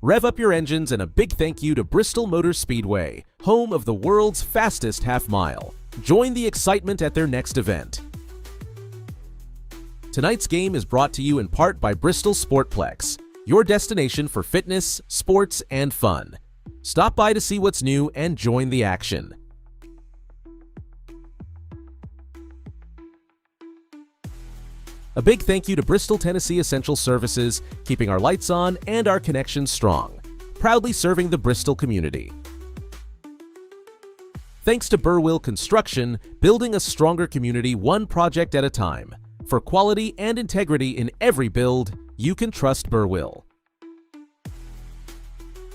Rev up your engines, and a big thank you to Bristol Motor Speedway, home of the world's fastest half-mile. Join the excitement at their next event. Tonight's game is brought to you in part by Bristol Sportplex, your destination for fitness, sports, and fun. Stop by to see what's new and join the action. A big thank you to Bristol, Tennessee Essential Services, keeping our lights on and our connections strong, proudly serving the Bristol community. Thanks to Burwell Construction, building a stronger community one project at a time. For quality and integrity in every build, you can trust Burwell.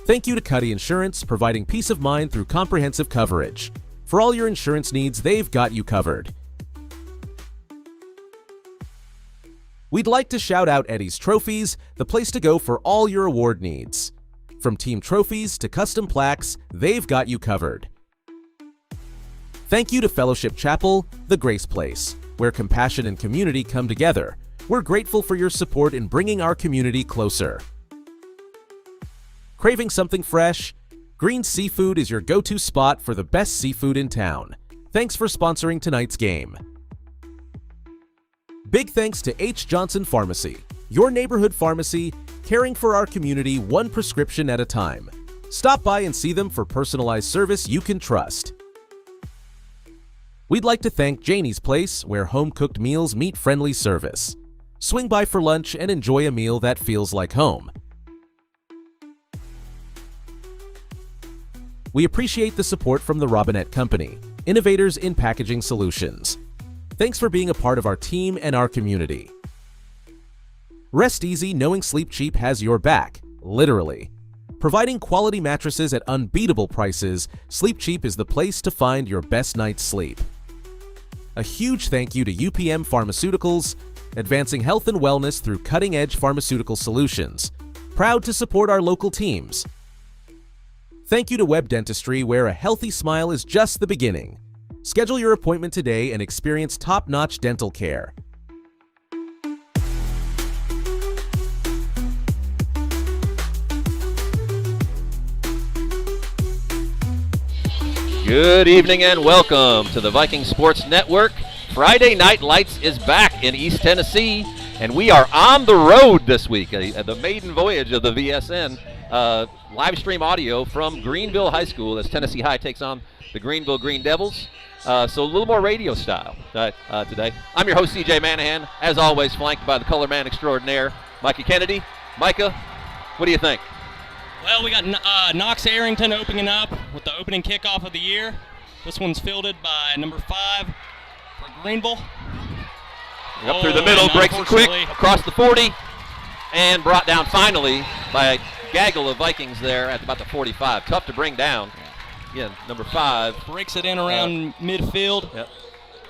Thank you to Cuddy Insurance, providing peace of mind through comprehensive coverage. For all your insurance needs, they've got you covered. We'd like to shout out Eddie's Trophies, the place to go for all your award needs. From team trophies to custom plaques, they've got you covered. Thank you to Fellowship Chapel, the Grace Place, where compassion and community come together. We're grateful for your support in bringing our community closer. Craving something fresh? Green Seafood is your go-to spot for the best seafood in town. Thanks for sponsoring tonight's game. Big thanks to H. Johnson Pharmacy, your neighborhood pharmacy, caring for our community one prescription at a time. Stop by and see them for personalized service you can trust. We'd like to thank Janie's Place, where home-cooked meals meet friendly service. Swing by for lunch and enjoy a meal that feels like home. We appreciate the support from the Robinette Company, innovators in packaging solutions. Thanks for being a part of our team and our community. Rest easy knowing Sleep Cheap has your back, literally. Providing quality mattresses at unbeatable prices, Sleep Cheap is the place to find your best night's sleep. A huge thank you to UPM Pharmaceuticals, advancing health and wellness through cutting-edge pharmaceutical solutions. Proud to support our local teams. Thank you to Web Dentistry, where a healthy smile is just the beginning. Schedule your appointment today and experience top-notch dental care. Good evening and welcome to the Viking Sports Network. Friday Night Lights is back in East Tennessee, and we are on the road this week, the maiden voyage of the VSN. Live stream audio from Greeneville High School as Tennessee High takes on the Greeneville Green Devils. So a little more radio style today. I'm your host, CJ Manahan, as always flanked by the color man extraordinaire, Micah Kennedy. Micah, what do you think? Well, we got Knox Arrington opening up with the opening kickoff of the year. This one's fielded by number 5 for Greeneville. Up through the middle, breaks it quick, across the 40, and brought down finally by a gaggle of Vikings there at about the 45. Tough to bring down. Again, number 5. Breaks it in around midfield. Yep.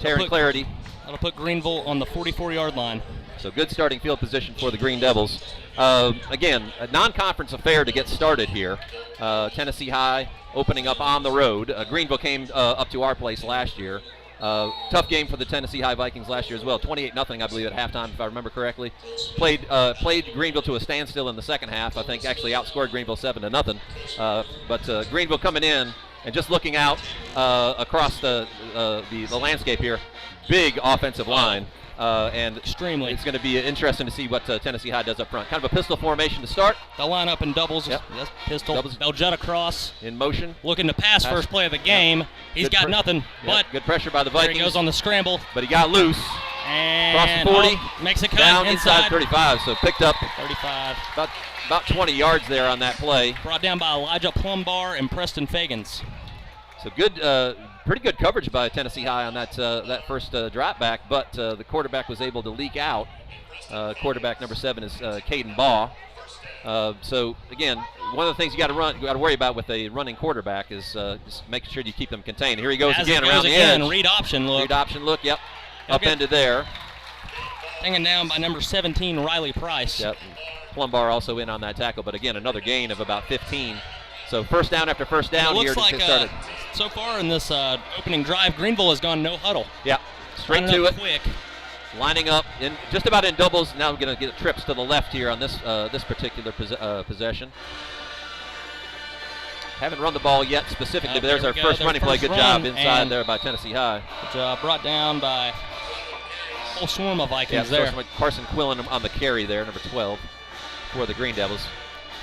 Taryn Clarity. That'll put Greeneville on the 44-yard line. So good starting field position for the Green Devils. Again, a non-conference affair to get started here. Tennessee High opening up on the road. Greeneville came up to our place last year. Tough game for the Tennessee High Vikings last year as well. 28-0, I believe, at halftime, if I remember correctly. Played Greeneville to a standstill in the second half. I think actually outscored Greeneville 7-0. But Greeneville coming in and just looking out across the landscape here. Big offensive line. And extremely. It's going to be interesting to see what Tennessee High does up front. Kind of a pistol formation to start. They'll line up in doubles. Yep. Yes, pistol. Doubles. They'll jet across. In motion. Looking to pass first play of the game. Yep. He's got nothing. But good pressure by the Vikings. There he goes on the scramble. But he got loose. And across the 40. Makes a cut down inside 35. So picked up 35. About 20 yards there on that play. Brought down by Elijah Plumbar and Preston Fagans. So good, pretty good coverage by Tennessee High on that first drop back, but the quarterback was able to leak out. Quarterback number 7 is Caden Baugh. So again, one of the things you got to worry about with a running quarterback is just making sure you keep them contained. Here he goes again around the edge. Read option look. Read option look. Yep. Upended there. Hanging down by number 17, Riley Price. Yep. Plumbar also in on that tackle, but again, another gain of about 15. So first down after first down here to get started. So far in this opening drive, Greeneville has gone no huddle. Yeah, straight to it. Quick. Lining up in just about in doubles. Now we're going to get trips to the left here on this particular possession. Haven't run the ball yet specifically, but there's our there we go. first running play. Good run, job inside and there by Tennessee High. Good job. Brought down by a whole swarm of Vikings there. Carson Quillen on the carry there, number 12 for the Green Devils.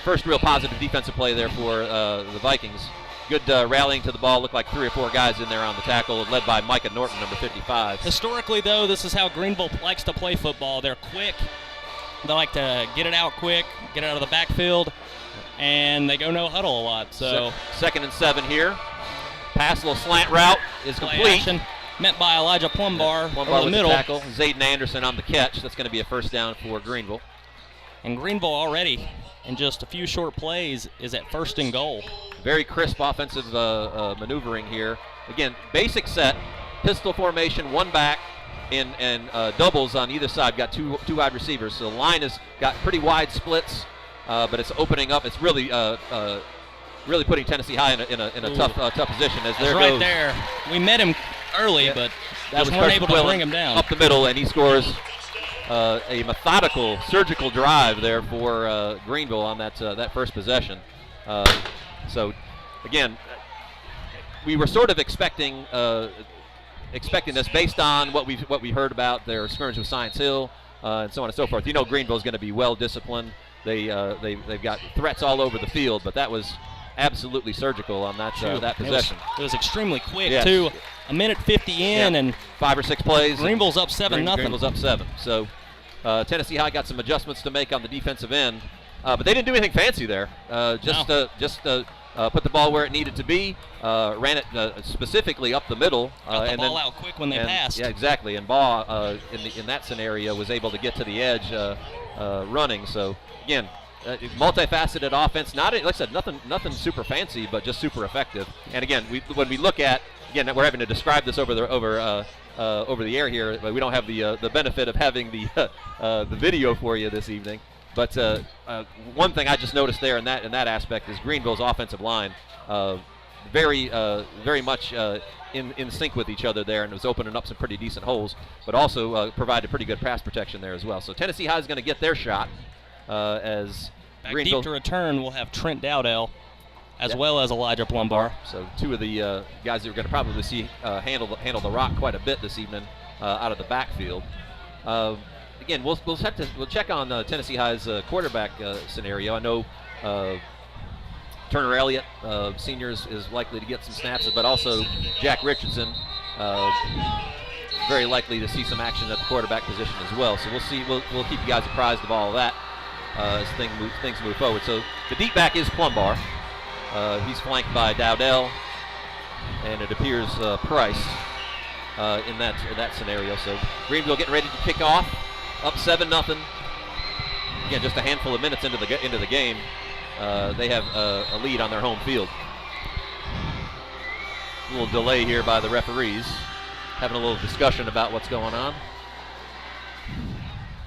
First real positive defensive play there for the Vikings. Good rallying to the ball. Looked like 3 or 4 guys in there on the tackle, led by Micah Norton, number 55. Historically, though, this is how Greeneville likes to play football. They're quick. They like to get it out quick, get it out of the backfield, and they go no huddle a lot. So second and 7 here. Pass, little slant route is complete. Action, met by Elijah Plumbar over the with middle. The tackle. Zayden Anderson on the catch. That's going to be a first down for Greeneville. And Greeneville already, in just a few short plays, is at 1st and goal. Very crisp offensive maneuvering here. Again, basic set, pistol formation, 1 back, and doubles on either side. Got two wide receivers. So the line has got pretty wide splits, but it's opening up. It's really really putting Tennessee High in a tough position. As there right goes, there. We met him early, but that just was weren't able to Quillen bring him down. Up the middle, and he scores a methodical, surgical drive there for Greeneville on that first possession. So, again, we were sort of expecting this based on what we heard about their scrimmage with Science Hill and so on and so forth. You know, Greeneville is going to be well disciplined. They've got threats all over the field, but that was absolutely surgical on that possession. It was extremely quick, yes. too. A minute 50 in, and 5 or 6 plays. Greeneville's up 7-0. Greeneville's up 7. So Tennessee High got some adjustments to make on the defensive end, but they didn't do anything fancy there. Just put the ball where it needed to be, ran it specifically up the middle. Got the and ball then, out quick when they passed. Yeah, exactly. And Baugh, in that scenario, was able to get to the edge running. So, again, multifaceted offense. Not, like I said, nothing super fancy, but just super effective. And, again, when we look at, again, we're having to describe this over the air here, but we don't have the benefit of having the video for you this evening. But one thing I just noticed there in that aspect is Greeneville's offensive line, very much in sync with each other there, and was opening up some pretty decent holes, but also provided pretty good pass protection there as well. So Tennessee High is going to get their shot as Back Greeneville. deep to return, we'll have Trent Dowdell as well as Elijah Plumbar. So 2 of the guys that we're going to probably see handle the rock quite a bit this evening out of the backfield. Again, we'll check on Tennessee High's quarterback scenario. I know Turner Elliott, senior, is likely to get some snaps, but also Jack Richardson, very likely to see some action at the quarterback position as well. So we'll see. We'll keep you guys apprised of all of that as things move forward. So the deep back is Plumbar. He's flanked by Dowdell, and it appears Price in that scenario. So Greeneville getting ready to kick off. Up 7-0. Again, just a handful of minutes into the game, they have a lead on their home field. A little delay here by the referees, having a little discussion about what's going on.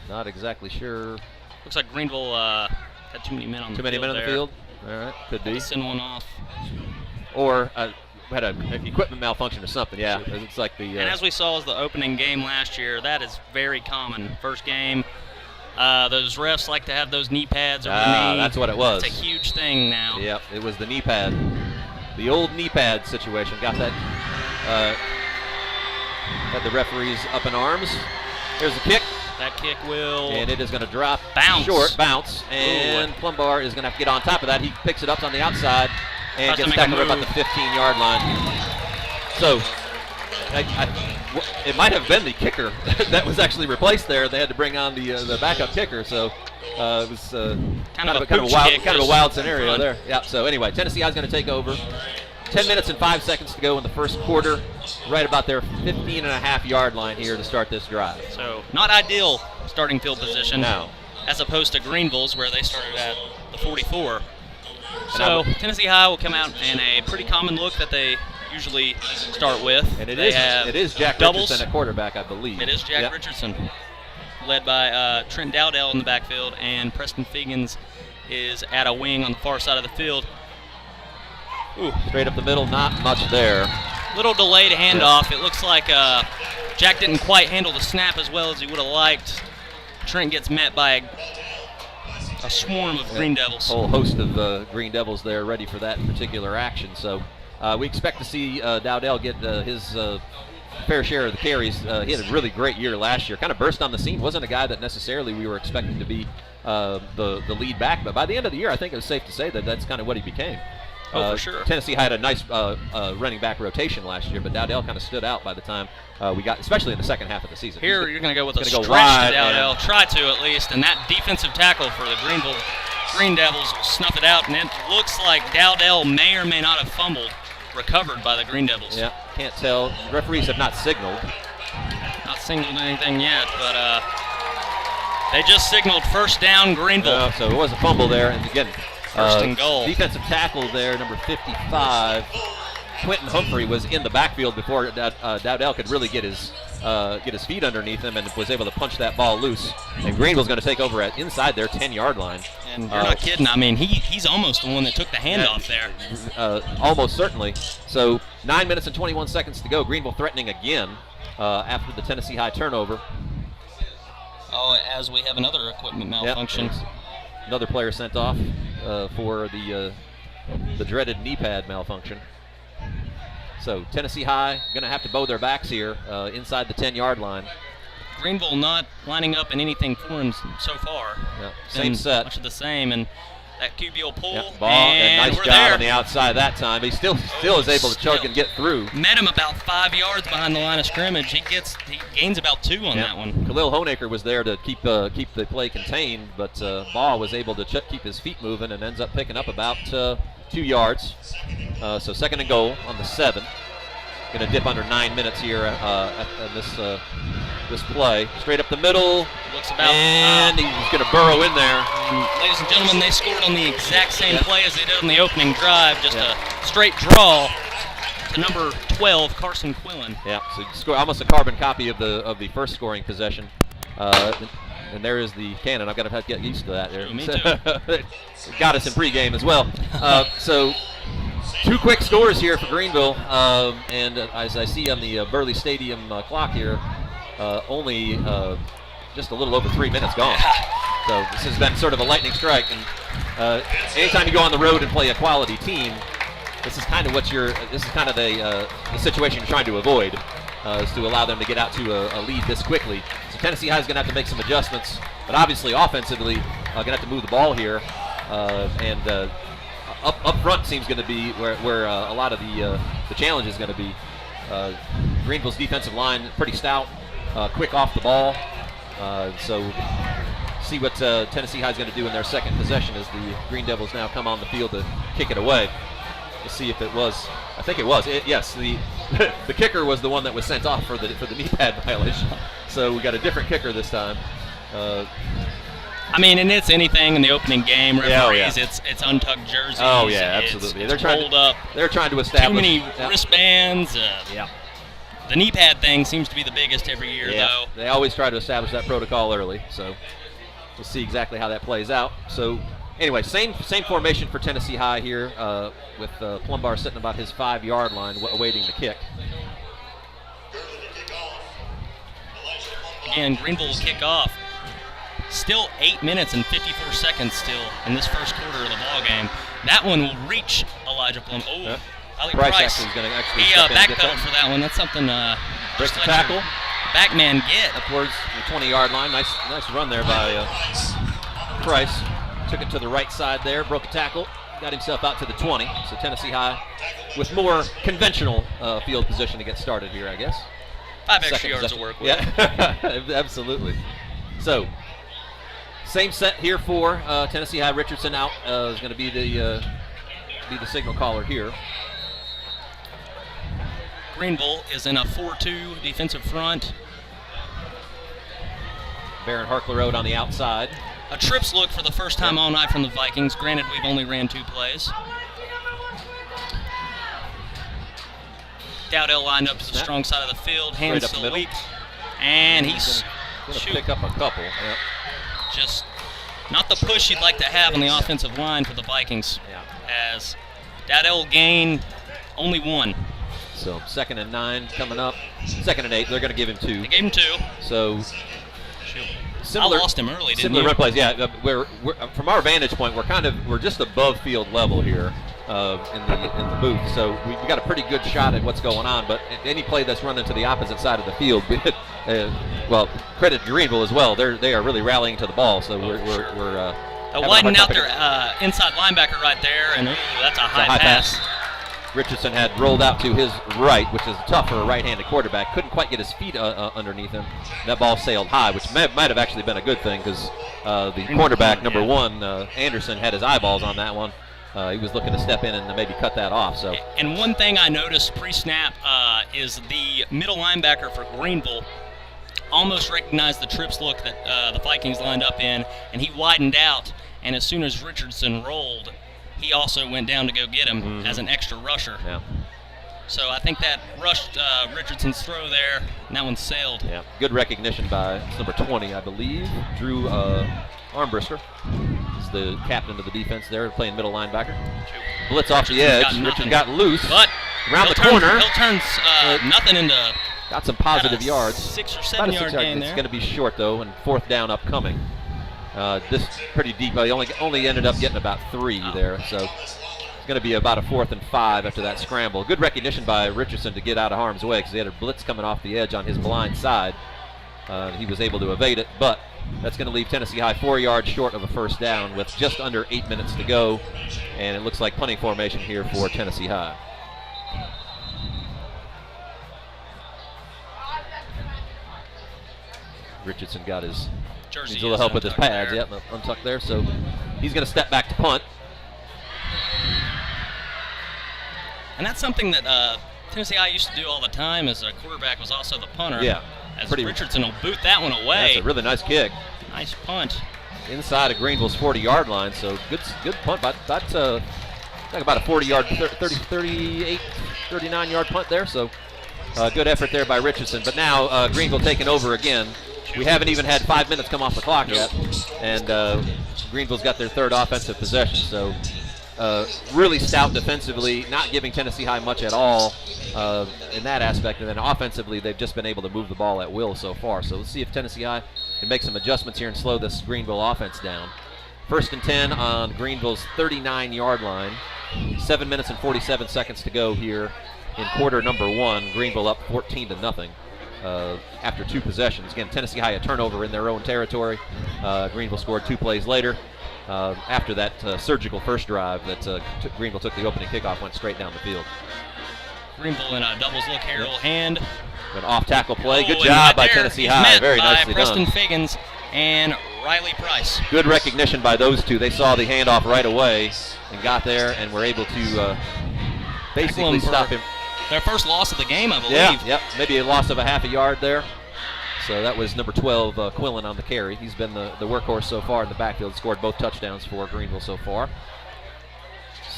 Not exactly sure. Looks like Greeneville had too many men on the field. Too many men on the field? All right, could be. Send one off. Or had an equipment malfunction or something. Yeah, it's like the. And as we saw as the opening game last year, that is very common. First game, those refs like to have those knee pads over the knee. That's what it was. It's a huge thing now. Yep, it was the knee pad, the old knee pad situation. Got that. Had the referees up in arms. Here's the kick. That kick will. And it is going to drop bounce. Bounce. And Plumbar is going to have to get on top of that. He picks it up on the outside. And gets back to about the 15-yard line. So, it might have been the kicker that was actually replaced there. They had to bring on the backup kicker. So, it was kind of a wild scenario there. Yeah. So anyway, Tennessee High is going to take over. 10 minutes and 5 seconds to go in the first quarter. Right about their 15.5-yard line here to start this drive. So not ideal starting field position. No. As opposed to Greeneville's where they started at the 44. So Tennessee High will come out in a pretty common look that they usually start with. And it is Jack doubles. Richardson at quarterback, I believe. It is Jack Richardson, led by Trent Dowdell in the backfield, and Preston Fegans is at a wing on the far side of the field. Ooh, straight up the middle, not much there. Little delayed handoff. It looks like Jack didn't quite handle the snap as well as he would have liked. Trent gets met by a swarm of Green Devils. Whole host of Green Devils there ready for that particular action. So we expect to see Dowdell get his fair share of the carries. He had a really great year last year. Kind of burst on the scene. Wasn't a guy that necessarily we were expecting to be the lead back, but by the end of the year, I think it was safe to say that that's kind of what he became. Oh, for sure. Tennessee had a nice running back rotation last year, but Dowdell kind of stood out by the time we got, especially in the second half of the season. Here, you're going to go with a stretch to wide Dowdell. Try to, at least. And that defensive tackle for the Green Devils will snuff it out, and it looks like Dowdell may or may not have fumbled, recovered by the Green Devils. Yeah, can't tell. Referees have not signaled. Not signaled anything yet, but they just signaled first down Greeneville. So it was a fumble there, and again, first and goal. Defensive tackle there, number 55. Quentin Humphrey was in the backfield before Dowdell could really get his feet underneath him and was able to punch that ball loose. And Greeneville's going to take over at inside their 10-yard line. And you're not kidding. I mean, he's almost the one that took the handoff there. Almost certainly. So 9 minutes and 21 seconds to go. Greeneville threatening again after the Tennessee High turnover. Oh, as we have another equipment malfunction. Yep, another player sent off for the dreaded knee pad malfunction. So Tennessee High going to have to bow their backs here inside the 10-yard line. Greeneville not lining up in anything for him so far. Yep. Same set. Much of the same, and that QB will pull. Yep. Ball, and nice we're job there. on the outside that time. He still is able to chug and get through. Met him about 5 yards behind the line of scrimmage. He gains about 2 on that one. Khalil Honaker was there to keep the play contained, but Ball was able to keep his feet moving and ends up picking up about 2 yards. So second and goal on the 7. Going to dip under 9 minutes here at this play. Straight up the middle. Looks about. And he's going to burrow in there. And ladies and gentlemen, they scored on the exact same play as they did on the opening drive. Just a straight draw to number 12, Carson Quillen. Yeah, so almost a carbon copy of the first scoring possession. And there is the cannon. I've got to have to get used to that there. Me too. Got us in pregame as well. So 2 quick scores here for Greeneville. And as I see on the Burley Stadium clock here, only just a little over 3 minutes gone. So this has been sort of a lightning strike. And anytime you go on the road and play a quality team, this is kind of the situation you're trying to avoid, is to allow them to get out to a lead this quickly. So Tennessee High is going to have to make some adjustments, but obviously offensively going to have to move the ball here, and up front seems going to be where a lot of the challenge is going to be. Greeneville's defensive line pretty stout, quick off the ball, so see what Tennessee High is going to do in their second possession as the Green Devils now come on the field to kick it away. We'll see if it was. I think it was. Yes, the kicker was the one that was sent off for the knee pad violation. So we got a different kicker this time. I mean, and it's anything in the opening game. Referees, it's untucked jerseys. Oh yeah, absolutely. They're trying up. They're trying to establish too many wristbands. The knee pad thing seems to be the biggest every year, though. They always try to establish that protocol early. So we'll see exactly how that plays out. So anyway, same formation for Tennessee High here, with Plumbar sitting about his 5-yard line, awaiting the kick. Again, Greeneville will kick off. Still 8 minutes and 54 seconds still in this first quarter of the ball game. That one will reach Elijah Plum. Oh, Ali Price. Is going to actually he backpedaled for that one. That's something. Breaks the tackle. Back man get. Up towards the 20-yard line. Nice run there by Price. Took it to the right side there. Broke a tackle. Got himself out to the 20. So Tennessee High with more conventional field position to get started here, I guess. 5 extra yards to work with. Yeah, absolutely. So same set here for Tennessee High. Richardson out is going to be the signal caller here. Greeneville is in a 4-2 defensive front. Baron Harkler on the outside. A trips look for the first time all night from the Vikings. Granted, we've only ran 2 plays. Dowdell lined up to the strong side of the field. Hands still weak. And he's going to pick up a couple. Yep. Just not the push you'd like to have on the offensive line for the Vikings. Yeah. As Dowdell will gain only 1. So 2nd and 9 coming up. 2nd and 8. They're going to give him 2. They gave him 2. So similar. I lost him early, didn't Similar you? run plays, yeah. We're from our vantage point, we're just above field level here in the booth. So we got a pretty good shot at what's going on. But any play that's running to the opposite side of the field, well, credit to Greeneville as well. They are really rallying to the ball. So we're widened out their inside linebacker right there, and that's a high pass. Richardson had rolled out to his right, which is tough for a right-handed quarterback. Couldn't quite get his feet underneath him. That ball sailed high, which might have actually been a good thing because the cornerback, number 1, Anderson, had his eyeballs on that one. He was looking to step in and maybe cut that off. So. And one thing I noticed pre-snap is the middle linebacker for Greeneville almost recognized the trips look that the Vikings lined up in, and he widened out. And as soon as Richardson rolled, he also went down to go get him as an extra rusher. Yeah. So I think that rushed Richardson's throw there, and that one sailed. Yeah. Good recognition by number 20, I believe, Drew Armbruster. He's the captain of the defense there, playing middle linebacker. Blitz off the edge. Richardson got loose. But around the corner. Hill turns nothing into. Got some positive yards. 6 or 7 yard gain there. It's going to be short though, and 4th down upcoming. This pretty deep. He only ended up getting about 3 there, so it's going to be about a 4th and 5 after that scramble. Good recognition by Richardson to get out of harm's way because he had a blitz coming off the edge on his blind side. He was able to evade it, but that's going to leave Tennessee High 4 yards short of a 1st down with just under 8 minutes to go, and it looks like punting formation here for Tennessee High. Richardson got his jersey. Needs a little help with his pads. Yep, untucked there. So he's going to step back to punt. And that's something that Tennessee High used to do all the time as a quarterback was also the punter. Yeah. As Richardson will boot that one away. That's a really nice kick. Nice punt. Inside of Greeneville's 40-yard line. So good punt. That's about a 40-yard, 38, 39-yard punt there. So good effort there by Richardson. But now Greeneville taking over again. We haven't even had 5 minutes come off the clock yet, and Greeneville's got their 3rd offensive possession. So really stout defensively, not giving Tennessee High much at all in that aspect. And then offensively, they've just been able to move the ball at will so far. So let's see if Tennessee High can make some adjustments here and slow this Greeneville offense down. 1st and 10 on Greeneville's 39-yard line. 7 minutes and 47 seconds to go here in quarter number 1. Greeneville up 14-0. After 2 possessions. Again, Tennessee High a turnover in their own territory. Greeneville scored 2 plays later. After that surgical first drive that Greeneville took the opening kickoff, went straight down the field. Greeneville in a doubles look here, little hand. An off-tackle play. Good job by Tennessee High. Very nicely done. Preston Figgins and Riley Price. Good recognition by those two. They saw the handoff right away and got there and were able to basically stop him. Their first loss of the game, I believe. Yeah, yep. Maybe a loss of a half a yard there. So that was number 12, Quillen, on the carry. He's been the workhorse so far in the backfield. Scored both touchdowns for Greeneville so far.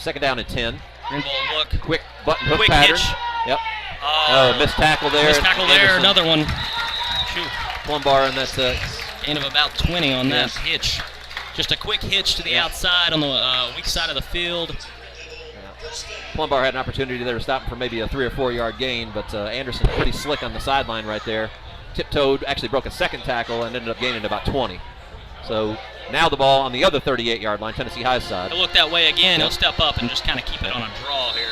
2nd down and 10. Greeneville look. Quick button hook pattern. Hitch. Yep. Missed tackle there. Missed tackle there. Another one. Shoot. Plumbar, and that's gain of about 20 on that hitch. Just a quick hitch to the outside on the weak side of the field. Plumbar had an opportunity there to stop him for maybe a 3 or 4 yard gain, but Anderson pretty slick on the sideline right there. Tiptoed, actually broke a 2nd tackle and ended up gaining about 20. So now the ball on the other 38-yard line, Tennessee High's side. He'll look that way again. He'll step up and just kind of keep it on a draw here.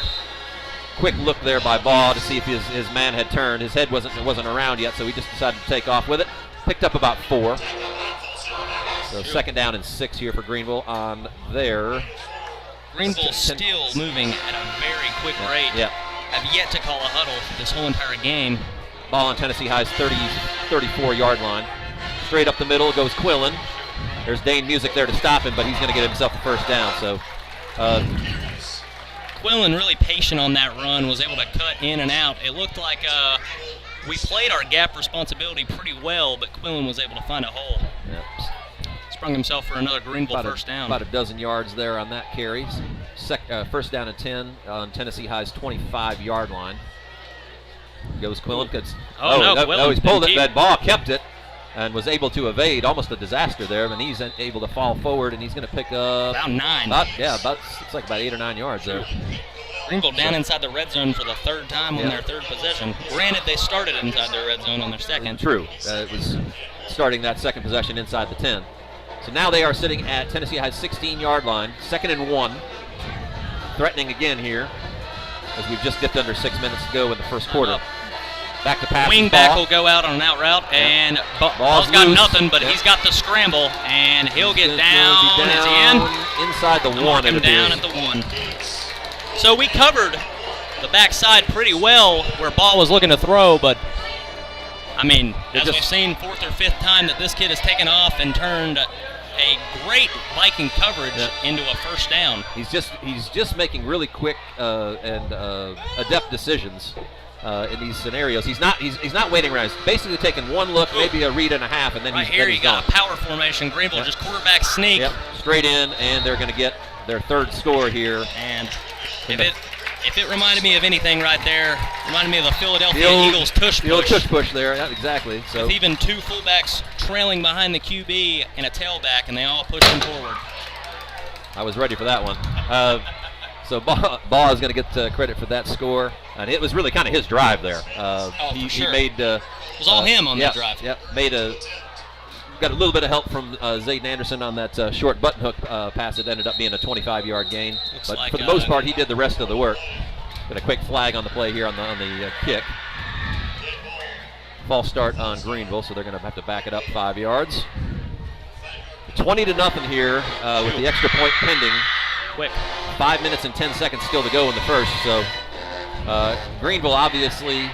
Quick look there by Baugh to see if his man had turned. His head wasn't around yet, so he just decided to take off with it. Picked up about 4. So 2nd down and 6 here for Greeneville on their. Greeneville still moving at a very quick rate. Yep. Have yet to call a huddle this whole entire game. Ball on Tennessee High's 34-yard line. Straight up the middle goes Quillen. There's Dane Music there to stop him, but he's going to get himself a 1st down. So Quillen really patient on that run, was able to cut in and out. It looked like we played our gap responsibility pretty well, but Quillen was able to find a hole. Yep. Sprung himself for another Greeneville 1st down. About a dozen yards there on that carry. 1st down and 10 on Tennessee High's 25-yard line. Goes Quillen. No, he's pulled it. That ball kept it and was able to evade. Almost a disaster there, and he's able to fall forward, and he's going to pick up about 9. It's like about 8 or 9 yards there. Greeneville down inside the red zone for the 3rd time on their 3rd possession. Granted, they started inside their red zone on their 2nd. True. It was starting that second possession inside the 10. So now they are sitting at Tennessee High's 16-yard line, 2nd and 1. Threatening again here, as we've just dipped under 6 minutes to go in the first quarter. Back to pass. Wingback will go out on an out route, and Ball's got nothing, but he's got the scramble, and he'll get down. Is he in? Inside the 1. Him down at the 1. So we covered the backside pretty well where Ball was looking to throw, but I mean, as we've seen, 4th or 5th time that this kid has taken off and turned a great Viking coverage into a first down. He's just making really quick and adept decisions in these scenarios. He's not waiting around. He's basically taking one look, maybe a read and a half, and then he's got a power formation. Greeneville just quarterback sneak. Yep, straight in, and they're going to get their 3rd score here. And if it reminded me of anything right there, reminded me of the Philadelphia Eagles tush push. The old tush push there, yeah, exactly. So with even 2 fullbacks trailing behind the QB and a tailback, and they all push him forward. I was ready for that one. So Ball is going to get credit for that score, and it was really kind of his drive there. He made it was all him on that drive. Yep, got a little bit of help from Zayden Anderson on that short button hook pass that ended up being a 25-yard gain. But for the most part, he did the rest of the work. Got a quick flag on the play here on the kick. False start on Greeneville, so they're going to have to back it up 5 yards. 20-0 here with the extra point pending. Quick. 5 minutes and 10 seconds still to go in the first. So Greeneville obviously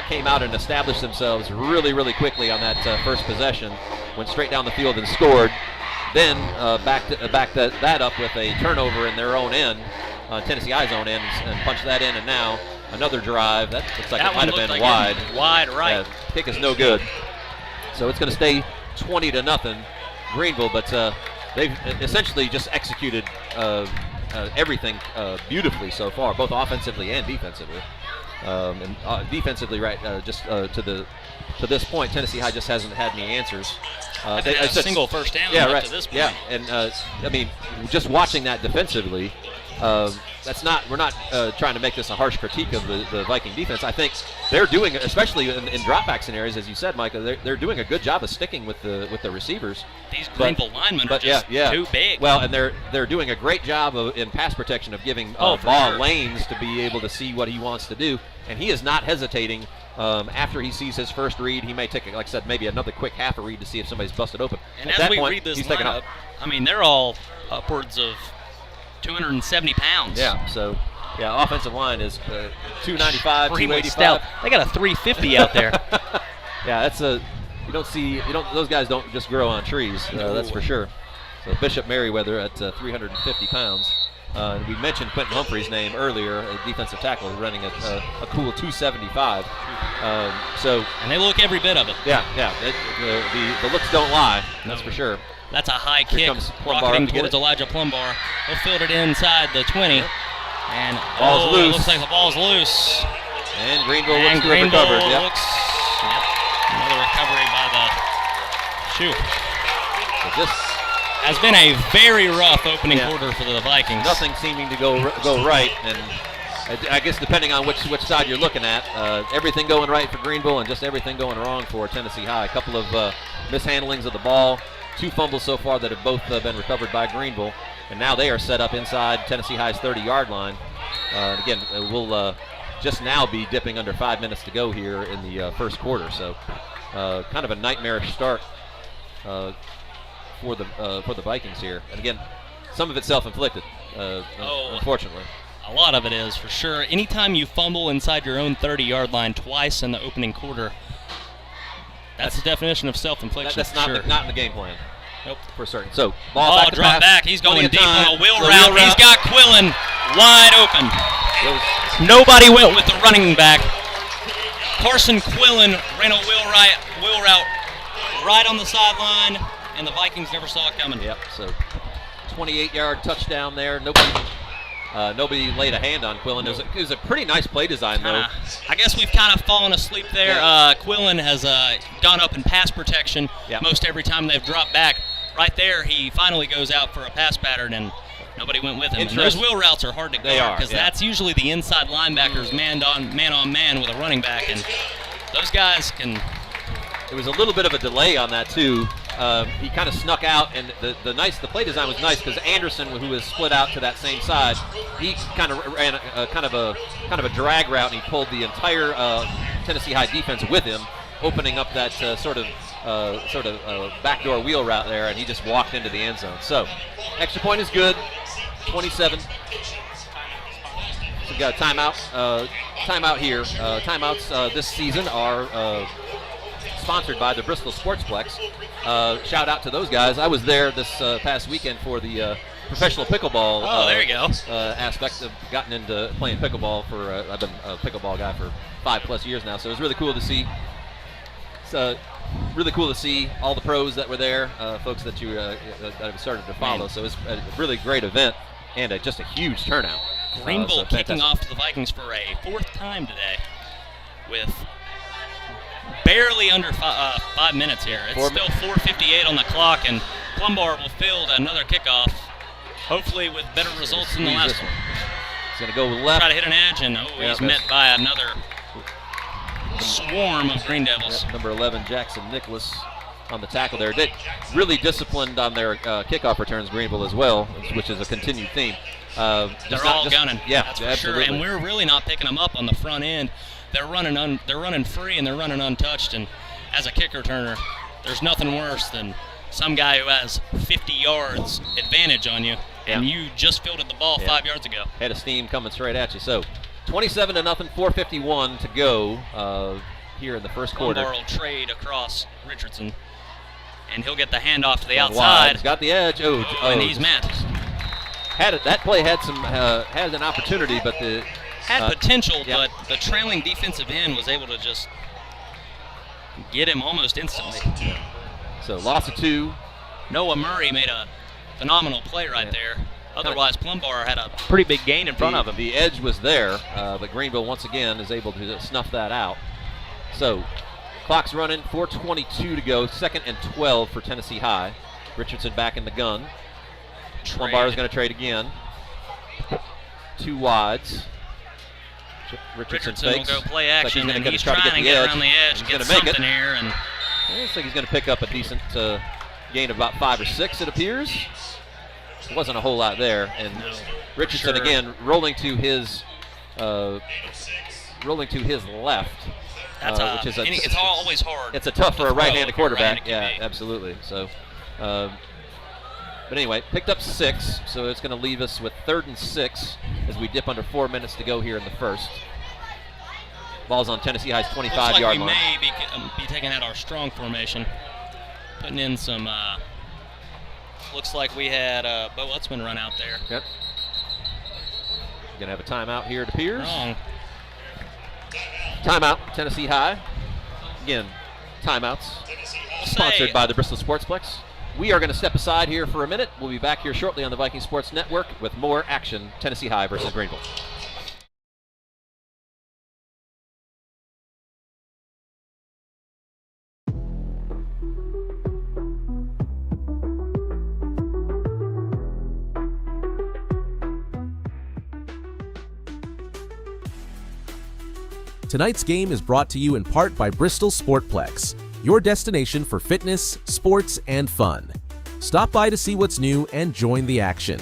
came out and established themselves really, really quickly on that first possession. Went straight down the field and scored. Then backed that up with a turnover in their own end, Tennessee High's own end, and punched that in. And now another drive. That looks like it might have been wide. Wide right. Kick is no good. So it's going to stay 20-0 Greeneville, but they've essentially just executed everything beautifully so far, both offensively and defensively. Defensively, to this point, Tennessee High just hasn't had any answers. They had a single first down up to this point. Yeah, and I mean, just watching that defensively, we're not trying to make this a harsh critique of the Viking defense. I think they're doing, especially in drop back scenarios, as you said, Micah, they're doing a good job of sticking with the receivers. These Greeneville linemen are just too big. Well, and they're doing a great job in pass protection of giving Ball lanes to be able to see what he wants to do, and he is not hesitating. After he sees his first read, he may take, like I said, maybe another quick half a read to see if somebody's busted open. And as we read this lineup, I mean, they're all upwards of 270 pounds. Yeah, so, offensive line is 295, 285. Stout. They got a 350 out there. Yeah, that's those guys don't just grow on trees, that's for sure. So Bishop Merriweather at 350 pounds. We mentioned Quentin Humphrey's name earlier, a defensive tackle, running a cool 275. And they look every bit of it. Yeah. The looks don't lie. That's for sure. That's a high kick, rocketing towards Elijah Plumbar. He'll field it inside the 20, and ball's loose. It looks like the ball's loose. And Greeneville looks to have recovered. Another recovery by the shoe. So just has been a very rough opening quarter for the Vikings. Nothing seeming to go right, and I guess depending on which side you're looking at, everything going right for Greeneville and just everything going wrong for Tennessee High. A couple of mishandlings of the ball, 2 fumbles so far that have both been recovered by Greeneville, and now they are set up inside Tennessee High's 30-yard line. Again, we'll just now be dipping under 5 minutes to go here in the first quarter, so kind of a nightmarish start for the Vikings here. And again, some of it's self-inflicted, unfortunately. A lot of it is, for sure. Anytime you fumble inside your own 30-yard line twice in the opening quarter, that's the definition of self-infliction. That's not in the game plan. Nope. For certain. So, ball drop back. He's going deep on a wheel route. He's got Quillen wide open. Nobody went with the running back. Carson Quillen ran a wheel route right on the sideline, and the Vikings never saw it coming. Yep. So 28-yard touchdown there. Nobody laid a hand on Quillen. It was a pretty nice play design, though. I guess we've kind of fallen asleep there. Yeah. Quillen has gone up in pass protection most every time they've dropped back. Right there, he finally goes out for a pass pattern, and nobody went with him. And those wheel routes are hard to guard because that's usually the inside linebackers man on man with a running back, and those guys can It was a little bit of a delay on that too. He kind of snuck out, and the play design was nice because Anderson, who was split out to that same side, he kind of ran kind of a drag route, and he pulled the entire Tennessee High defense with him, opening up that sort of backdoor wheel route there, and he just walked into the end zone. So, extra point is good. 27. So we got a timeout. Timeout here. Timeouts this season are sponsored by the Bristol Sportsplex. Shout out to those guys. I was there this past weekend for the professional pickleball there you go. aspect. I've gotten into playing pickleball I've been a pickleball guy for 5+ years now, so it was really cool to see. It's really cool to see all the pros that were there, folks that that have started to follow. So it's a really great event and just a huge turnout. Greeneville kicking off to the Vikings for a 4th time today with barely under 5 minutes here. It's still 4:58 on the clock, and Plumbar will field another kickoff, hopefully with better results than the last one. He's going to go left. Try to hit an edge, and he's met by another swarm of Green Devils. Number 11, Jackson Nicholas, on the tackle there. They really disciplined on their kickoff returns, Greeneville as well, which is a continued theme. They're all gunning. Yeah, that's for absolutely. sure. And we're really not picking them up on the front end. They're running free, and they're running untouched. And as a kick returner, there's nothing worse than some guy who has 50 yards advantage on you, and you just fielded the ball 5 yards ago. Head of steam coming straight at you. So 27-0, 4:51 to go here in the first quarter. Plumbar will trade across Richardson, and he'll get the handoff to the outside. He's got the edge. And he's met. That play had had an opportunity, but had potential, but the trailing defensive end was able to just get him almost instantly. So loss of 2. Noah Murray made a phenomenal play right there. Otherwise, Plumbar had a pretty big gain in front of him. The edge was there, but Greeneville once again is able to snuff that out. So clock's running, 4:22 to go, 2nd and 12 for Tennessee High. Richardson back in the gun. Plumbar is going to trade again. 2 wides. Richardson will go play action, and he's trying to get around the edge, he's get something here. And it looks like he's going to pick up a decent gain of about 5 or 6, it appears. There wasn't a whole lot there. And Richardson again rolling to his left. Which is it's always hard. It's a tough for a right-handed quarterback. Yeah, absolutely. So, but anyway, picked up 6, so it's going to leave us with 3rd and 6 as we dip under 4 minutes to go here in the first. Ball's on Tennessee High's 25-yard line. We may be taking out our strong formation, putting in some. Looks like we had Bo Utzman run out there. Yep. Going to have a timeout here, it appears. Wrong. Timeout, Tennessee High. Again, timeouts sponsored by the Bristol Sportsplex. We are going to step aside here for a minute. We'll be back here shortly on the Viking Sports Network with more action, Tennessee High versus Greeneville. Tonight's game is brought to you in part by Bristol Sportplex, your destination for fitness, sports, and fun. Stop by to see what's new and join the action.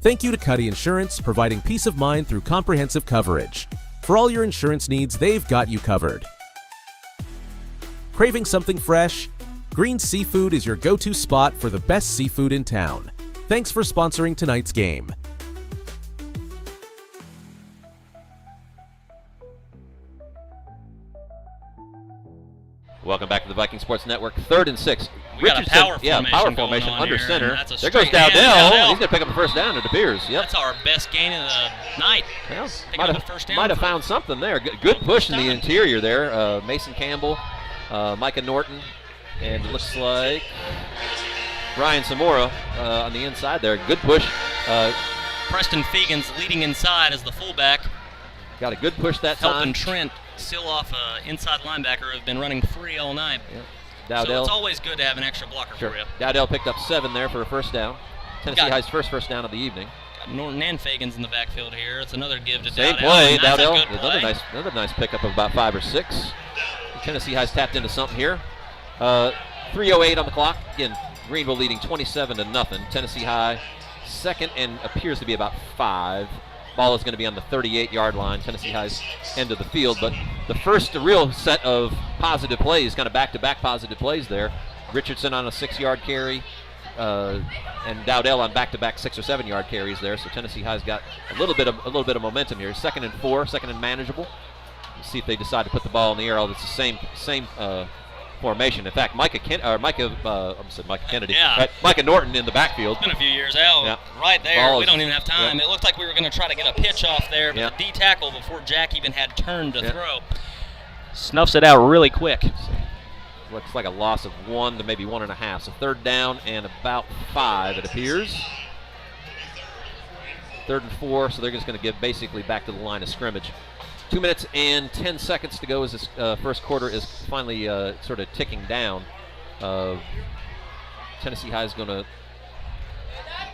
Thank you to Cuddy Insurance, providing peace of mind through comprehensive coverage. For all your insurance needs, they've got you covered. Craving something fresh? Green Seafood is your go-to spot for the best seafood in town. Thanks for sponsoring tonight's game. Welcome back to the Viking Sports Network. 3rd and 6. We got a power formation under center. There goes Dowdell. He's going to pick up the first down, it appears. Yep. That's our best gain of the night. Well, might have found something there. Good push in the interior there. Mason Campbell, Micah Norton, and it looks like Ryan Samora on the inside there. Good push. Preston Fegans leading inside as the fullback. Got a good push that time. Helping Trent seal off an inside linebacker who have been running free all night. Yep. Dowdell. So it's always good to have an extra blocker for you. Dowdell picked up 7 there for a first down. Tennessee High's first down of the evening. Got Norton and Fagans in the backfield here. It's another give to Same Dowdell. play. That's Dowdell. a good play. Another nice pickup of about 5 or 6. Tennessee High's tapped into something here. 3:08 on the clock. Again, Greeneville leading 27-0. Tennessee High second and appears to be about 5. Ball is going to be on the 38-yard line, Tennessee High's end of the field. But the first real set of positive plays, kind of back-to-back positive plays there. Richardson on a 6-yard carry, and Dowdell on back-to-back 6 or 7-yard carries there. So Tennessee High's got a little bit of momentum here. 2nd and 4, second and manageable. Let's see if they decide to put the ball in the air. It's the same formation. In fact, Micah Kennedy. Yeah. Right, Micah Norton in the backfield. It's been a few years out. Yeah. Right there. Ball We don't even have time. Yeah. It looked like we were going to try to get a pitch off there, but Yeah. the D tackle before Jack even had turned to Yeah. throw snuffs it out really quick. Looks like a loss of 1 to maybe 1.5. So 3rd down and about 5, it appears. 3rd and 4, so they're just going to get basically back to the line of scrimmage. 2 minutes and 10 seconds to go as this first quarter is finally sort of ticking down. Tennessee High is going to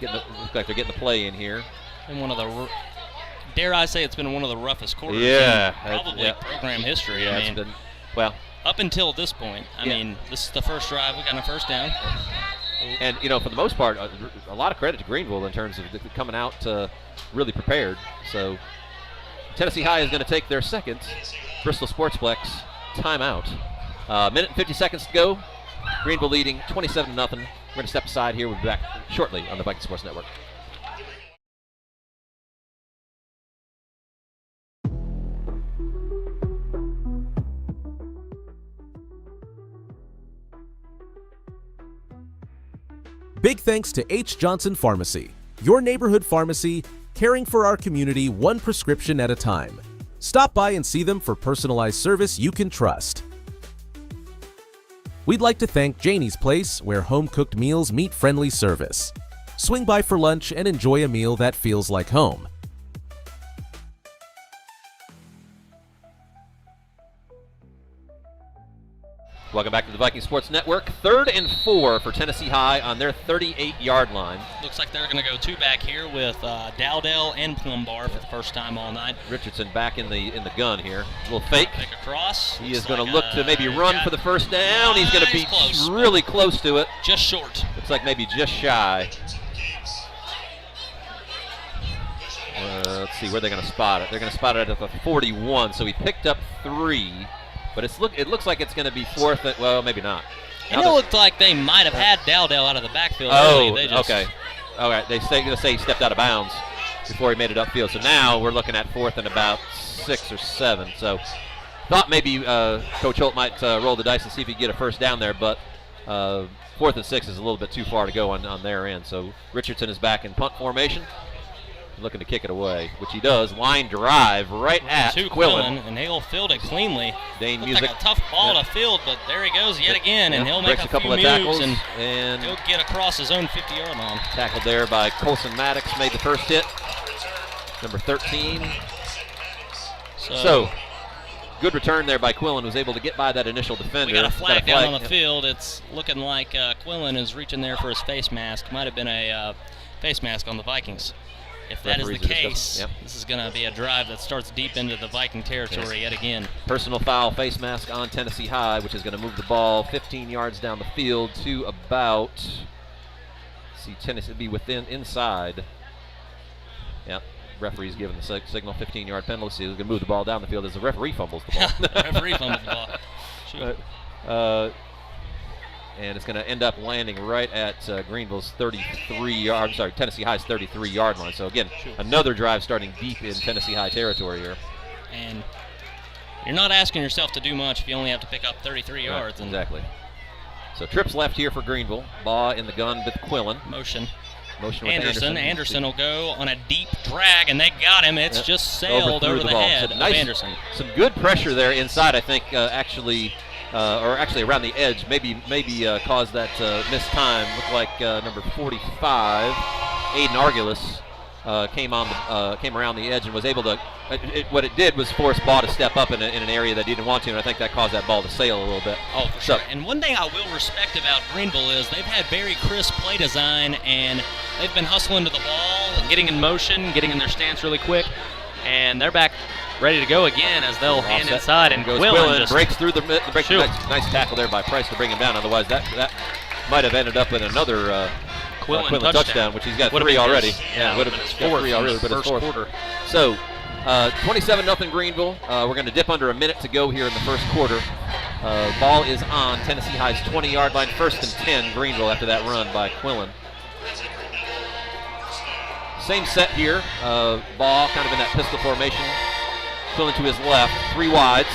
look like they're getting the play in here. And one of the, dare I say, it's been one of the roughest quarters Yeah, in probably program history. Yeah, I it's mean, been, well, up until this point. I mean, this is the first drive. We got a first down. and for the most part, a lot of credit to Greeneville in terms of coming out really prepared. So Tennessee High is going to take their second Bristol Sportsplex timeout. Minute and 50 seconds to go. Greeneville leading 27-0. We're going to step aside here. We'll be back shortly on the Viking Sports Network. Big thanks to H. Johnson Pharmacy, your neighborhood pharmacy, caring for our community one prescription at a time. Stop by and see them for personalized service you can trust. We'd like to thank Janie's Place, where home-cooked meals meet friendly service. Swing by for lunch and enjoy a meal that feels like home. Welcome back to the Viking Sports Network. 3rd and 4 for Tennessee High on their 38-yard line. Looks like they're going to go 2 back here with Dowdell and Plumbar for the first time all night. Richardson back in the gun here. A little fake. Pick across. He is going to look to maybe run for the first down. He's going to be really close to it. Just short. Looks like maybe just shy. Let's see where they're going to spot it. They're going to spot it at the 41, so he picked up 3. But it looks like it's going to be 4th. Well, maybe not. And it looked like they might have had Dowdell out of the backfield. Oh, They just, okay. All right, they say he stepped out of bounds before he made it upfield. So now we're looking at 4th and about 6 or 7. So thought maybe Coach Holt might roll the dice and see if he could get a first down there, but 4th and 6 is a little bit too far to go on their end. So Richardson is back in punt formation, looking to kick it away, which he does. Line drive right at Quillen. And he'll field it cleanly. Dane Looked Music. like a tough ball to field, but there he goes yet again, and he'll make breaks a a couple few of tackles, moves, and he'll get across his own 50-yard line. Tackled there by Colson Maddox, made the first hit. Number 13. So good return there by Quillen, was able to get by that initial defender. We got a flag down on the field. It's looking like Quillen is reaching there for his face mask. Might have been a face mask on the Vikings. If that is the case, this is going to be a drive that starts deep into the Viking territory yet again. Personal foul face mask on Tennessee High, which is going to move the ball 15 yards down the field to about, Tennessee be inside. Yep, referee's giving the signal, 15-yard penalty. So he's going to move the ball down the field as the referee fumbles the ball. The referee fumbles the ball. Shoot. And it's going to end up landing right at Greeneville's Tennessee High's 33-yard line. So again, another drive starting deep in Tennessee High territory here. And you're not asking yourself to do much if you only have to pick up 33 yards. Right, exactly. So trips left here for Greeneville. Baugh in the gun with Quillen. Motion with Anderson. Anderson will go on a deep drag, and they got him. It's just sailed over the head of Anderson. Some good pressure there inside, I think, actually around the edge, maybe caused that missed time. Looked like number 45, Aiden Argulis, came around the edge and was able to. What it did was force Baugh to step up in an area that he didn't want to, and I think that caused that ball to sail a little bit. Oh, for sure. And one thing I will respect about Greeneville is they've had very crisp play design, and they've been hustling to the ball, getting in motion, getting in their stance really quick, and they're back ready to go again as they'll hand Offset. inside, and goes Quillen just breaks through the break. Shoot. Nice tackle there by Price to bring him down. Otherwise, that might have ended up in another Quillen touchdown, which he's got Would've 3 been already. his- yeah, would would've have been his got fourth 3 in already, the but his first fourth. quarter. So, 27-0 Greeneville. We're going to dip under a minute to go here in the first quarter. Ball is on Tennessee High's 20-yard line. 1st and 10, Greeneville after that run by Quillen. Same set here. Ball kind of in that pistol formation. Quillen to his left, 3 wides.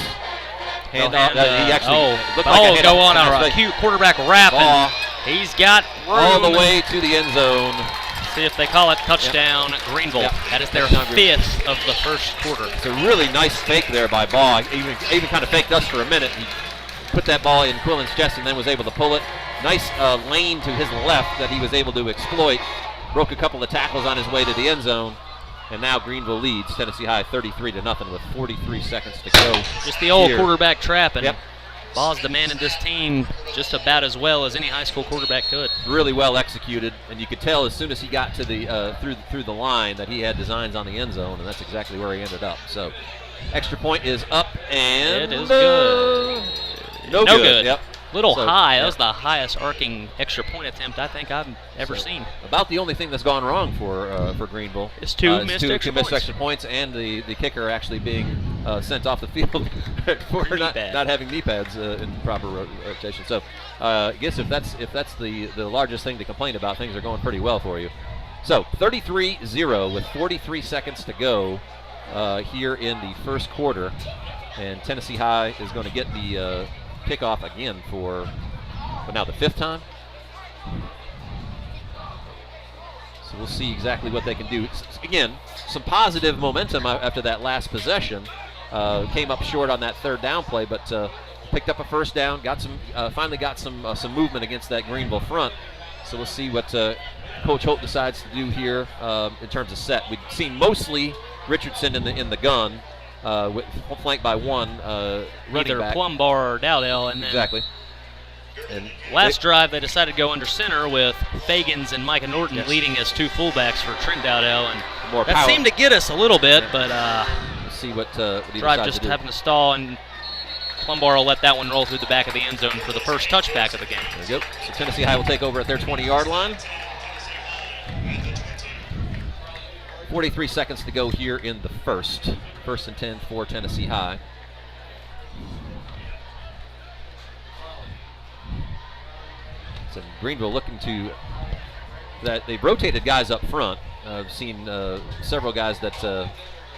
Hand off. He actually looked like a hand go off on his a face. cute quarterback wrap. Ball He's got room. all the way to the end zone. See if they call it touchdown Greeneville. Yep. That is their Touchdown, 5th of the first quarter. It's a really nice fake there by Ball. Even kind of faked us for a minute. He put that ball in Quillen's chest and then was able to pull it. Nice lane to his left that he was able to exploit. Broke a couple of tackles on his way to the end zone. And now Greeneville leads Tennessee High 33-0 with 43 seconds to go. Just the old here. quarterback trap, and Yep. Ball's demanded this team just about as well as any high school quarterback could. Really well executed, and you could tell as soon as he got to the through the line that he had designs on the end zone, and that's exactly where he ended up. So, extra point is up, and It is good. No good. Yep. Little So, high. yeah. That was the highest arcing extra point attempt I think I've ever seen. About the only thing that's gone wrong for Greeneville It's two is missed two extra missed points. extra points, and the kicker actually being sent off the field for Knee not pad. having knee pads in proper rotation. So I guess if that's the largest thing to complain about, things are going pretty well for you. So 33-0 with 43 seconds to go here in the first quarter, and Tennessee High is going to get the kickoff again for now the 5th time. So we'll see exactly what they can do. Again, some positive momentum after that last possession. Came up short on that 3rd down play, but picked up a 1st down. Finally got some movement against that Greeneville front. So we'll see what Coach Holt decides to do here in terms of set. We've seen mostly Richardson in the gun, flanked by one running Either back. Plumbar or Dowdell, and then Exactly. And last drive they decided to go under center with Fagans and Micah Norton leading as 2 fullbacks for Trent Dowdell, and more that power. seemed to get us a little bit, but We'll see what he drive decides just to do. having to stall, and Plumbar will let that one roll through the back of the end zone for the first touchback of the game. There you go. So Tennessee High will take over at their 20-yard line. 43 seconds to go here in the first. 1st and 10 for Tennessee High. So Greeneville looking to that they've rotated guys up front. I've seen several guys that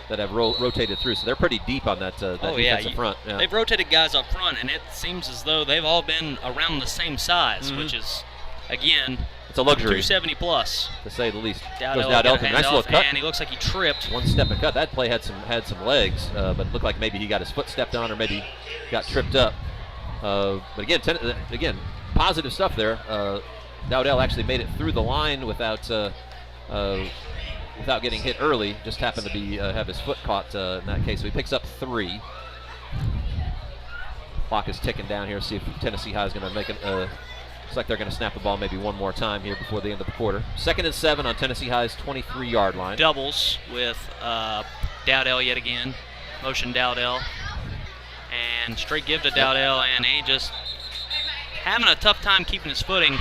have rotated through, so they're pretty deep on that defensive front. Yeah. They've rotated guys up front, and it seems as though they've all been around the same size, which is, again, It's a luxury, 270 plus. to say the least. Dowdell Goes Dowdell, got a nice little handoff, cut. and he looks like he tripped. One step and cut. That play had some legs, but it looked like maybe he got his foot stepped on or maybe got tripped up. But again, positive stuff there. Dowdell actually made it through the line without getting hit early. Just happened to be have his foot caught in that case. So he picks up 3. Clock is ticking down here. See if Tennessee High is going to make it. Looks like they're going to snap the ball maybe one more time here before the end of the quarter. 2nd and 7 on Tennessee High's 23-yard line. Doubles with Dowdell yet again. Motion Dowdell. And straight give to Dowdell, and he just having a tough time keeping his footing.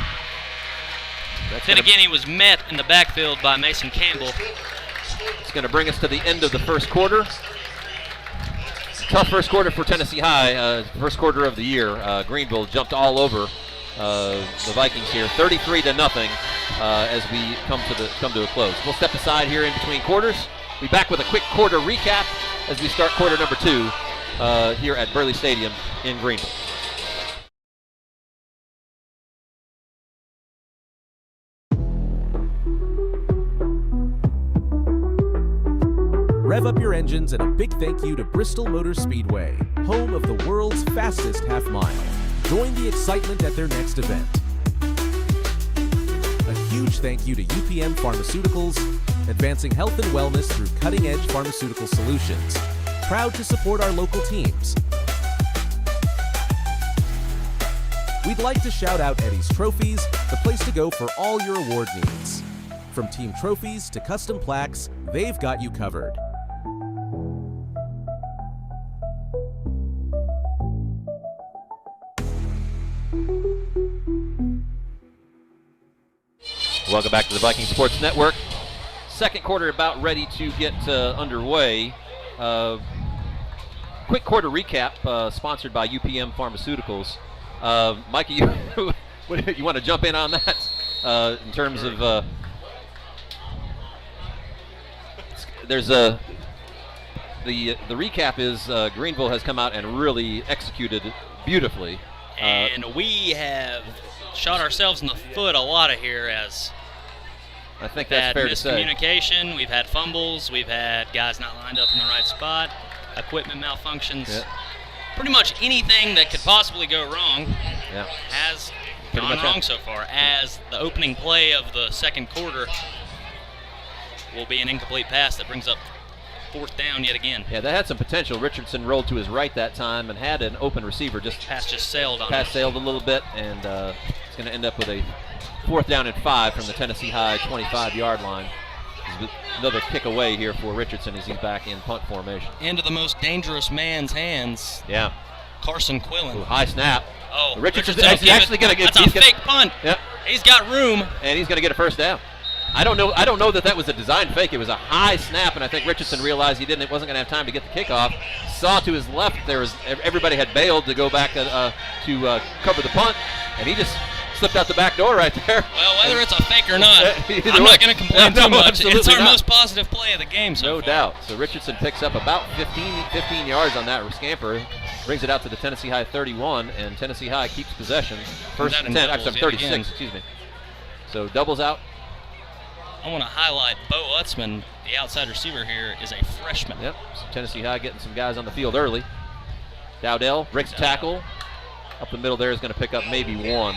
Then again, he was met in the backfield by Mason Campbell. It's going to bring us to the end of the first quarter. Tough first quarter for Tennessee High. First quarter of the year. Greeneville jumped all over the Vikings here, 33-0 as we come to a close. We'll step aside here in between quarters. Be back with a quick quarter recap as we start quarter number 2 here at Burley Stadium in Greeneville. Rev up your engines and a big thank you to Bristol Motor Speedway, home of the world's fastest half mile. Join the excitement at their next event. A huge thank you to UPM Pharmaceuticals, advancing health and wellness through cutting-edge pharmaceutical solutions. Proud to support our local teams. We'd like to shout out Eddie's Trophies, the place to go for all your award needs. From team trophies to custom plaques, they've got you covered. Welcome back to the Viking Sports Network. Second quarter about ready to get underway. Quick quarter recap sponsored by UPM Pharmaceuticals. Mikey, you want to jump in on that in terms of there's the recap is Greeneville has come out and really executed beautifully. And we have shot ourselves in the foot a lot of here as I think that's fair to say. Miscommunication, we've had fumbles, we've had guys not lined up in the right spot, equipment malfunctions. Yep. Pretty much anything that could possibly go wrong has gone wrong so far, as the opening play of the second quarter will be an incomplete pass that brings up fourth down yet again. Yeah, that had some potential. Richardson rolled to his right that time and had an open receiver. Pass just sailed on Pass sailed a little bit, and it's going to end up with a 4th down and 5 from the Tennessee High 25-yard line. Another kick away here for Richardson as he's back in punt formation. Into the most dangerous man's hands. Yeah. Carson Quillen. Ooh, high snap. Oh, Richardson's actually going to get. That's a fake punt. Yep. He's got room. And he's going to get a first down. I don't know that was a design fake. It was a high snap, and I think Richardson realized wasn't going to have time to get the kickoff. Saw to his left everybody had bailed to go back to cover the punt, and he just slipped out the back door right there. Well, whether it's a fake or not, I'm not going to complain too much. It's our most positive play of the game so far. No doubt. So Richardson picks up about 15 yards on that scamper, brings it out to the Tennessee High 31, and Tennessee High keeps possession. First and 10, actually 36, excuse me. So doubles out. I want to highlight Bo Utzman, the outside receiver here, is a freshman. Yep, so Tennessee High getting some guys on the field early. Dowdell breaks a tackle. Up the middle there is going to pick up maybe one.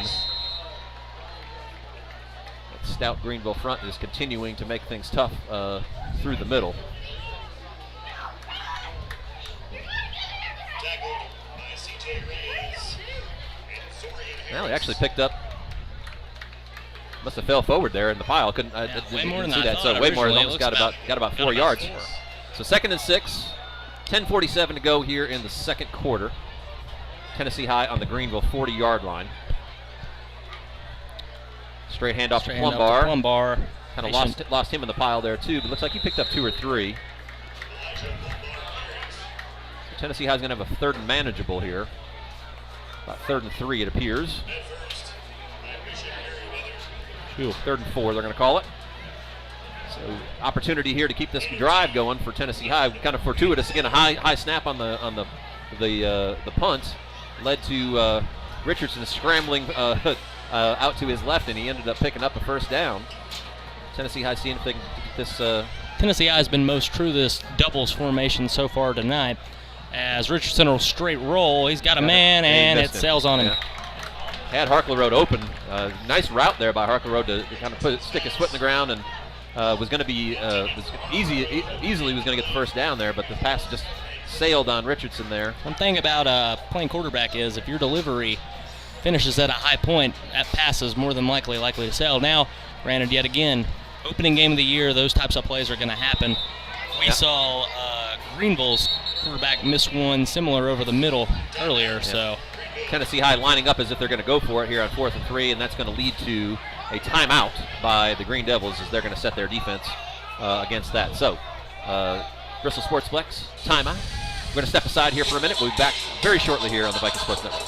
That stout Greeneville front is continuing to make things tough through the middle. Well, he actually picked up. Must have fell forward there in the pile. Couldn't way more than see that. So way more. Almost got about 4 yards. So 2nd and 6. 10:47 to go here in the second quarter. Tennessee High on the Greeneville 40-yard line. Straight handoff to Plumbar. Kind of lost him in the pile there too, but looks like he picked up 2 or 3. So Tennessee High is going to have a 3rd and manageable here. About 3rd and 3 it appears. 3rd and 4 they're going to call it. So opportunity here to keep this drive going for Tennessee High. Kind of fortuitous again. A high snap on the punt led to Richardson scrambling out to his left, and he ended up picking up a first down. Tennessee High seeing if they can get this. Tennessee High has been most true to this doubles formation so far tonight. As Richardson will straight roll, he's got a man, and it sails on him. Yeah. Had Harkler open. Nice route there by Harkler to kind of stick his foot in the ground, and was going to be easily was going to get the first down there, but the pass just sailed on Richardson there. One thing about playing quarterback is if your delivery finishes at a high point, that pass is more than likely to sail. Now, granted, yet again, opening game of the year, those types of plays are going to happen. We saw Greeneville's quarterback miss one similar over the middle earlier, so. Tennessee High lining up as if they're going to go for it here on 4th and 3, and that's going to lead to a timeout by the Green Devils as they're going to set their defense against that. So, Bristol Sportsplex, timeout. We're going to step aside here for a minute. We'll be back very shortly here on the Viking Sports Network.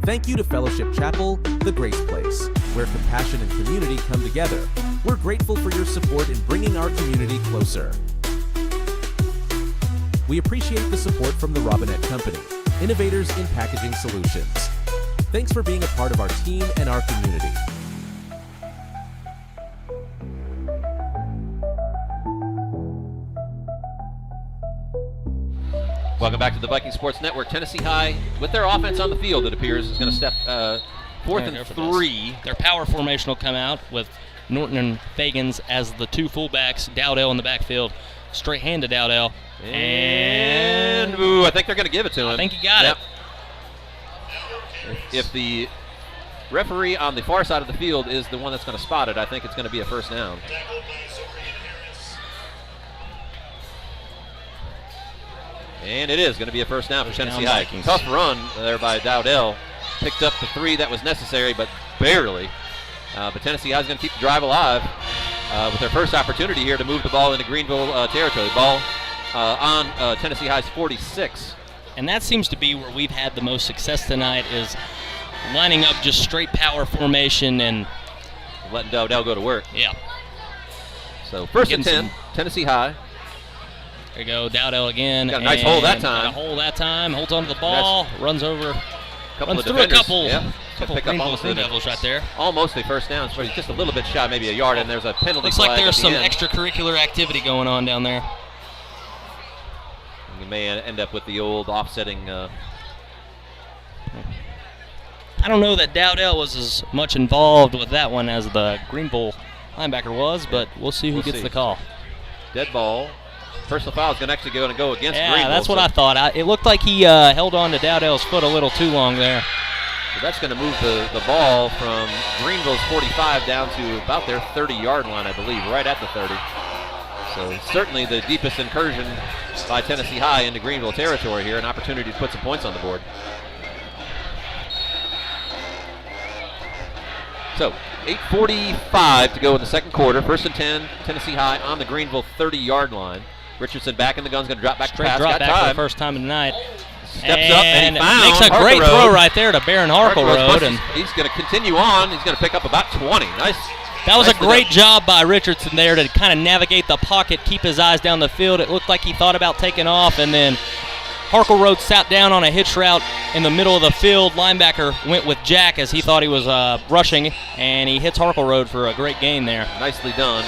Thank you to Fellowship Chapel, the Grace Place, where compassion and community come together. We're grateful for your support in bringing our community closer. We appreciate the support from the Robinette Company, innovators in packaging solutions. Thanks for being a part of our team and our community. Welcome back to the Viking Sports Network. Tennessee High, with their offense on the field, it appears, is going to step 4th and 3. Their power formation will come out with Norton and Fagans as the 2 fullbacks. Dowdell in the backfield. Straight hand to Dowdell. And I think they're going to give it to him. I think he got it. If the referee on the far side of the field is the one that's going to spot it, I think it's going to be a first down. And it is going to be a first down for Tennessee High. Vikings. Tough run there by Dowdell. Picked up the 3 that was necessary, but barely. But Tennessee High is going to keep the drive alive with their first opportunity here to move the ball into Greeneville territory. Ball on Tennessee High's 46. And that seems to be where we've had the most success tonight, is lining up just straight power formation and letting Dowdell go to work. Yeah. So first and Getting 10, Tennessee High. There you go, Dowdell again. Got a nice hole that time. Got a hole that time. Holds onto the ball, runs over, Couple runs of through defenders. a couple. Yeah. Couple Pick up almost Green Devils right there. Almost a first down. So he's just a little bit shy, maybe a yard, and there's a penalty Looks flag like there's at the some end. extracurricular activity going on down there. You may end up with the old offsetting. I don't know that Dowdell was as much involved with that one as the Greeneville linebacker was, but we'll see who gets the call. Dead ball. Personal foul is going to actually go against Greeneville. Yeah, that's what I thought. It looked like he held on to Dowdell's foot a little too long there. So that's going to move the ball from Greeneville's 45 down to about their 30-yard line, I believe, right at the 30. So certainly the deepest incursion by Tennessee High into Greeneville territory here, an opportunity to put some points on the board. So 8:45 to go in the second quarter. First and 10, Tennessee High on the Greeneville 30-yard line. Richardson back in the gun's going to drop back to pass. Drop Got back for time. the first time tonight. Steps up and he found makes a Harker great Road. throw right there to Barron Harkleroad. And he's going to continue on. He's going to pick up about 20. Nice. that was a Nicely great done. job by Richardson there to kind of navigate the pocket, keep his eyes down the field. It looked like he thought about taking off, and then Harkleroad sat down on a hitch route in the middle of the field. Linebacker went with Jack as he thought he was rushing, and he hits Harkleroad for a great gain there. Nicely done.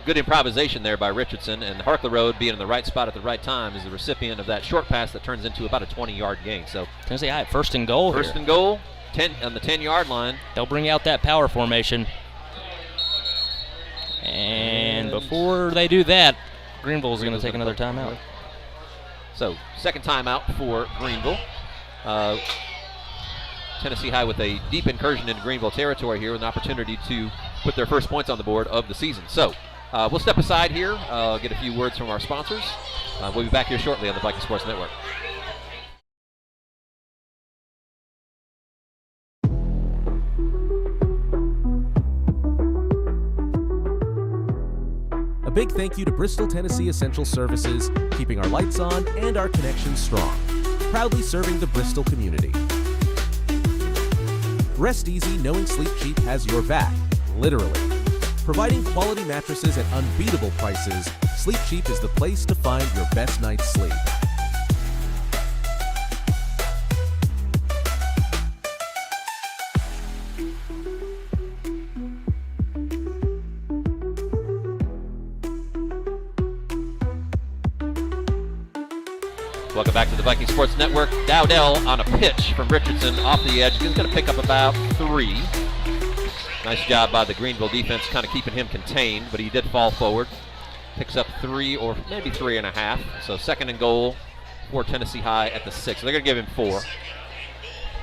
Good improvisation there by Richardson, and Harkleroad, being in the right spot at the right time, is the recipient of that short pass that turns into about a 20-yard gain. So Tennessee High, first and goal first here. and goal, 10 on the 10-yard line. They'll bring out that power formation. And before they do that, Greeneville's going to take another timeout. So second timeout for Greeneville. Tennessee High with a deep incursion into Greeneville territory here, with an opportunity to put their first points on the board of the season. So we'll step aside here, get a few words from our sponsors. We'll be back here shortly on the Viking Sports Network. A big thank you to Bristol, Tennessee Essential Services, keeping our lights on and our connections strong. Proudly serving the Bristol community. Rest easy knowing Sleep Cheap has your back, literally. Providing quality mattresses at unbeatable prices, Sleep Cheap is the place to find your best night's sleep. Welcome back to the Viking Sports Network. Dowdell on a pitch from Richardson off the edge. He's going to pick up about 3. Nice job by the Greeneville defense kind of keeping him contained, but he did fall forward. Picks up 3 or maybe 3.5. So second and goal for Tennessee High at the 6. They're going to give him 4.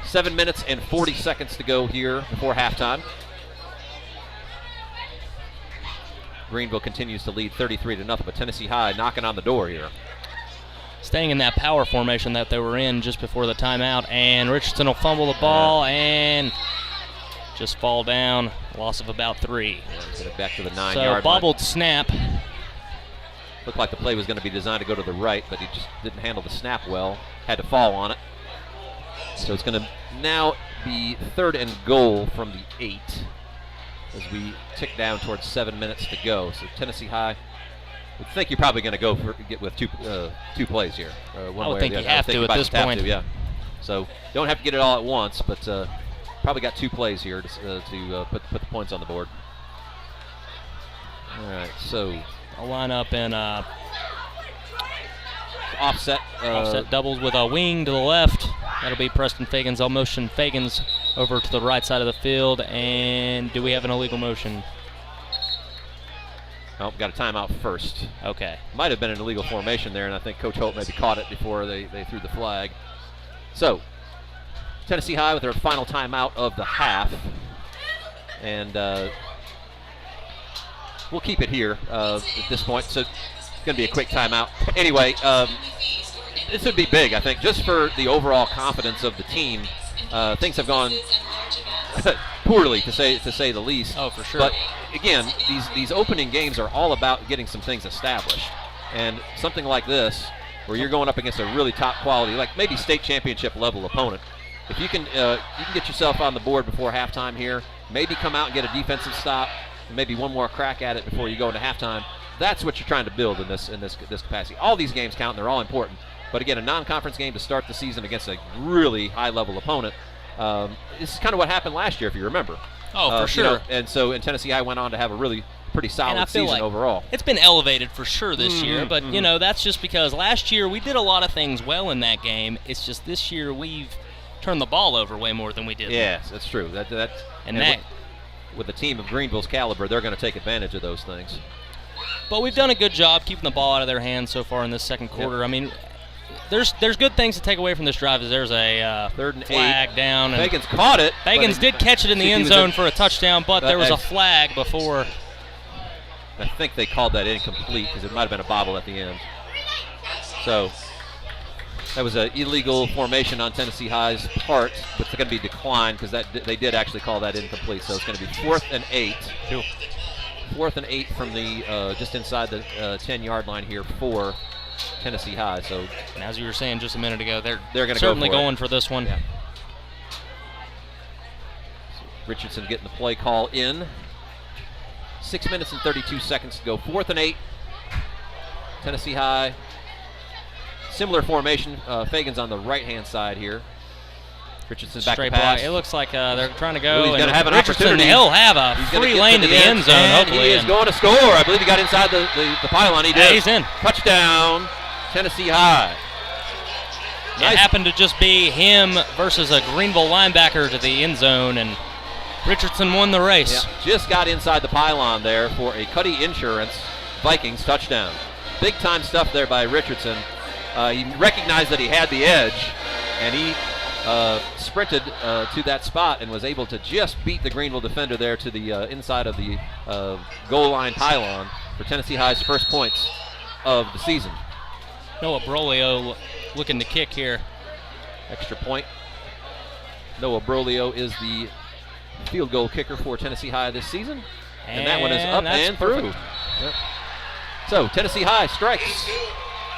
7 minutes and 40 seconds to go here before halftime. Greeneville continues to lead 33-0, but Tennessee High knocking on the door here. Staying in that power formation that they were in just before the timeout, and Richardson will fumble the ball and just fall down. Loss of about 3. Get it back to the 9-yard So line. bobbled snap. Looked like the play was going to be designed to go to the right, but he just didn't handle the snap well. Had to fall on it. So it's going to now be third and goal from the 8 as we tick down towards 7 minutes to go. So Tennessee High, I think you're probably going to get with two plays here. One I would way or think the you other. have to at this point. Yeah. So don't have to get it all at once, but probably got 2 plays here to put the points on the board. All right, so I'll line up in offset doubles with a wing to the left. That'll be Preston Fagans. I'll motion Fagans over to the right side of the field. And do we have an illegal motion? Oh, got a timeout first. Okay. Might have been an illegal formation there, and I think Coach Hope maybe caught it before they threw the flag. So, Tennessee High with their final timeout of the half. And we'll keep it here at this point. So, it's going to be a quick timeout. Anyway, this would be big, I think, just for the overall confidence of the team. Things have gone poorly, to say the least. Oh, for sure. But again, these opening games are all about getting some things established, and something like this, where you're going up against a really top quality, like maybe state championship level opponent. If you can get yourself on the board before halftime here, maybe come out and get a defensive stop, and maybe one more crack at it before you go into halftime. That's what you're trying to build in this capacity. All these games count, and they're all important. But again, a non-conference game to start the season against a really high-level opponent. This is kind of what happened last year, if you remember. Oh, for sure. You know, and Tennessee High went on to have a really pretty solid season like overall. It's been elevated for sure this year, but you know, that's just because last year we did a lot of things well in that game. It's just this year we've turned the ball over way more than we did. Yes, that's true. With a team of Greeneville's caliber, they're going to take advantage of those things. But we've done a good job keeping the ball out of their hands so far in this second quarter. Yep. I mean, there's good things to take away from this drive. As there's a third and flag 8. down. And Fagans caught it. Fagans did catch it in the end zone for a touchdown, but there was a flag before. I think they called that incomplete because it might have been a bobble at the end. So that was an illegal formation on Tennessee High's part, but it's going to be declined because they did actually call that incomplete. So it's going to be 4th and 8. 4th and 8 from the just inside the 10-yard line here for Tennessee High. So, and as you were saying just a minute ago, they're going to certainly go going for this one. Yeah. So Richardson getting the play call in. 6 minutes and 32 seconds to go. 4th and 8. Tennessee High. Similar formation. Fagans on the right-hand side here. Richardson back to pass. It looks like they're trying to go. He's going to have an Richardson, opportunity. He'll have a free lane to the end zone, and hopefully. He is going to score. I believe he got inside the pylon. He did. Yeah, he's in. Touchdown, Tennessee High. It happened to just be him versus a Greeneville linebacker to the end zone, and Richardson won the race. Yeah, just got inside the pylon there for a Cuddy Insurance Vikings touchdown. Big time stuff there by Richardson. He recognized that he had the edge, and he sprinted to that spot and was able to just beat the Greeneville defender there to the inside of the goal line pylon for Tennessee High's first points of the season. Noah Brolio looking to kick here. Extra point. Noah Brolio is the field goal kicker for Tennessee High this season. And that one is up and through. Yep. So Tennessee High strikes.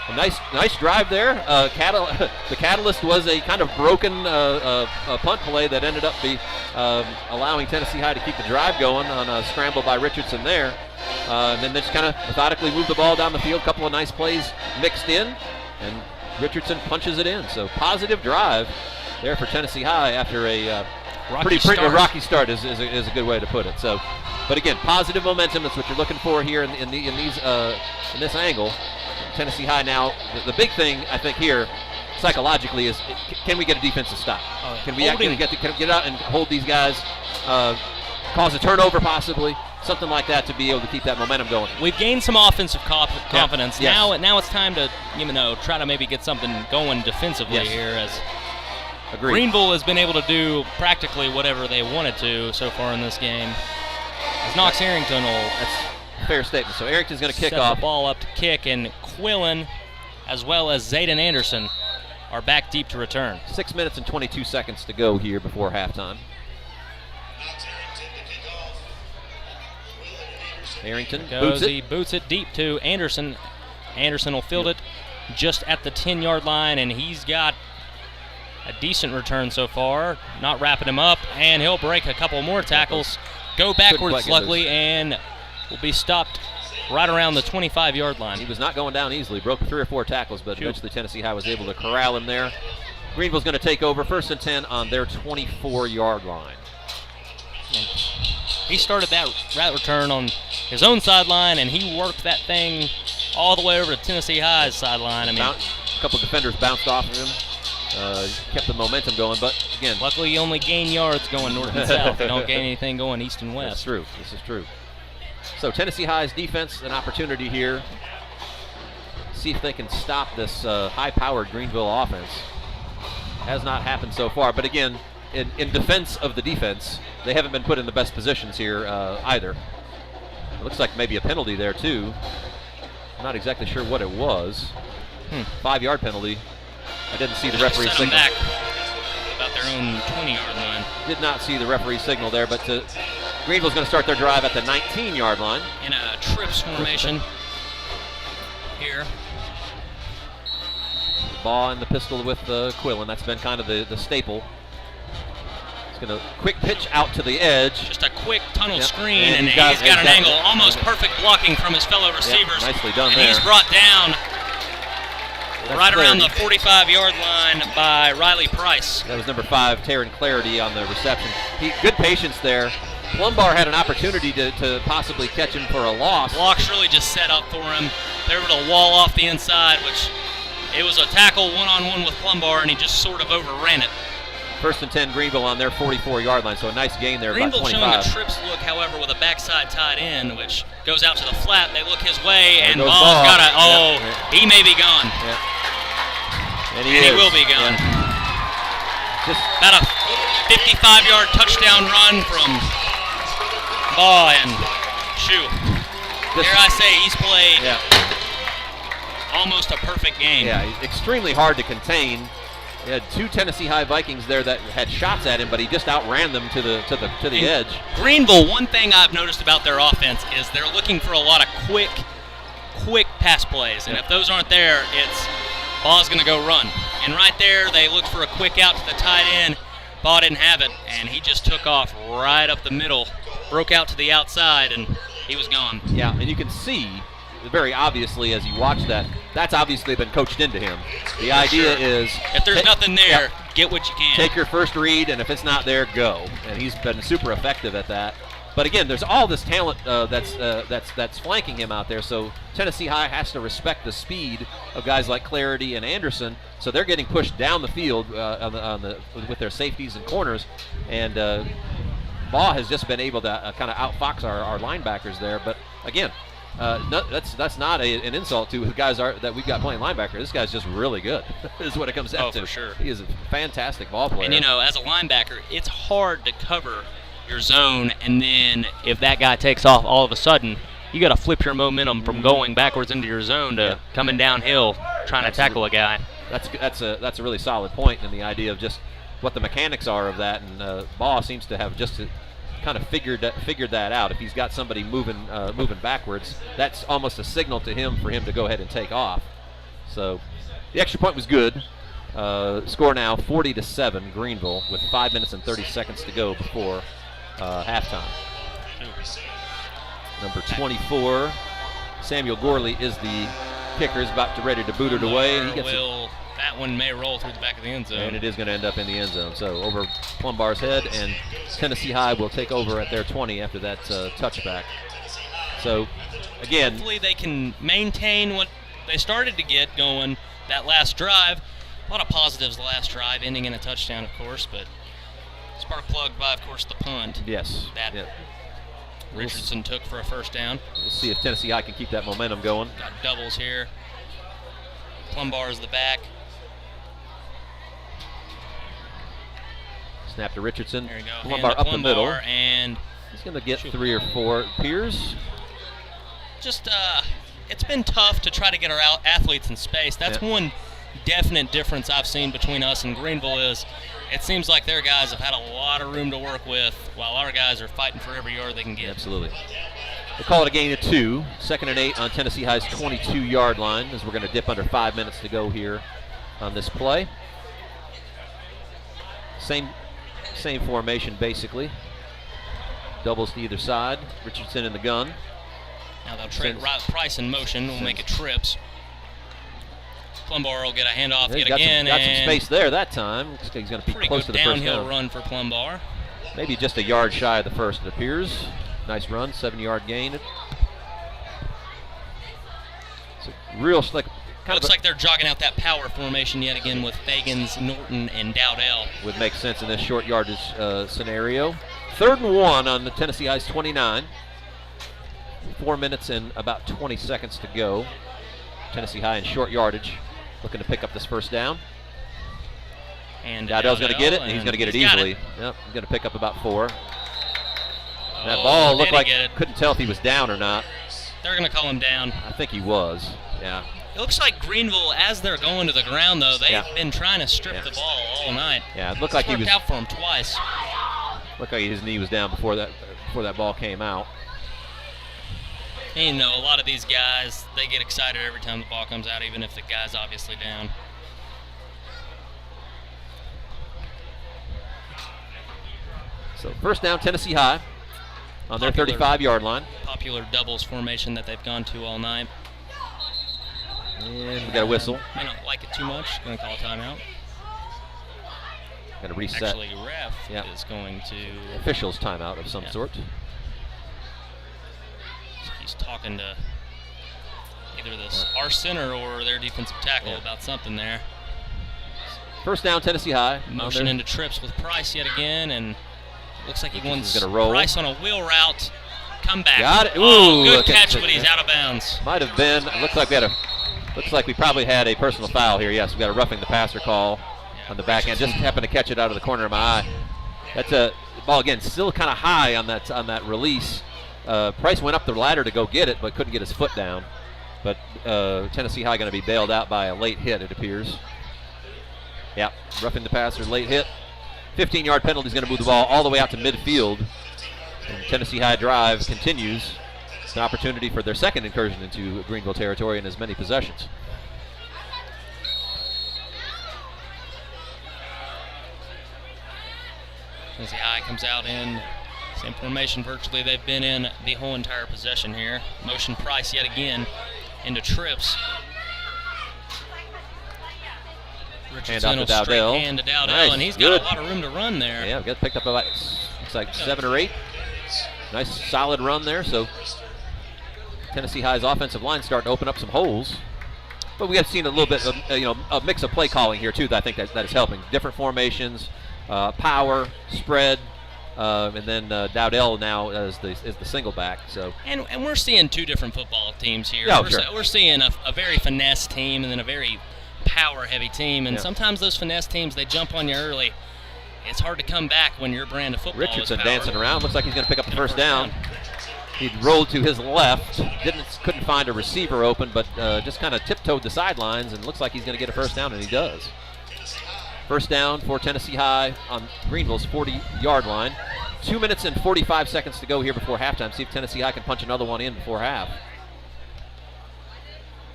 A nice drive there. The catalyst was a kind of broken punt play that ended up allowing Tennessee High to keep the drive going on a scramble by Richardson there. And then they just kind of methodically moved the ball down the field. A couple of nice plays mixed in, and Richardson punches it in. So positive drive there for Tennessee High after a rocky start is a good way to put it. So, but again, positive momentum. That's what you're looking for here in this angle. Tennessee High now, the big thing I think here psychologically is, can we get a defensive stop? Can we actually get out and hold these guys, cause a turnover possibly, something like that to be able to keep that momentum going. We've gained some offensive confidence. Yeah. Now it's time to try to maybe get something going defensively here, as Agreed. Greeneville has been able to do practically whatever they wanted to so far in this game. As Knox Harrington will... That's a fair statement. So Arrington's going to kick set off. the ball up to kick, and Quillen as well as Zayden Anderson are back deep to return. 6 minutes and 22 seconds to go here before halftime. Arrington boots it. He boots it deep to Anderson. Anderson will field it just at the 10-yard line, and he's got a decent return so far. Not wrapping him up, and he'll break a couple more tackles. Go backwards, luckily, and will be stopped right around the 25-yard line. He was not going down easily. Broke 3 or 4 tackles, but eventually Tennessee High was able to corral him there. Greeneville's going to take over 1st and 10 on their 24-yard line. And he started that route return on his own sideline, and he worked that thing all the way over to Tennessee High's sideline. I mean, a couple defenders bounced off of him. Kept the momentum going, but again, luckily you only gain yards going north and south. You don't gain anything going east and west. That's true. This is true. So Tennessee High's defense, an opportunity here. See if they can stop this high-powered Greeneville offense. Has not happened so far, but again, in defense of the defense, they haven't been put in the best positions here either. It looks like maybe a penalty there too. I'm not exactly sure what it was. 5-yard penalty. I didn't see the referee Set them signal. back about their own 20-yard line. Did not see the referee signal there, but Greeneville's going to start their drive at the 19-yard line. In a trips formation here. Ball and the pistol with Quillen. That's been kind of the staple. It's going to quick pitch out to the edge. Just a quick tunnel Yep. screen, And and he's got an angle. Almost perfect blocking from his fellow receivers. Nicely done and there. he's brought down That's right around the Clarity. 45-yard line by Riley Price. That was number 5, Taryn Clarity, on the reception. Good patience there. Plumbar had an opportunity to possibly catch him for a loss. Blocks really just set up for him. They were able to wall off the inside, which it was a tackle one-on-one with Plumbar, and he just sort of overran it. 1st and 10, Greeneville on their 44-yard line, so a nice gain there, about Greeneville 25. showing a trips look, however, with a backside tight end, which goes out to the flat. They look his way, There and goes Ball's Ball. got a, Yeah. he may be gone. Yeah. And And he will be gone. Yeah. Just About a 55-yard touchdown run from Ball, and dare I say, he's played yeah, almost a perfect game. yeah, extremely hard to contain. He had 2 Tennessee High Vikings there that had shots at him, but he just outran them to the edge. Greeneville, one thing I've noticed about their offense is they're looking for a lot of quick pass plays, and if those aren't there, it's Ball's going to go run. And right there, they looked for a quick out to the tight end. Ball didn't have it, and he just took off right up the middle, broke out to the outside, and he was gone. Yeah, and you can see very obviously as you watch that, that's obviously been coached into him. The idea is If there's nothing there, yeah, get what you can. take your first read, and if it's not there, go. And he's been super effective at that. But again, there's all this talent that's flanking him out there. So Tennessee High has to respect the speed of guys like Clarity and Anderson. So they're getting pushed down the field with their safeties and corners, and Baugh has just been able to kind of outfox our linebackers there. But again, that's not an insult to the guys that we've got playing linebacker. This guy's just really good. Is what it comes down to. Oh, for sure. He is a fantastic ball player. And as a linebacker, it's hard to cover your zone, and then if that guy takes off all of a sudden, you got to flip your momentum from going backwards into your zone to coming downhill trying to tackle a guy. That's a really solid point, and the idea of just what the mechanics are of that, and Baugh seems to have just kind of figured that out. If he's got somebody moving backwards, that's almost a signal to him for him to go ahead and take off. So the extra point was good. Score now 40-7 Greeneville with 5 minutes and 30 seconds to go before halftime. Number 24, Samuel Gorley is the kicker. Is about to ready to boot it away, and he gets it. That one may roll through the back of the end zone. And it is going to end up in the end zone. So over Plumbar's head, and Tennessee High will take over at their 20 after that touchback. So again, hopefully they can maintain what they started to get going that last drive. A lot of positives the last drive, ending in a touchdown, of course, but spark plugged by, of course, the punt. Yes. That Richardson took for a first down. We'll see if Tennessee High can keep that momentum going. Got doubles here. Plumbar is the back. Snap to Richardson. There you go. Plumbar up the middle. And he's going to get 3 or 4. Piers. Just, it's been tough to try to get our athletes in space. That's one definite difference I've seen between us and Greeneville is it seems like their guys have had a lot of room to work with while our guys are fighting for every yard they can get. Absolutely. We'll call it a gain of 2. 2nd and 8 on Tennessee High's 22-yard line as we're going to dip under 5 minutes to go here on this play. Same formation basically. Doubles to either side. Richardson in the gun. Now they'll trade Price in motion. We'll make it trips. Plumbar will get a handoff yet again. Got some space there that time. Looks like he's going to be close to the first down. Downhill run for Plumbar. Maybe just a yard shy of the first, it appears. Nice run, 7-yard gain. It's a real slick. Looks like they're jogging out that power formation yet again with Fagans, Norton, and Dowdell. Would make sense in this short yardage scenario. 3rd and 1 on the Tennessee High's 29. 4 minutes and about 20 seconds to go. Tennessee High in short yardage, looking to pick up this first down. And Dowdell's going to get it, and he's going to get it easily. Yep, he's going to pick up about 4. That ball looked like couldn't tell if he was down or not. They're going to call him down. I think he was. Yeah. It looks like Greeneville, as they're going to the ground, though, they've been trying to strip the ball all night. Yeah, it looked like he was out for him twice. Looked like his knee was down before that ball came out. And, you know, a lot of these guys, they get excited every time the ball comes out, even if the guy's obviously down. So first down, Tennessee High on their 35-yard line. Popular doubles formation that they've gone to all night. And we got a whistle. I don't like it too much. Going to call a timeout. Got to reset. Actually, ref is going to... Officials timeout of some sort. He's talking to either our center or their defensive tackle about something there. First down, Tennessee High. Motion into trips with Price yet again, and looks like he wants gonna roll. Price on a wheel route. Come back. Got it. Ooh, good catch, but he's out of bounds. Might have been. It looks like we probably had a personal foul here. Yes, we got a roughing the passer call on the back end. Just happened to catch it out of the corner of my eye. That's a ball again, still kind of high on that release. Price went up the ladder to go get it, but couldn't get his foot down. But Tennessee High going to be bailed out by a late hit, it appears. Yeah, roughing the passer, late hit. 15-yard penalty is going to move the ball all the way out to midfield. And Tennessee High drive continues. It's an opportunity for their second incursion into Greeneville territory in as many possessions. Tennessee High comes out in same formation virtually they've been in the whole entire possession here. Motion Price yet again into trips. Richardson will straight hand to Dowdell, and he's got a lot of room to run there. Yeah, got picked up about, looks like 7 or 8. Nice solid run there, so Tennessee High's offensive line starting to open up some holes. But we have seen a little bit of, a mix of play calling here too that I think that is helping. Different formations, power, spread, and then Dowdell now is the single back. So and we're seeing two different football teams here. Yeah, we're seeing a very finesse team and then a very power-heavy team, and sometimes those finesse teams, they jump on you early. It's hard to come back when your brand of football Richardson is power. dancing around. Looks like he's going to pick up the first down. He rolled to his left. Couldn't find a receiver open, but just kind of tiptoed the sidelines, and looks like he's going to get a first down, and he does. First down for Tennessee High on Greeneville's 40-yard line. 2 minutes and 45 seconds to go here before halftime. See if Tennessee High can punch another one in before half.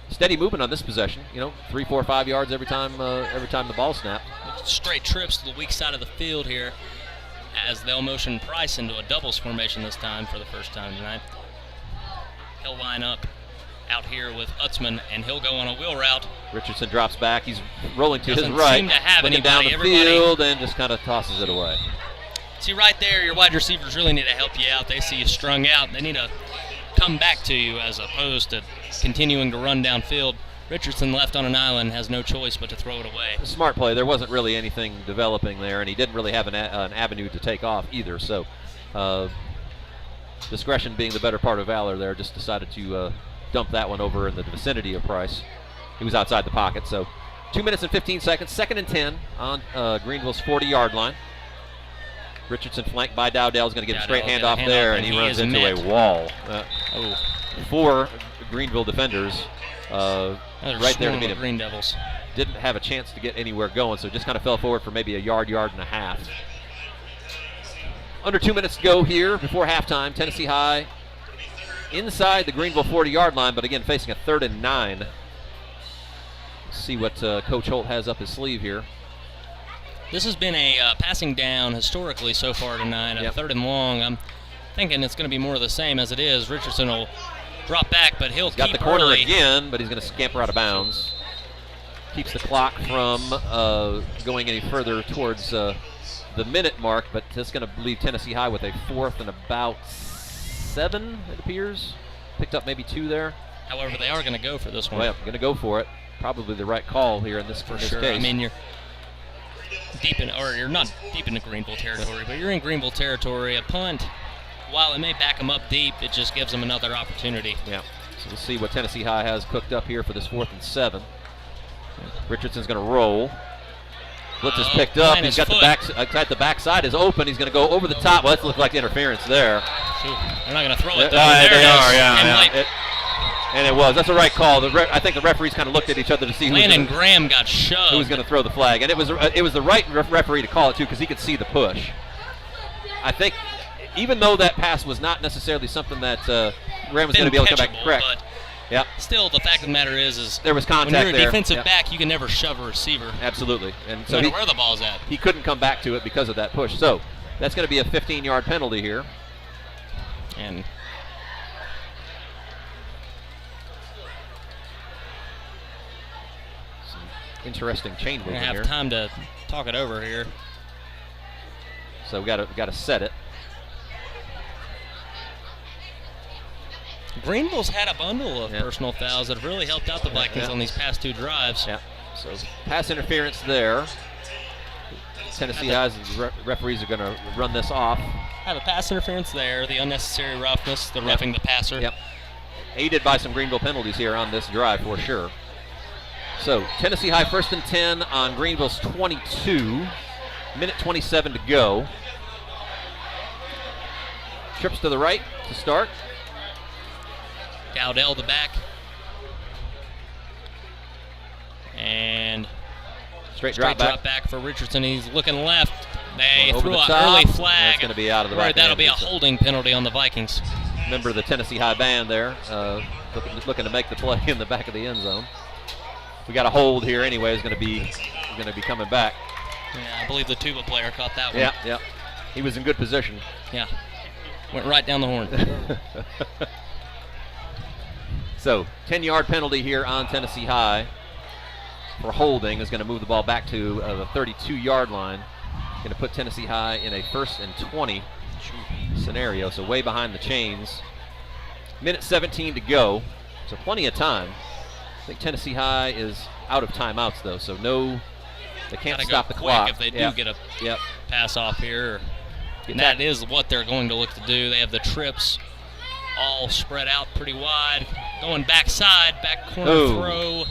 Steady movement on this possession. 3, 4, 5 yards every time the ball snapped. Straight trips to the weak side of the field here as they'll motion Price into a doubles formation this time for the first time tonight. He'll line up out here with Utzman, and he'll go on a wheel route. Richardson drops back. He's rolling to his right. Doesn't seem to have looking anybody. down the field and just kind of tosses it away. See, right there, your wide receivers really need to help you out. They see you strung out. They need to come back to you as opposed to continuing to run downfield. Richardson left on an island, has no choice but to throw it away. Smart play. There wasn't really anything developing there, and he didn't really have an avenue to take off either. So discretion being the better part of valor there, just decided to dump that one over in the vicinity of Price. He was outside the pocket. So 2 minutes and 15 seconds, 2nd and 10 on Greeneville's 40-yard line. Richardson flanked by Dowdell is going to get a straight handoff there, and he runs into a wall. 4 Greeneville defenders right there to meet him. Green Devils. Didn't have a chance to get anywhere going, so just kind of fell forward for maybe a yard and a half. Under 2 minutes to go here before halftime. Tennessee High inside the Greeneville 40-yard line, but again facing a 3rd and 9. Let's see what Coach Holt has up his sleeve here. This has been a passing down historically so far tonight, a 3rd and long. I'm thinking it's going to be more of the same as it is. Richardson will drop back, but he's got keep the corner early. again, but he's going to scamper out of bounds. Keeps the clock from going any further towards the minute mark, but that's going to leave Tennessee High with a 4th and about 7, it appears. Picked up maybe 2 there. However, they are going to go for this one. Well, going to go for it. Probably the right call here in this case. I mean, you're not deep into Greeneville territory, but you're in Greeneville territory. A punt, while it may back them up deep, it just gives them another opportunity. Yeah. So we'll see what Tennessee High has cooked up here for this 4th and 7. Richardson's going to roll. Blitz is picked up. He's got the backside is open. He's going to go over the top. Well, that looked like interference there. They're not going to throw it. They are, yeah. And it was. That's the right call. I think the referees kind of looked at each other to see Landon Graham got shoved. who was going to throw the flag. And it was the right referee to call it, too, because he could see the push. I think even though that pass was not necessarily something that Graham was going to be able to come back and correct. But still, the fact of the matter is there was contact when you're a there. defensive back, you can never shove a receiver. Absolutely. And so no matter where the ball's at. He couldn't come back to it because of that push. So that's going to be a 15-yard penalty here. And interesting chain we're movement gonna here. have time to talk it over here. So we got to set it. Greenville's had a bundle of personal fouls that have really helped out the Vikings on these past 2 drives. Yeah. So pass interference there. Tennessee High's referees are going to run this off. Have a pass interference there, the unnecessary roughness, the roughing the passer. Yep. Aided by some Greenville penalties here on this drive for sure. So Tennessee High 1st and 10 on Greenville's 22. Minute 27 to go. Trips to the right to start. Dowdell the back. And straight drop back for Richardson. He's looking left. They over threw the an top. early flag. It's going to be out of the right. That'll be a holding penalty on the Vikings. Remember the Tennessee High band there, looking to make the play in the back of the end zone. We got a hold here anyway. Is going to be coming back. Yeah, I believe the tuba player caught that one. Yeah. He was in good position. Yeah. Went right down the horn. So 10-yard penalty here on Tennessee High for holding is going to move the ball back to the 32-yard line. Going to put Tennessee High in a 1st and 20 scenario, so way behind the chains. Minute 17 to go, so plenty of time. I think Tennessee High is out of timeouts though, so they can't stop the clock. If they do get a pass off here. And that is what they're going to look to do. They have the trips all spread out pretty wide. Going backside, back corner throw.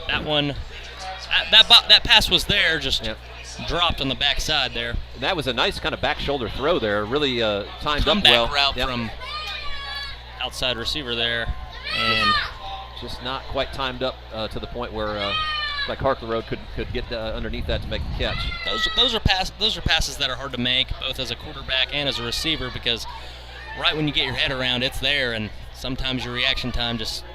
That one, that pass was there, just dropped on the backside there. And that was a nice kind of back shoulder throw there. Really timed up well. Comeback route from outside receiver there, and just not quite timed up to the point where like Harkler could get underneath that to make the catch. Those are passes that are hard to make, both as a quarterback and as a receiver, because right when you get your head around, it's there, and sometimes your reaction time just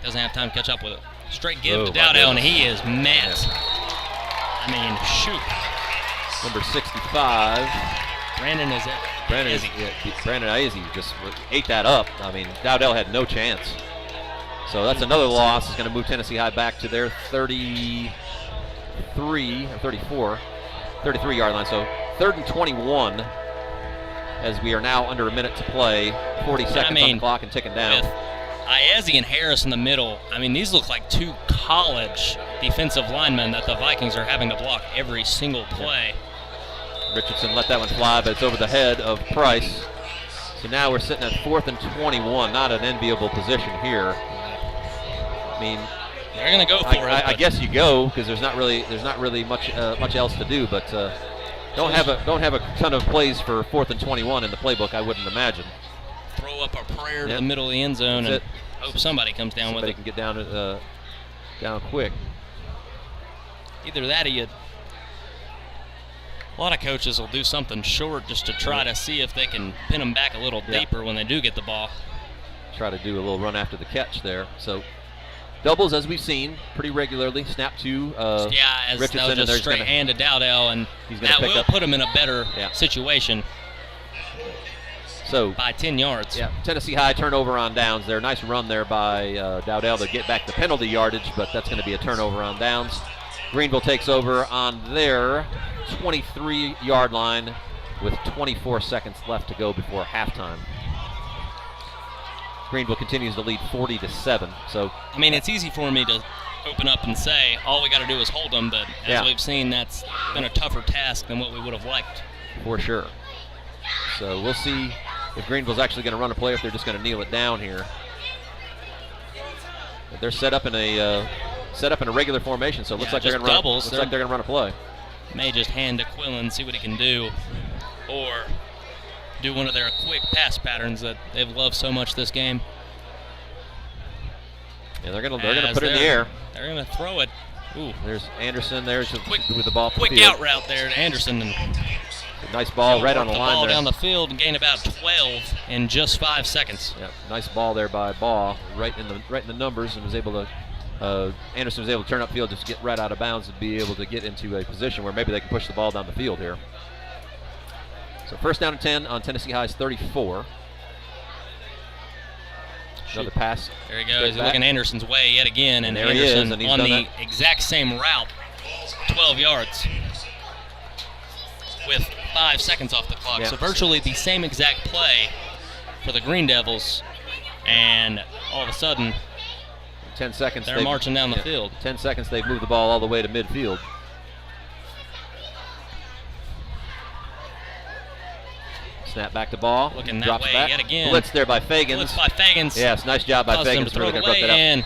doesn't have time to catch up with it. Straight give to Dowdell, and he is met. I mean, shoot. Number 65. Brandon Aizzi just ate that up. I mean, Dowdell had no chance. So that's another loss. It's going to move Tennessee High back to their 33-yard line. So 3rd and 21 as we are now under a minute to play. 40 seconds on the clock and ticking down. With Aizzi and Harris in the middle, I mean, these look like 2 college defensive linemen that the Vikings are having to block every single play. Richardson let that one fly, but it's over the head of Price. So now we're sitting at 4th and 21. Not an enviable position here. I mean, they're going to go for it. I guess you go because there's not really much else to do. But don't have a ton of plays for 4th and 21 in the playbook. I wouldn't imagine. Throw up a prayer to the middle of the end zone and hope somebody comes down with it. Somebody can get down quick. Either that or a lot of coaches will do something short just to try to see if they can pin them back a little deeper when they do get the ball. Try to do a little run after the catch there. So doubles, as we've seen pretty regularly. Snap to Richardson, and straight hand to Dowdell, and that will put him in a better situation. So by 10 yards. Yeah, Tennessee High turnover on downs there. Nice run there by Dowdell to get back the penalty yardage, but that's going to be a turnover on downs. Greeneville takes over on their 23-yard line with 24 seconds left to go before halftime. Greeneville continues to lead 40-7. So I mean, it's easy for me to open up and say all we got to do is hold them, but as we've seen, that's been a tougher task than what we would have liked. For sure. So we'll see if Greeneville's actually going to run a play, if they're just going to kneel it down here. But they're set up in a regular formation, so it looks like they're going to run. Looks like they're going to run a play. May just hand to Quillen, see what he can do, or do one of their quick pass patterns that they've loved so much this game. Yeah, they're gonna put it in the air. They're gonna throw it. Ooh. There's Anderson. There's Quick, with the ball. Quick out route there to Anderson. And nice ball right on the line ball there. down the field and gain about 12 in just 5 seconds. Yeah, nice ball there by Baugh, right in the numbers, and was able to. Anderson was able to turn upfield, just get right out of bounds and be able to get into a position where maybe they can push the ball down the field here. So first down and 10 on Tennessee High's 34. Another pass. There he goes. He's looking Anderson's way yet again, and Anderson on the exact same route, 12 yards with 5 seconds off the clock. Yeah. So virtually the same exact play for the Green Devils, and all of a sudden, 10 seconds. They're marching down the field. 10 seconds, they've moved the ball all the way to midfield. Snap back to ball. Looking that drops way back. Yet again. Blitz there by Fagans. Blitz by Fagans. Yes, nice job by Fagans. Throw it away, and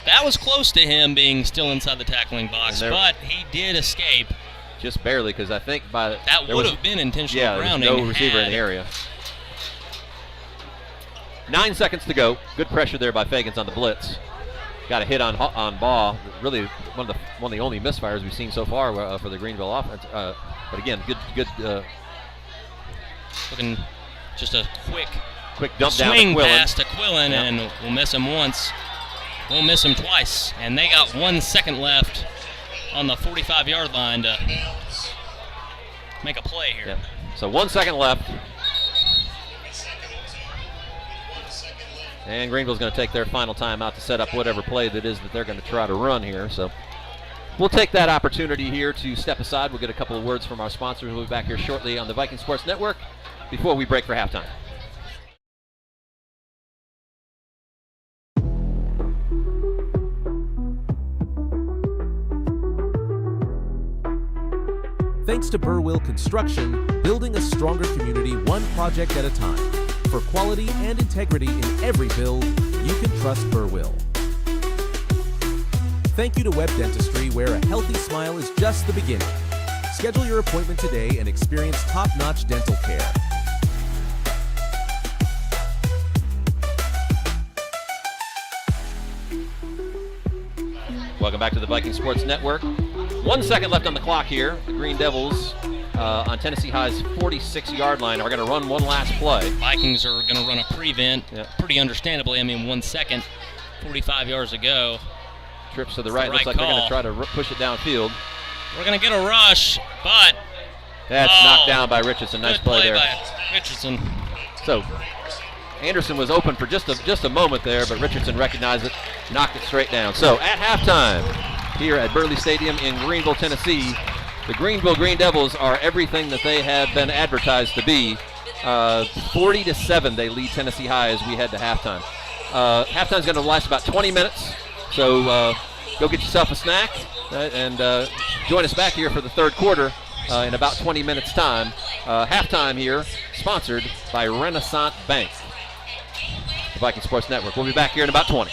that was close to him being still inside the tackling box, but he did escape. Just barely, because I think that would have been intentional grounding. No receiver in the area. 9 seconds to go. Good pressure there by Fagans on the blitz. Got a hit on Baugh. Really one of the only misfires we've seen so far for the Greeneville offense. But again, good. Looking just a quick dump swing down pass to Quillen, and we'll miss him once. We'll miss him twice, and they got 1 second left on the 45-yard line to make a play here. Yeah. So 1 second left. And Greeneville's going to take their final time out to set up whatever play that is that they're going to try to run here. So we'll take that opportunity here to step aside. We'll get a couple of words from our sponsors. We'll be back here shortly on the Viking Sports Network before we break for halftime. Thanks to Burwell Construction, building a stronger community one project at a time. For quality and integrity in every build, you can trust Burwell. Thank you to Web Dentistry, where a healthy smile is just the beginning. Schedule your appointment today and experience top-notch dental care. Welcome back to the Viking Sports Network. 1 second left on the clock here. The Green Devils on Tennessee High's 46-yard line are going to run one last play. Vikings are going to run a prevent, pretty understandably. I mean, 1 second, 45 yards to go. Trips to the right. Looks like they're going to try to push it downfield. We're going to get a rush, but that's knocked down by Richardson. Nice play there. By Richardson. So Anderson was open for just a moment there, but Richardson recognized it, knocked it straight down. So at halftime here at Burley Stadium in Greeneville, Tennessee, the Greeneville Green Devils are everything that they have been advertised to be. 40-7, they lead Tennessee High as we head to halftime. Halftime's going to last about 20 minutes, so go get yourself a snack and join us back here for the third quarter in about 20 minutes' time. Halftime here, sponsored by Renaissance Bank. The Viking Sports Network. We'll be back here in about 20.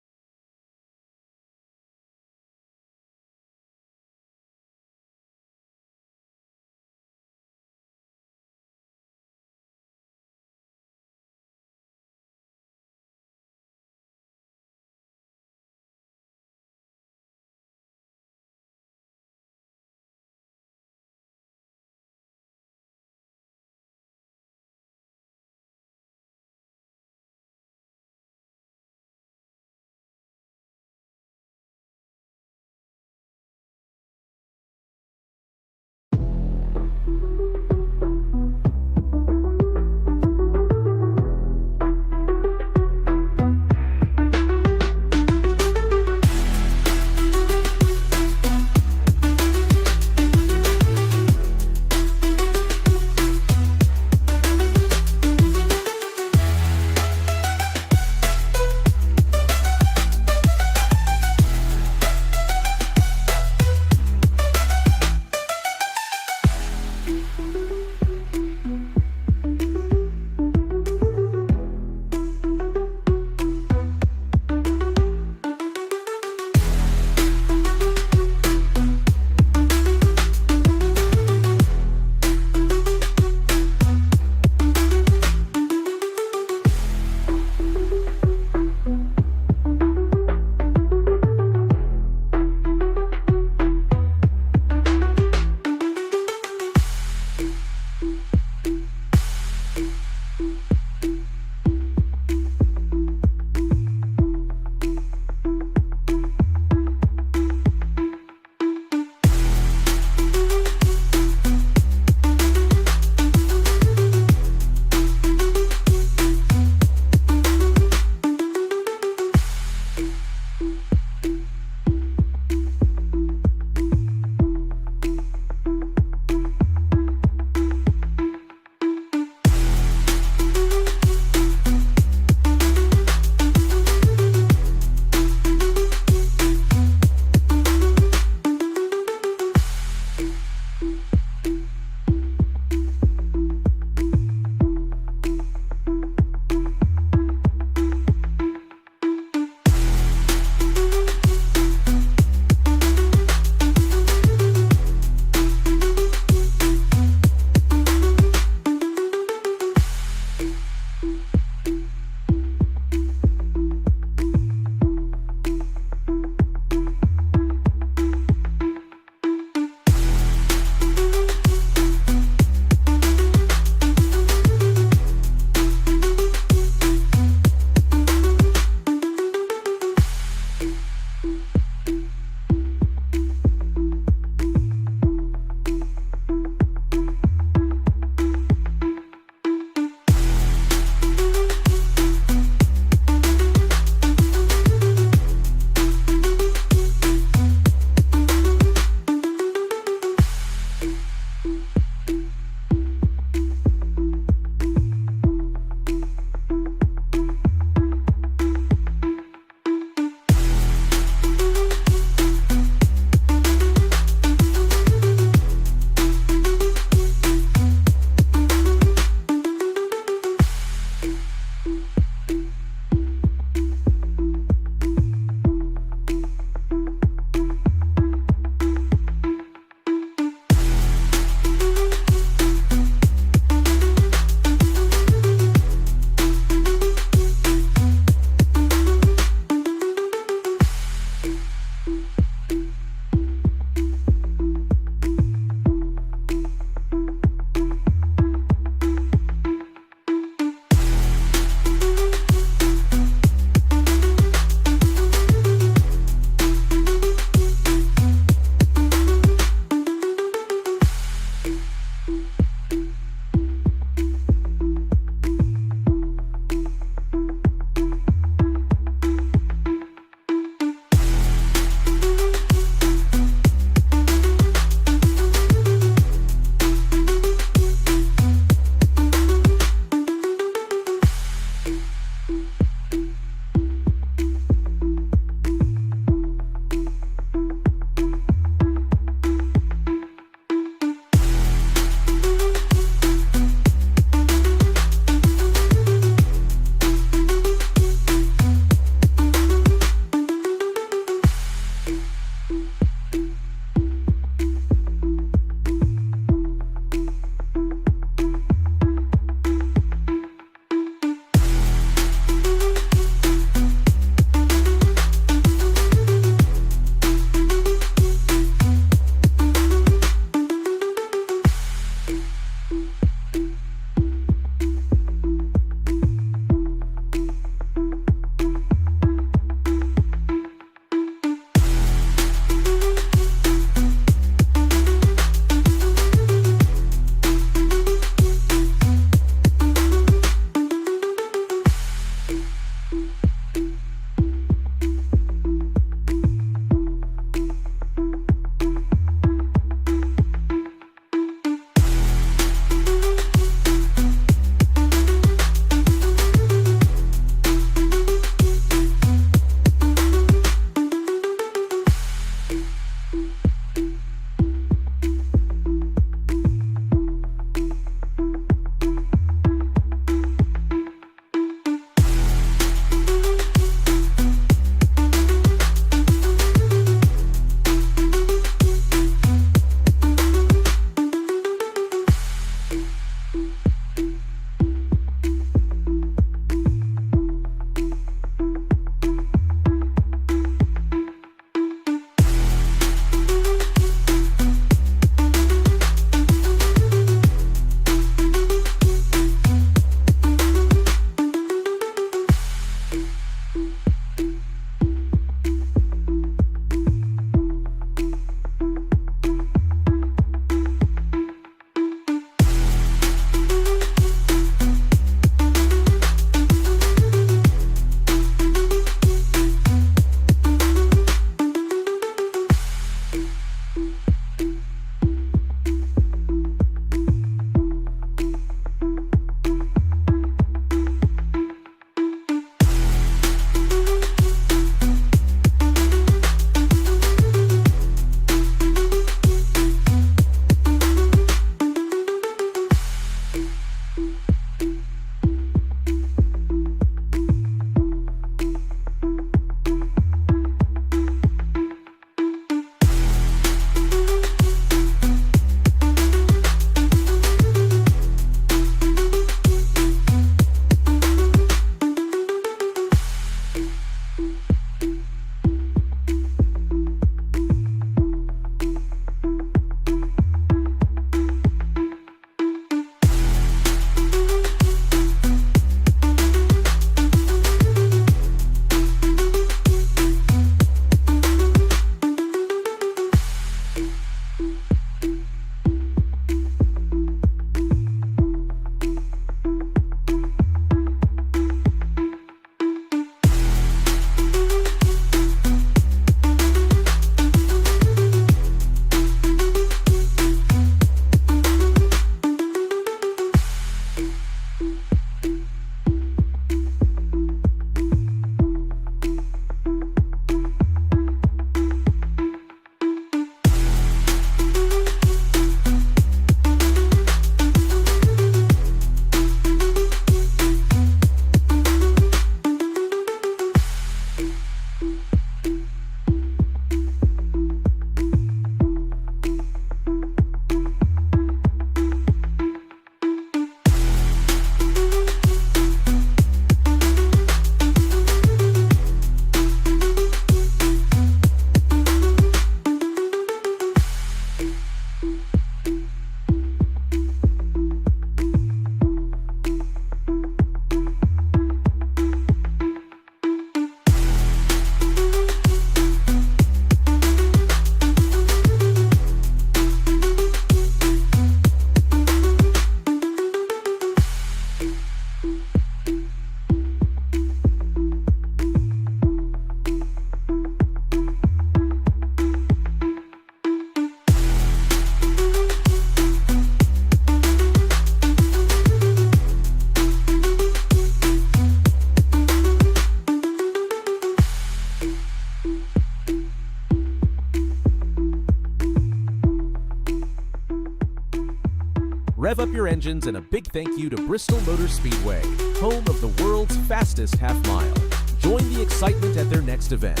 Rev up your engines, and a big thank you to Bristol Motor Speedway, home of the world's fastest half mile. Join the excitement at their next event.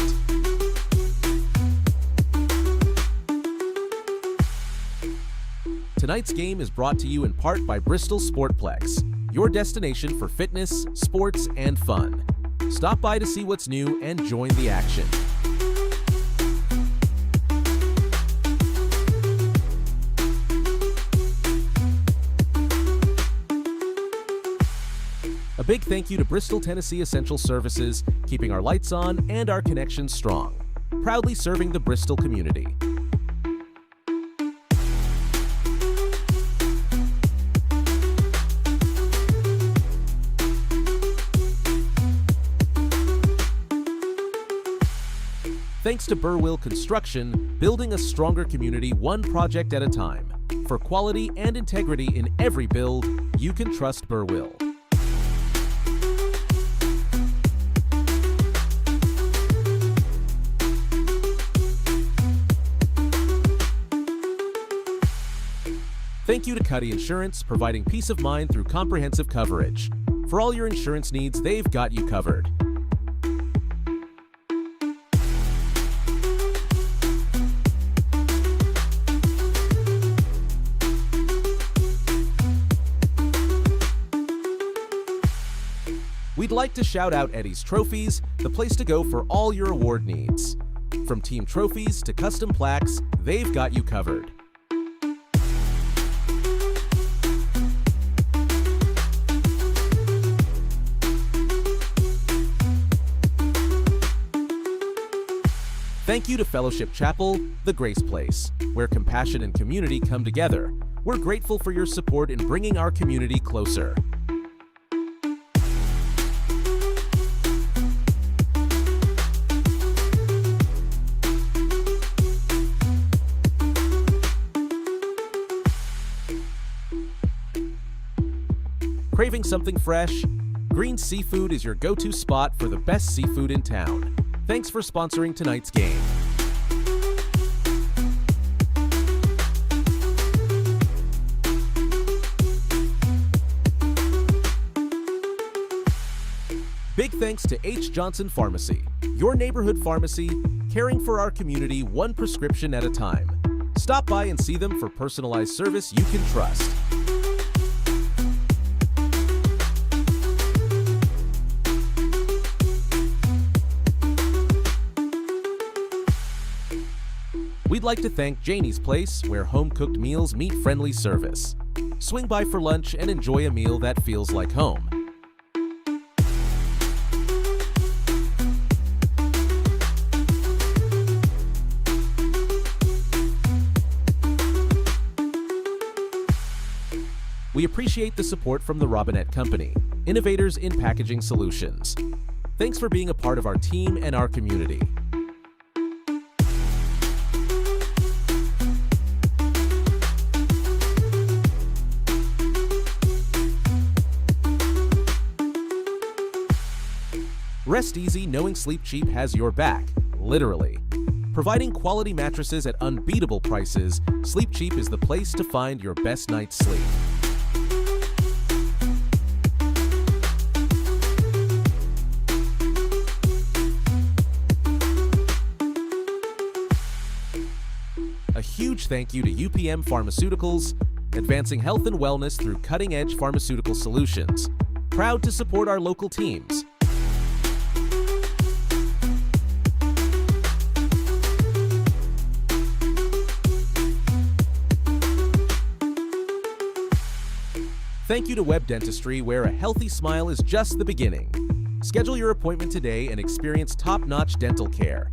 Tonight's game is brought to you in part by Bristol Sportplex, your destination for fitness, sports, and fun. Stop by to see what's new and join the action. A big thank you to Bristol, Tennessee Essential Services, keeping our lights on and our connections strong. Proudly serving the Bristol community. Thanks to Burwell Construction, building a stronger community one project at a time. For quality and integrity in every build, you can trust Burwell. Thank you to Cuddy Insurance, providing peace of mind through comprehensive coverage. For all your insurance needs, they've got you covered. We'd like to shout out Eddie's Trophies, the place to go for all your award needs. From team trophies to custom plaques, they've got you covered. Thank you to Fellowship Chapel, the Grace Place, where compassion and community come together. We're grateful for your support in bringing our community closer. Craving something fresh? Green Seafood is your go-to spot for the best seafood in town. Thanks for sponsoring tonight's game. Big thanks to H. Johnson Pharmacy, your neighborhood pharmacy, caring for our community one prescription at a time. Stop by and see them for personalized service you can trust. We'd like to thank Janie's Place, where home-cooked meals meet friendly service. Swing by for lunch and enjoy a meal that feels like home. We appreciate the support from the Robinette Company, innovators in packaging solutions. Thanks for being a part of our team and our community. Rest easy knowing Sleep Cheap has your back, literally. Providing quality mattresses at unbeatable prices, Sleep Cheap is the place to find your best night's sleep. A huge thank you to UPM Pharmaceuticals, advancing health and wellness through cutting-edge pharmaceutical solutions. Proud to support our local teams. Thank you to Web Dentistry, where a healthy smile is just the beginning. Schedule your appointment today and experience top-notch dental care.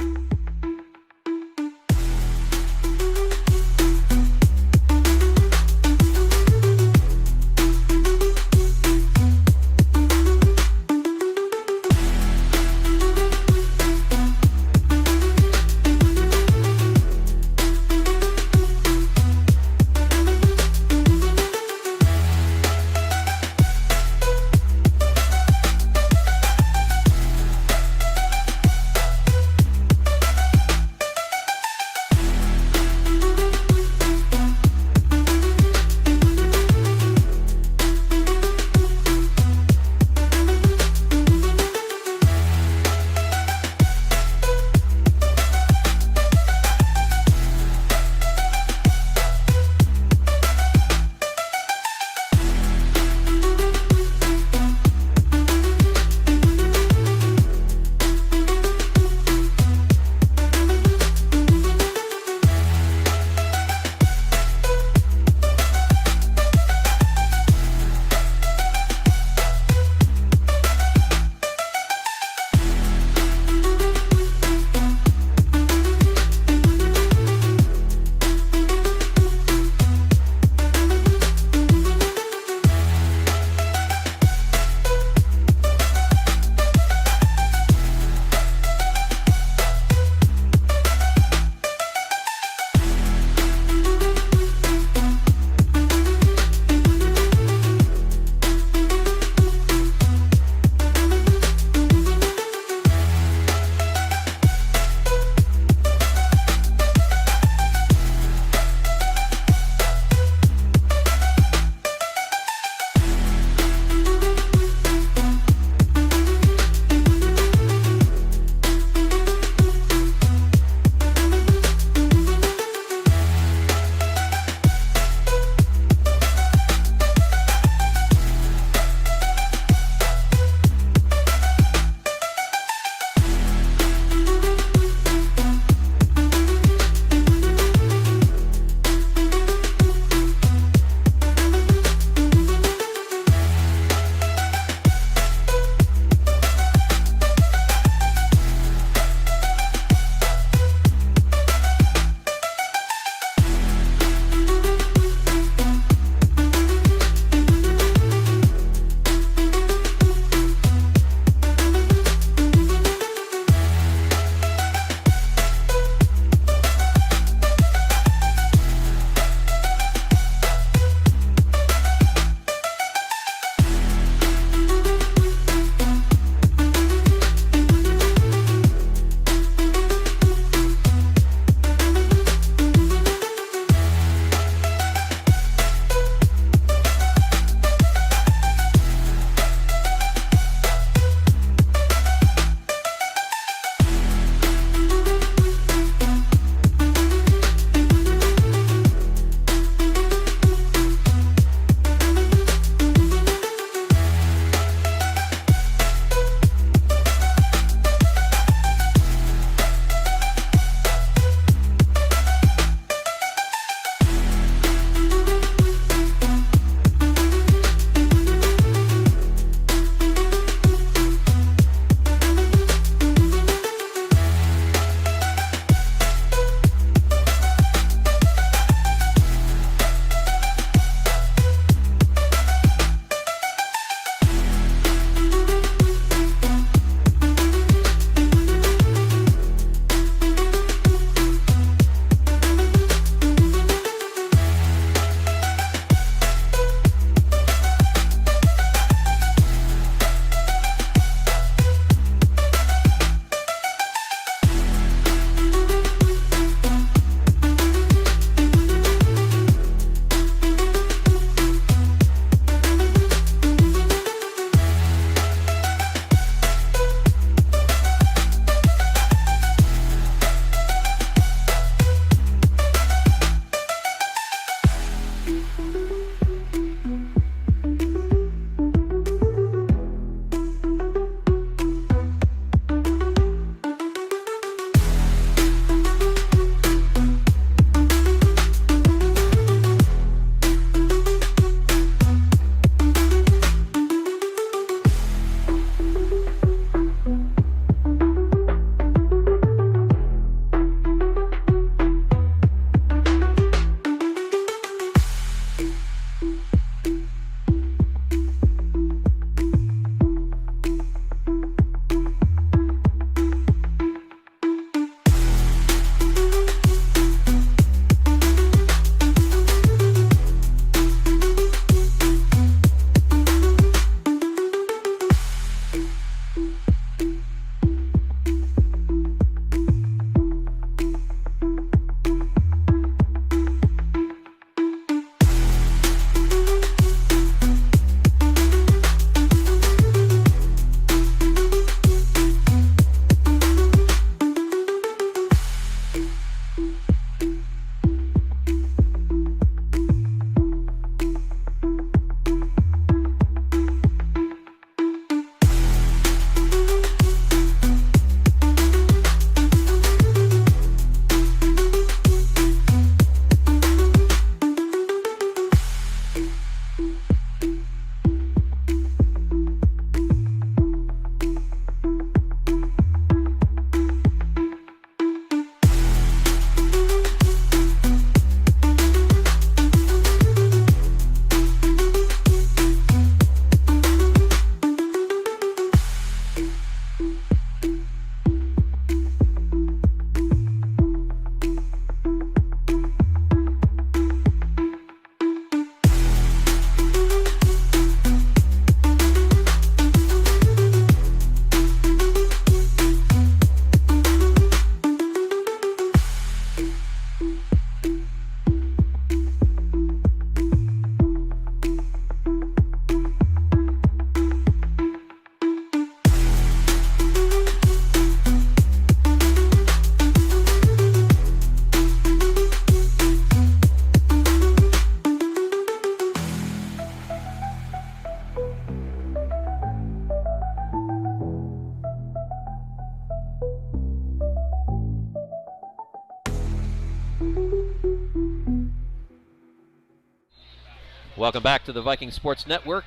Welcome back to the Viking Sports Network.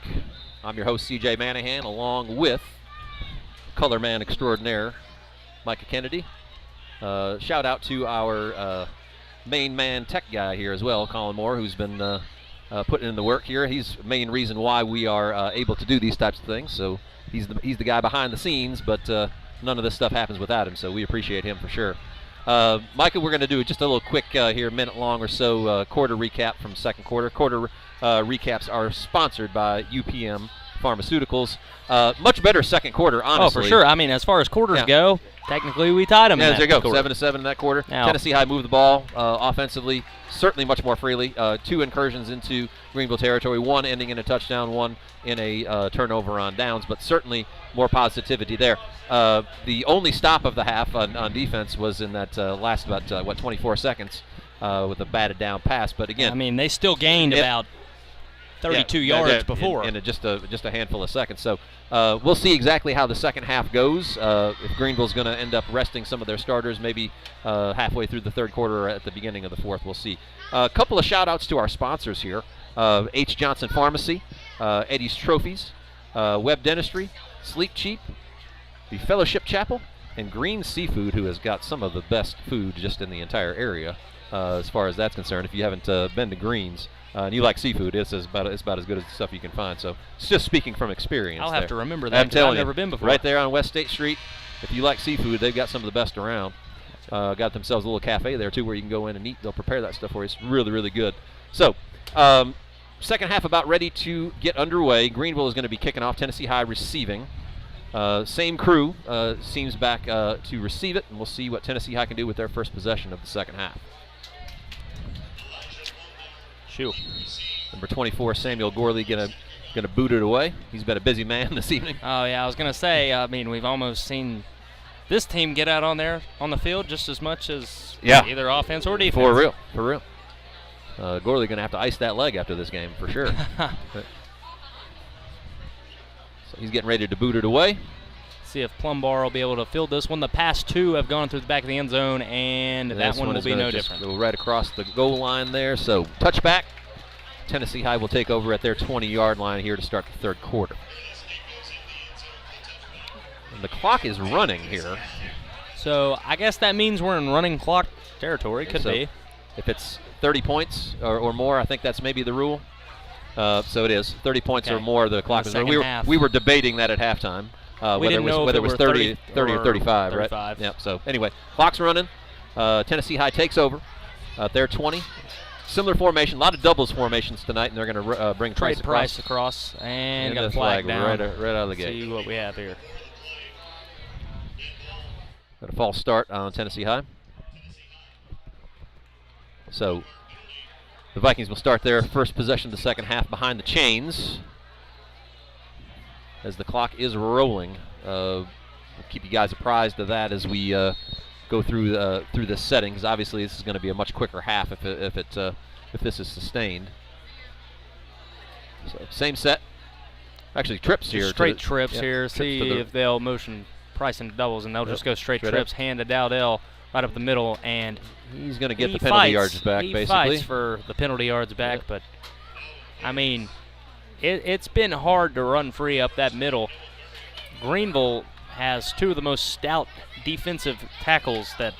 I'm your host, CJ Manahan, along with color man extraordinaire, Micah Kennedy. Shout out to our main man tech guy here as well, Colin Moore, who's been putting in the work here. He's the main reason why we are able to do these types of things. So he's the guy behind the scenes, but none of this stuff happens without him, so we appreciate him for sure. Micah, we're going to do just a little quick here, minute long or so, quarter recap from second quarter. Quarter recaps are sponsored by UPM Pharmaceuticals. Much better second quarter, honestly. Oh, for sure. I mean, as far as quarters go, technically we tied them. Yeah, in there you go. quarter. 7-7 in that quarter. Now, Tennessee High moved the ball offensively, certainly much more freely. 2 incursions into Greeneville territory, 1 ending in a touchdown, 1 in a turnover on downs, but certainly more positivity there. The only stop of the half on defense was in that last about 24 seconds with a batted down pass. But again, I mean, they still gained about 32 yards before in just a handful of seconds. So we'll see exactly how the second half goes. If Greeneville's going to end up resting some of their starters, maybe halfway through the third quarter or at the beginning of the fourth, we'll see. A couple of shout outs to our sponsors here. H. Johnson Pharmacy, Eddie's Trophies, Web Dentistry, Sleep Cheap, the Fellowship Chapel, and Green Seafood, who has got some of the best food just in the entire area as far as that's concerned. If you haven't been to Greens and you like seafood, it's about as good as the stuff you can find. So it's just speaking from experience. I'll there. have to remember that. I'm telling I've you, never been before. right there on West State Street. If you like seafood, they've got some of the best around. Got themselves a little cafe there too, where you can go in and eat. They'll prepare that stuff for you. It's really, really good. So, second half about ready to get underway. Greeneville is going to be kicking off. Tennessee High receiving. Same crew seems back to receive it, and we'll see what Tennessee High can do with their first possession of the second half. Shoo. Number 24, Samuel Gorley, gonna boot it away. He's been a busy man this evening. Oh, yeah, I was going to say, I mean, we've almost seen this team get out on the field just as much as either offense or defense. For real. Gorley going to have to ice that leg after this game for sure. So he's getting ready to boot it away. See if Plumbar will be able to field this one. The past 2 have gone through the back of the end zone, and that one will be no different. Go right across the goal line there. So touchback. Tennessee High will take over at their 20-yard line here to start the third quarter. And the clock is running here. So I guess that means we're in running clock territory. Could be. If it's 30 points or more, I think that's maybe the rule. So it is 30 points or more. The clock is running. We were debating that at halftime. Whether it was 30 or 35, right? Yep. So anyway, clock's running. Tennessee High takes over at their 20. Similar formation, a lot of doubles formations tonight, and they're going to bring Price across and got a flag down. Right out of the gate. See what we have here. Got a false start on Tennessee High. So the Vikings will start their first possession of the second half behind the chains as the clock is rolling. We'll keep you guys apprised of that as we go through this setting, because obviously this is going to be a much quicker half if this is sustained. So same set. Actually, trips here. Straight trips here. See if they'll motion Price into doubles, and they'll just go straight trips, hand to Dowdell right up the middle, and he's going to get the penalty yards back, basically. He fights for the penalty yards back, but, I mean, it's been hard to run free up that middle. Greeneville has 2 of the most stout defensive tackles that,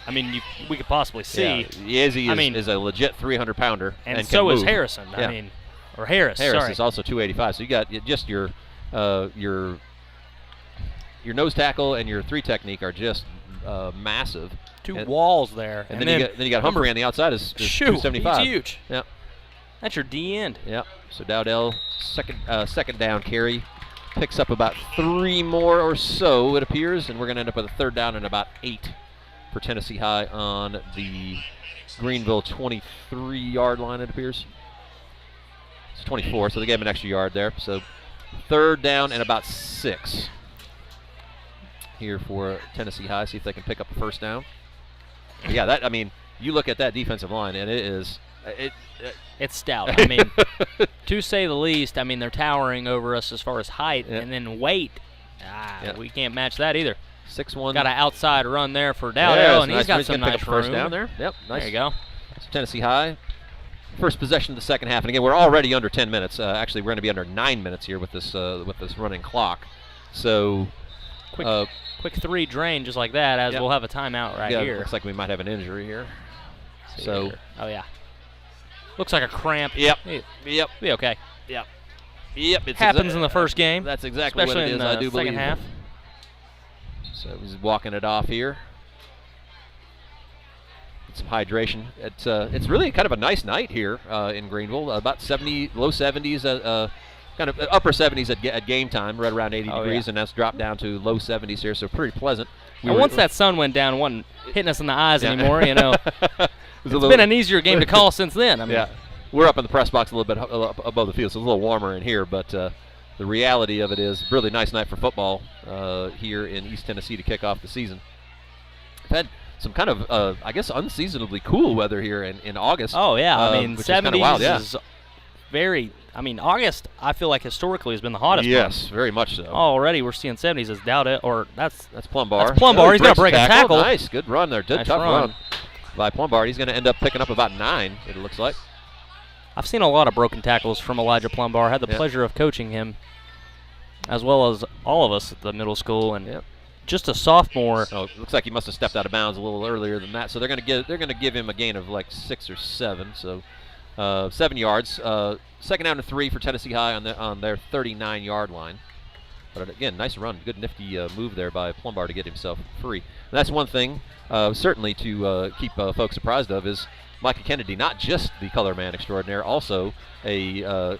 I mean, we could possibly see. Yeah, Izzy is a legit 300-pounder. And so is Harrison. Yeah. I mean, or Harris is also 285. So you got just your nose tackle and your 3 technique are just massive. 2 walls there. And then you got Humphrey on the outside is 275. He's huge. Yep. That's your D end. Yep. So Dowdell, second down carry, picks up about 3 more or so, it appears, and we're going to end up with a third down and about 8 for Tennessee High on the Greeneville 23-yard line, it appears. It's 24, so they gave him an extra yard there. So third down and about 6 here for Tennessee High. See if they can pick up a first down. But yeah, I mean, you look at that defensive line, and it's stout. I mean, to say the least. I mean, they're towering over us as far as height, and then weight. We can't match that either. 6'1". Got an outside run there for Dowdell, and he's got some nice first down there. Yep, nice. There you go. So Tennessee High first possession of the second half. And again, we're already under 10 minutes. Actually, we're going to be under 9 minutes here with this running clock. So quick 3 drain just like that, as we'll have a timeout right here. Looks like we might have an injury here. So oh yeah, looks like a cramp. Yep. Be okay. Yep. It happens in the first game. That's exactly what it is. I do believe. Second half. So he's walking it off here. Get some hydration. It's really kind of a nice night here in Greeneville. About 70, low 70s, kind of upper 70s at game time, right around 80 degrees, and that's dropped down to low 70s here. So pretty pleasant. And once that sun went down, it wasn't hitting us in the eyes anymore. You know, it's been an easier game to call since then. I mean, we're up in the press box a little bit above the field, so it's a little warmer in here, but the reality of it is really nice night for football here in East Tennessee to kick off the season. We've had some kind of, I guess, unseasonably cool weather here in August. Oh, yeah. I mean, 70s is very – I mean, August, I feel like historically has been the hottest month. Yes, very much so. Already we're seeing 70s as Dowdett, or that's Plumbar. That's Plumbar. He's going to break a tackle. Nice. Good run there. Tough run by Plumbar. He's going to end up picking up about 9, it looks like. I've seen a lot of broken tackles from Elijah Plumbar. Had the pleasure of coaching him, as well as all of us at the middle school, and just a sophomore. Oh, it looks like he must have stepped out of bounds a little earlier than that. So they're going to give him a gain of like 6 or 7. So 7 yards. Second down and 3 for Tennessee High on their 39-yard line. But again, nice run, good nifty move there by Plumbar to get himself free. And that's one thing, certainly to keep folks apprised of is Micah Kennedy, not just the color man extraordinaire, also a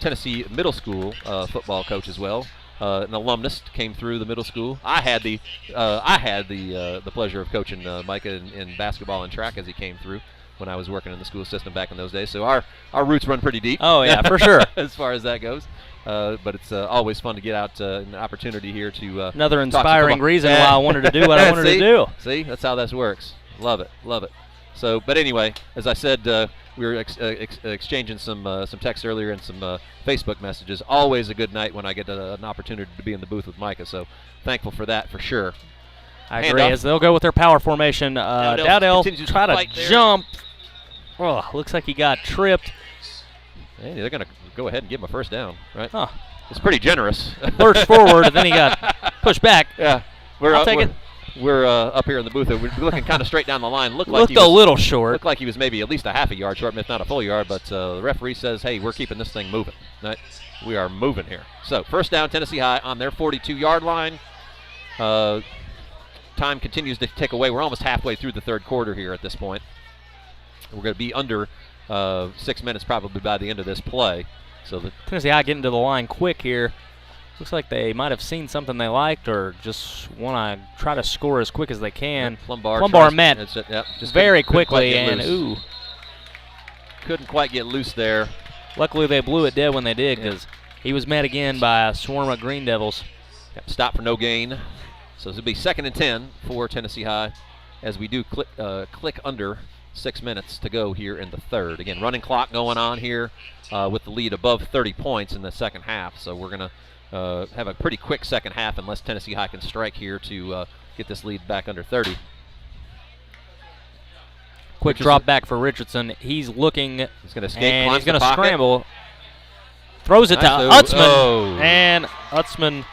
Tennessee middle school football coach as well. An alumnus, came through the middle school. I had the pleasure of coaching Micah in basketball and track as he came through when I was working in the school system back in those days. So our roots run pretty deep. Oh yeah, for sure. As far as that goes. But it's always fun to get out an opportunity here to another inspiring reason why I wanted to do what I wanted to do. See, that's how this works. Love it, love it. So, but anyway, as I said, we were exchanging some texts earlier and some Facebook messages. Always a good night when I get an opportunity to be in the booth with Micah. So, thankful for that for sure. I agree. As they'll go with their power formation, Dowdell try to jump. Oh, looks like he got tripped. Hey, they're going to go ahead and give him a first down, right? Huh. It's pretty generous. Lurched forward, and then he got pushed back. Yeah, I'll take it. We're up here in the booth. We're looking kind of straight down the line. Looked a little short. Looked like he was maybe at least a half a yard short, if not a full yard. But the referee says, "Hey, we're keeping this thing moving. Right? We are moving here." So first down, Tennessee High on their 42-yard line. Time continues to tick away. We're almost halfway through the third quarter here at this point. We're going to be under 6 minutes probably by the end of this play. So the Tennessee High getting to the line quick here. Looks like they might have seen something they liked or just want to try to score as quick as they can. Plumbar met just very quickly, and couldn't quite get loose there. Luckily they blew it dead when they did, because he was met again by a swarm of Green Devils. Stop for no gain. So this will be 2nd and 10 for Tennessee High as we do click under 6 minutes to go here in the third. Again, running clock going on here with the lead above 30 points in the second half. So we're going to have a pretty quick second half unless Tennessee High can strike here to get this lead back under 30. Quick drop back for Richardson. He's looking. He's going to escape, and he's going to pocket. Scramble. Throws it to Utzman. And Utzman,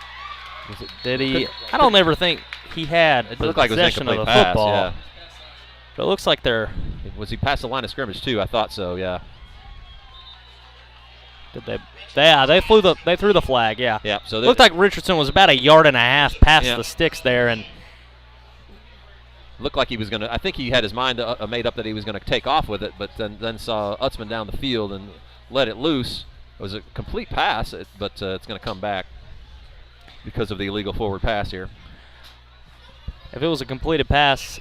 did he? I don't ever think he had possession of the football. Yeah. But it looks like they're. Was he past the line of scrimmage too? I thought so. Yeah. Did they? Yeah, they threw the flag. Yeah. Yeah. So looked like Richardson was about 1.5 yards past the sticks there, and looked like he was going to. I think he had his mind made up that he was going to take off with it, but then saw Utzman down the field and let it loose. It was a complete pass, but it's going to come back because of the illegal forward pass here. If it was a completed pass,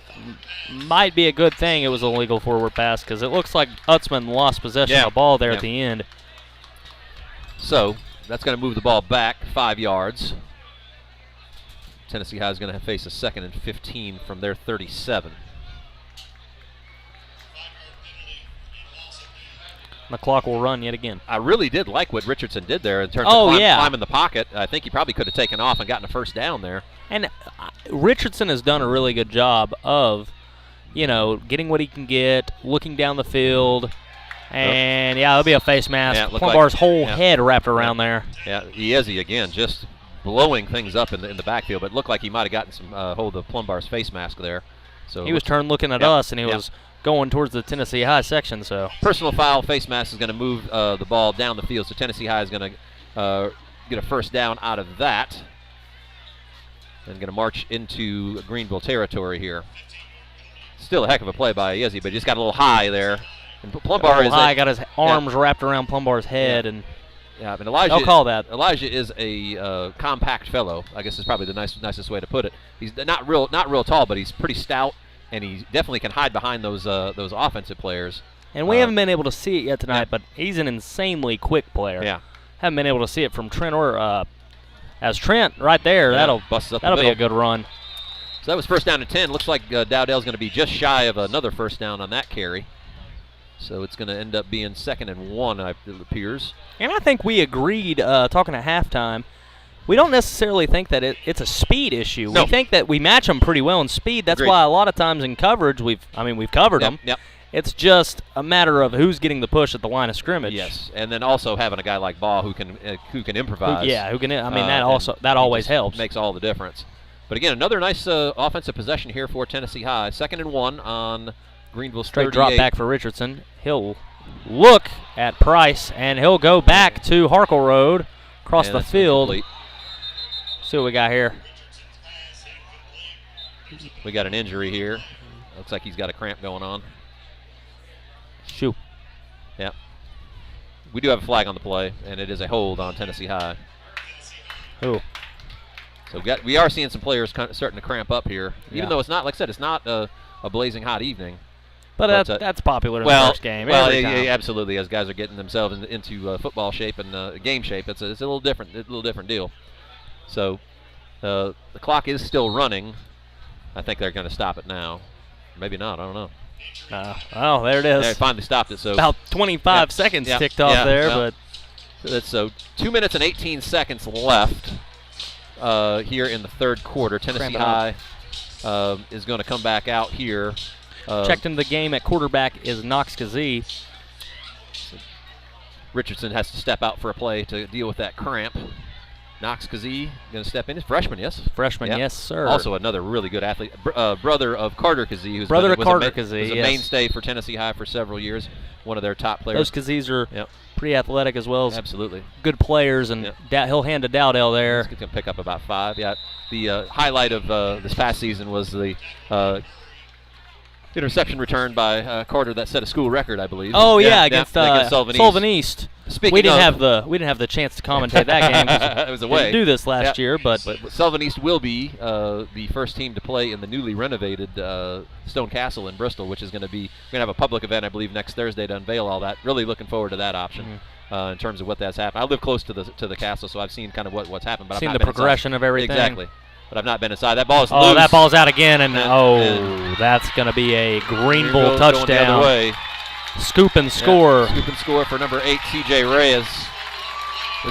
might be a good thing it was a legal forward pass, because it looks like Utzman lost possession of the ball there at the end. So that's going to move the ball back 5 yards. Tennessee High is going to face a 2nd and 15 from their 37. The clock will run yet again. I really did like what Richardson did there in terms of climbing the pocket. I think he probably could have taken off and gotten a first down there. And Richardson has done a really good job of, getting what he can get, looking down the field. And, yeah, it'll be a face mask. Plumbar's whole head wrapped around there. Yeah, Iezi, again, just blowing things up in the backfield, but it looked like he might have gotten some hold of Plumbar's face mask there. So he was turned looking at us, and he was going towards the Tennessee High section. So personal foul, face mask is going to move the ball down the field, so Tennessee High is going to get a first down out of that and going to march into Greeneville territory here. Still a heck of a play by Iezi, but he just got a little high there. And Plumbar got his arms wrapped around Plumbar's head, and and Elijah. I'll call that. Elijah is a compact fellow. I guess is probably the nicest way to put it. He's not real tall, but he's pretty stout, and he definitely can hide behind those offensive players. And we haven't been able to see it yet tonight, but he's an insanely quick player. Yeah, haven't been able to see it from Trent or as Trent right there. That'll be a good run. So that was first down and 10. Looks like Dowdell's going to be just shy of another first down on that carry. So it's going to end up being 2nd and 1, it appears. And I think we agreed, talking at halftime, we don't necessarily think that it's a speed issue. No. We think that we match them pretty well in speed. That's Agreed. why a lot of times in coverage we've covered them. Yep. It's just a matter of who's getting the push at the line of scrimmage. Yes, and then also having a guy like Ball who can improvise. Who can. I mean, that always helps. Makes all the difference. But again, another nice offensive possession here for Tennessee High. 2nd and 1 on Greeneville's 38. Straight drop back for Richardson. He'll look at Price, and he'll go back to Harkle Road across the field. Complete. See what we got here. We got an injury here. Looks like he's got a cramp going on. Shoo. Yeah. We do have a flag on the play, and it is a hold on Tennessee High. Ooh. So we are seeing some players starting to cramp up here, even though it's not, like I said, it's not a blazing hot evening. But that's popular in the first game. Well, absolutely. As guys are getting themselves into football shape and game shape, it's a little different deal. So the clock is still running. I think they're going to stop it now. Maybe not. I don't know. Oh, there it is. They finally stopped it. So about 25 seconds ticked off there, but that's 2 minutes and 18 seconds left here in the third quarter. Tennessee High is going to come back out here. Checked into the game at quarterback is Knox Kazee. Richardson has to step out for a play to deal with that cramp. Knox Kazee going to step in. He's freshman, yes? Freshman, yes, sir. Also another really good athlete. Brother of Carter Kazee, who's was a mainstay for Tennessee High for several years. One of their top players. Those Kazees are pretty athletic as well as absolutely good players, and he'll hand to Dowdell there. He's going to pick up about 5. Yeah, the highlight of this past season was the interception return by Carter that set a school record, I believe. Oh against Sullivan East. We didn't have the chance to commentate that game. It was away. Didn't do this last year, but Sullivan East will be the first team to play in the newly renovated Stone Castle in Bristol, which is going to have a public event, I believe, next Thursday to unveil all that. Really looking forward to that option. In terms of what that's happened. I live close to the castle, so I've seen kind of what's happened. But seen I've not the progression of everything. Exactly. But I've not been inside. That ball is loose. Oh, that ball's out again, and that's going to be a Greeneville touchdown. Going the other way. Scoop and score. Scoop and score for number 8, C.J. Reyes.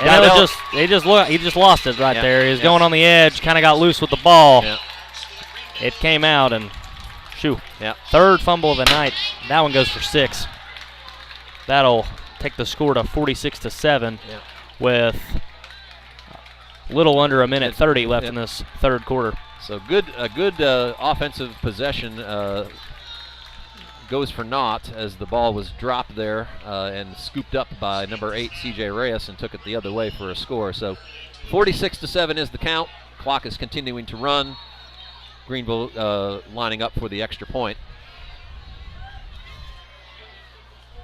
And he just lost it right there. He was going on the edge, kind of got loose with the ball. Yeah. It came out, and shoo. Yeah. Third fumble of the night. That one goes for 6. That'll take the score to 46-7 with a little under a minute 30 left in this third quarter. So a good offensive possession goes for naught as the ball was dropped there and scooped up by number 8, C.J. Reyes, and took it the other way for a score. So 46-7 is the count. Clock is continuing to run. Greeneville lining up for the extra point.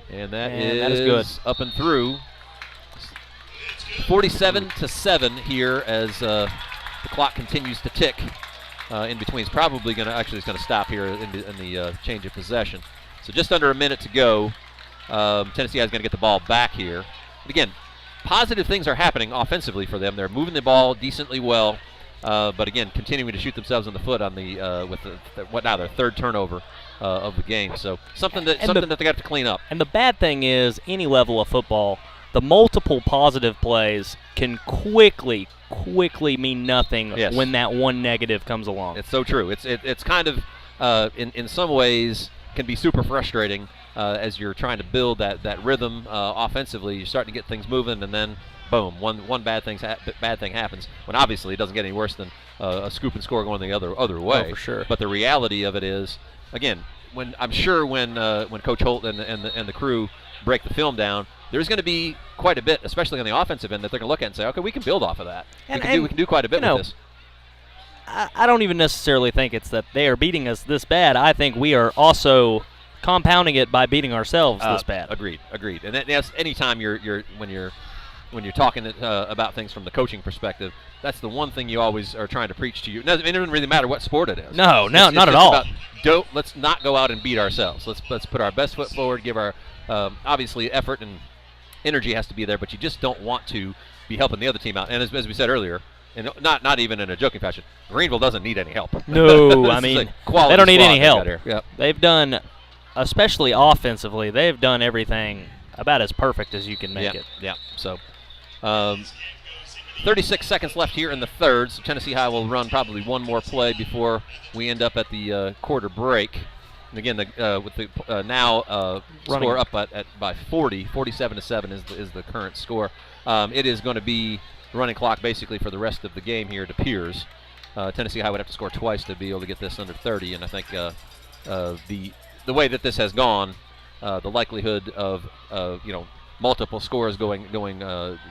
And that is good. Up and through. 47-7 here as the clock continues to tick in between. It's probably going to stop here in the change of possession. So just under a minute to go. Tennessee is going to get the ball back here. But again, positive things are happening offensively for them. They're moving the ball decently well, but again, continuing to shoot themselves in the foot on their third turnover of the game. So something that they got to clean up. And the bad thing is, any level of football, the multiple positive plays can quickly mean nothing when that one negative comes along. It's so true. It's kind of in some ways can be super frustrating as you're trying to build that rhythm offensively. You're starting to get things moving, and then boom, one bad thing happens. When obviously it doesn't get any worse than a scoop and score going the other way. Oh, for sure. But the reality of it is, again, when Coach Holt and the crew break the film down, there's going to be quite a bit, especially on the offensive end, that they're going to look at and say, okay, we can build off of that. We can do quite a bit with this. I don't even necessarily think it's that they are beating us this bad. I think we are also compounding it by beating ourselves this bad. Agreed. And that's anytime when you're talking about things from the coaching perspective, that's the one thing you always are trying to preach to you. It doesn't really matter what sport it is. No, not at all. Let's not go out and beat ourselves. Let's put our best foot forward. Give our obviously effort and energy has to be there, but you just don't want to be helping the other team out. And as we said earlier, and not even in a joking fashion, Greeneville doesn't need any help. No, I mean they don't need any help. Yep. They've done, especially offensively, they've done everything about as perfect as you can make it. Yeah. So. 36 seconds left here in the third, so Tennessee High will run probably one more play before we end up at the quarter break. And again, with the score up by 47-7 is the current score. It is going to be running clock basically for the rest of the game here, it appears. Tennessee High would have to score twice to be able to get this under 30, and I think the way that this has gone, the likelihood of multiple scores going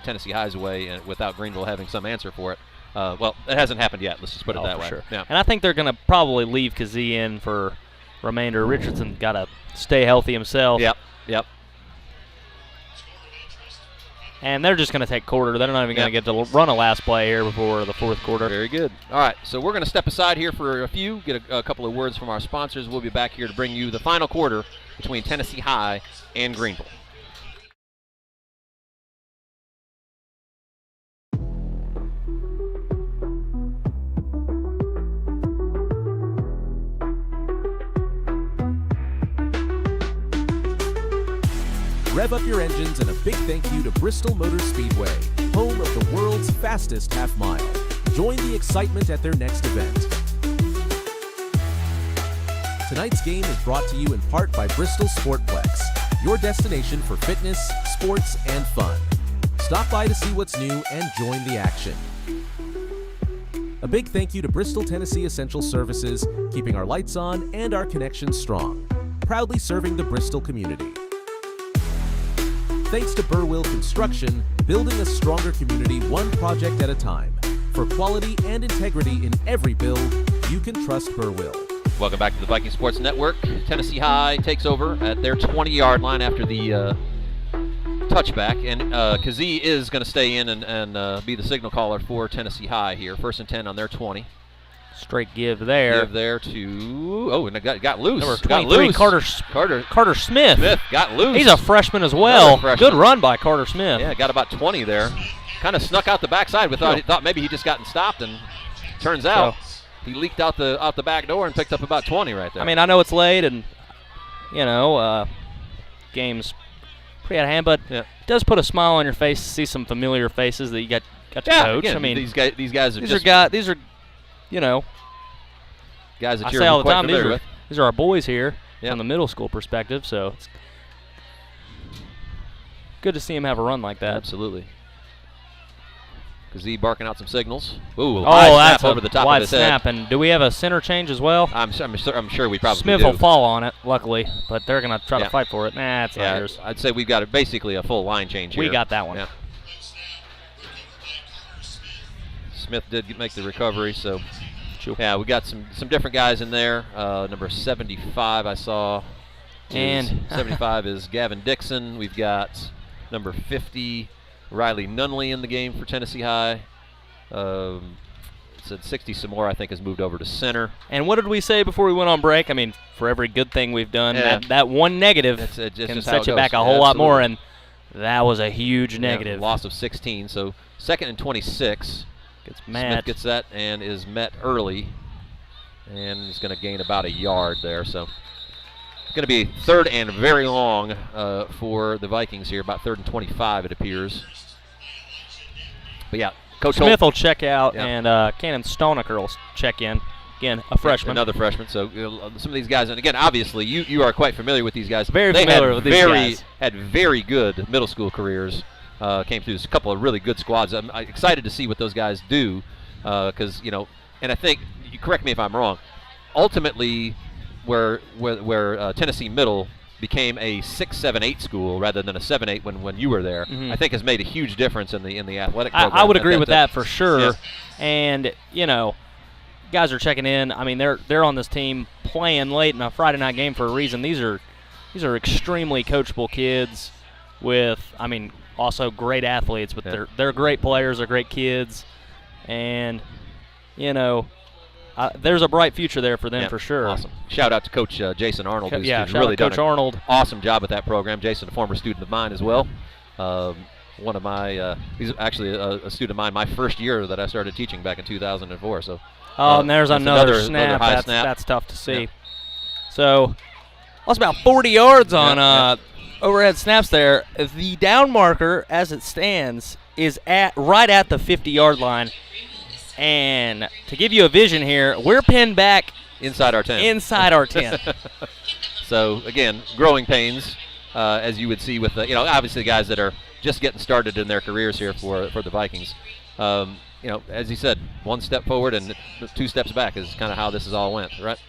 Tennessee High's way and without Greeneville having some answer for it. Well, it hasn't happened yet. Let's just put it that way. Sure. Yeah. And I think they're going to probably leave Kazee in for remainder. Richardson got to stay healthy himself. Yep. And they're just going to take quarter. They're not even going to get to run a last play here before the fourth quarter. Very good. All right, so we're going to step aside here for get a couple of words from our sponsors. We'll be back here to bring you the final quarter between Tennessee High and Greeneville. Rev up your engines and a big thank you to Bristol Motor Speedway, home of the world's fastest half mile. Join the excitement at their next event. Tonight's game is brought to you in part by Bristol Sportplex, your destination for fitness, sports, and fun. Stop by to see what's new and join the action. A big thank you to Bristol, Tennessee Essential Services, keeping our lights on and our connections strong. Proudly serving the Bristol community. Thanks to Burwell Construction, building a stronger community one project at a time. For quality and integrity in every build, you can trust Burwell. Welcome back to the Viking Sports Network. Tennessee High takes over at their 20-yard line after the touchback, and Kazee is going to stay in and be the signal caller for Tennessee High here. 1st and 10 on their 20. Straight give there. Give there to, and it got loose. Number 23, Carter Smith. Smith got loose. He's a freshman as well. Good run by Carter Smith. Yeah, got about 20 there. Kind of snuck out the backside. We thought maybe he just gotten stopped, and turns out he leaked out the back door and picked up about 20 right there. I mean, I know it's late, and game's pretty out of hand, but it does put a smile on your face to see some familiar faces that you got to coach. Again, I mean, these guys are guys that I you're say all the quite time, familiar with. these are our boys here from the middle school perspective, so it's good to see him have a run like that. Absolutely. Kazee barking out some signals. Ooh, that's over the top wide of his snap. head. And do we have a center change as well? I'm sure we probably Smith do. will fall on it, luckily, but they're going to try to fight for it. Nah, it's not yours. I'd say we've got basically a full line change here. We got that one. Yeah. Smith did make the recovery, so yeah, we got some different guys in there. Number 75 I saw. And 75 is Gavin Dixon. We've got number 50 Riley Nunley in the game for Tennessee High. Said 60 some more, I think, has moved over to center. And what did we say before we went on break? I mean, for every good thing we've done, that one negative can set you back a whole lot more, and that was a huge negative. Loss of 16, so 2nd and 26. Smith gets that and is met early, and is going to gain about a yard there. So it's going to be 3rd and very long for the Vikings here, about 3rd and 25 it appears. But yeah, Coach Smith will check out, and Cannon Stonecker will check in. Again, a freshman. Another freshman. So some of these guys, and again, obviously, you are quite familiar with these guys. Very familiar with these guys. Had very good middle school careers. Came through a couple of really good squads. I'm excited to see what those guys do, because and I think, you correct me if I'm wrong, ultimately, where Tennessee Middle became a 6-7-8 school rather than a 7-8 when you were there, I think has made a huge difference in the athletic program. I would agree with that for sure. Yeah. And guys are checking in. I mean, they're on this team playing late in a Friday night game for a reason. These are extremely coachable kids with, also great athletes, but they're great players, they're great kids, and there's a bright future there for them for sure. Awesome. Shout out to Coach Jason Arnold, who's shout really out Coach done an Arnold. awesome job with that program. Jason, a former student of mine as well. One of my, he's actually a student of mine my first year that I started teaching back in 2004. So. And there's another snap. That's tough to see. Yeah. So, that's about 40 yards on overhead snaps there. The down marker, as it stands, is right at the 50-yard line. And to give you a vision here, we're pinned back inside our 10. Inside our 10. So, again, growing pains, as you would see with obviously guys that are just getting started in their careers here for the Vikings. As you said, one step forward and 2 steps back is kind of how this has all went, right?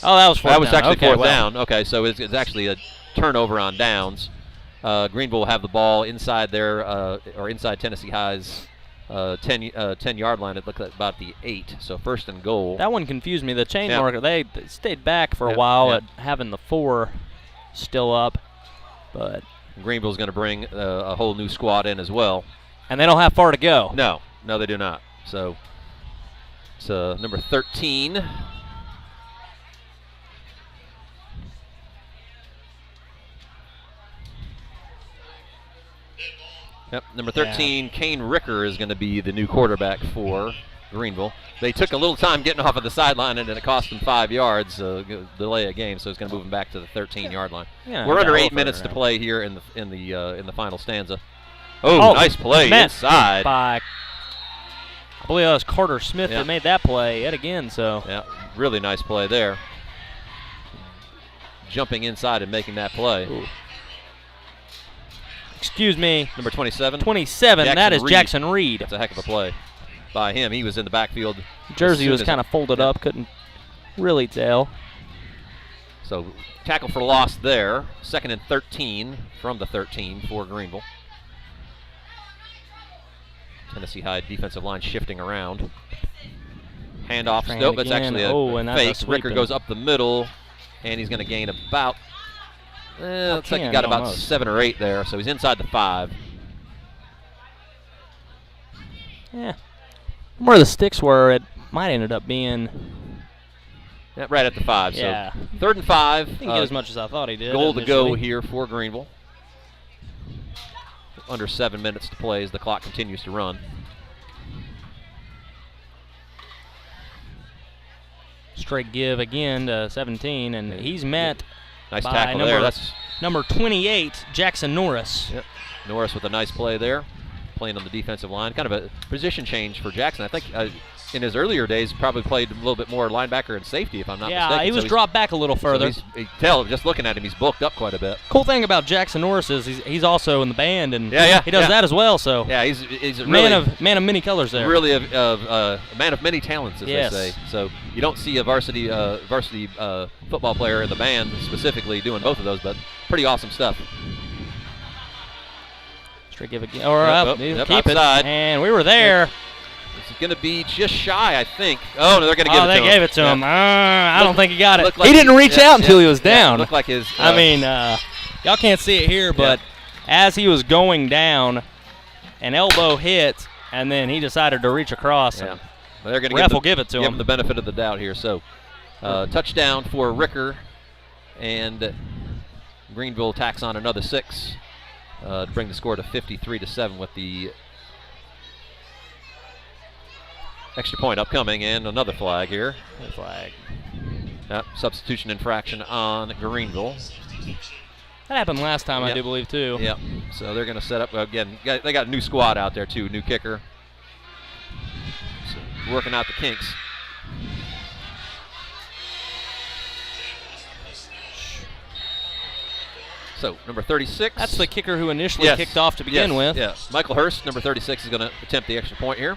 Oh, that was fourth down. That was actually okay, fourth down. Okay, so it's actually a turnover on downs. Greeneville will have the ball inside or inside Tennessee High's 10-yard line. It looked like about the 8, so first and goal. That one confused me. The chain marker, they stayed back for a while at having the 4 still up, but Greeneville's going to bring a whole new squad in as well. And they don't have far to go. No, they do not. So it's number 13. Yep, number 13, Kane Ricker is going to be the new quarterback for Greeneville. They took a little time getting off of the sideline, and it cost them 5 yards, delay a game, so it's going to move them back to the 13-yard line. Yeah, we're under 8 minutes to play here in the final stanza. Oh, nice play inside. By, I believe that was Carter Smith that made that play yet again. So yeah, really nice play there. Jumping inside and making that play. Ooh. Excuse me. Number 27. 27. That is Jackson Reed. That's a heck of a play by him. He was in the backfield. Jersey was kind of folded up, couldn't really tell. So tackle for loss there. 2nd and 13 from the 13 for Greeneville. Tennessee High defensive line shifting around. Handoff. Nope, it's actually a fake. Ricker goes up the middle, and he's going to gain about, looks like he got about 7 or 8 there, so he's inside the 5. Yeah. Where the sticks were, it might ended up being. Yeah, right at the 5. Yeah. So 3rd and 5. Didn't get as much as I thought he did. Goal to go here for Greeneville. Under 7 minutes to play as the clock continues to run. Straight give again to 17, and he's met nice by tackle there. That's number 28, Jackson Norris. Yep. Norris with a nice play there, playing on the defensive line. Kind of a position change for Jackson. I think in his earlier days, probably played a little bit more linebacker and safety, if I'm not mistaken. Yeah, he was dropped back a little further. So just looking at him, he's bulked up quite a bit. Cool thing about Jackson Norris is he's also in the band, and he does yeah. that as well. So yeah, he's a man of many colors there. Really a man of many talents, as they say. So you don't see a varsity football player in the band specifically doing both of those, but pretty awesome stuff. Straight give again, or keep it, and we were there. It's going to be just shy, I think. Oh, no, they're going to give it to him. They gave it to him. I don't think he got it. Like he didn't reach out until he was down. Looked like his. I mean, y'all can't see it here, but as he was going down, an elbow hit, and then he decided to reach across. Yeah. Well, they're going to give it to him. Give him the benefit of the doubt here. So, touchdown for Ricker, and Greeneville tacks on another 6 to bring the score to 53-7 with the extra point upcoming, and another flag here. Substitution infraction on Greeneville. That happened last time, I do believe, too. Yep. So they're going to set up again. They got a new squad out there, too. New kicker. So working out the kinks. So, number 36. That's the kicker who initially kicked off to begin with. Yeah, Michael Hurst, number 36, is going to attempt the extra point here.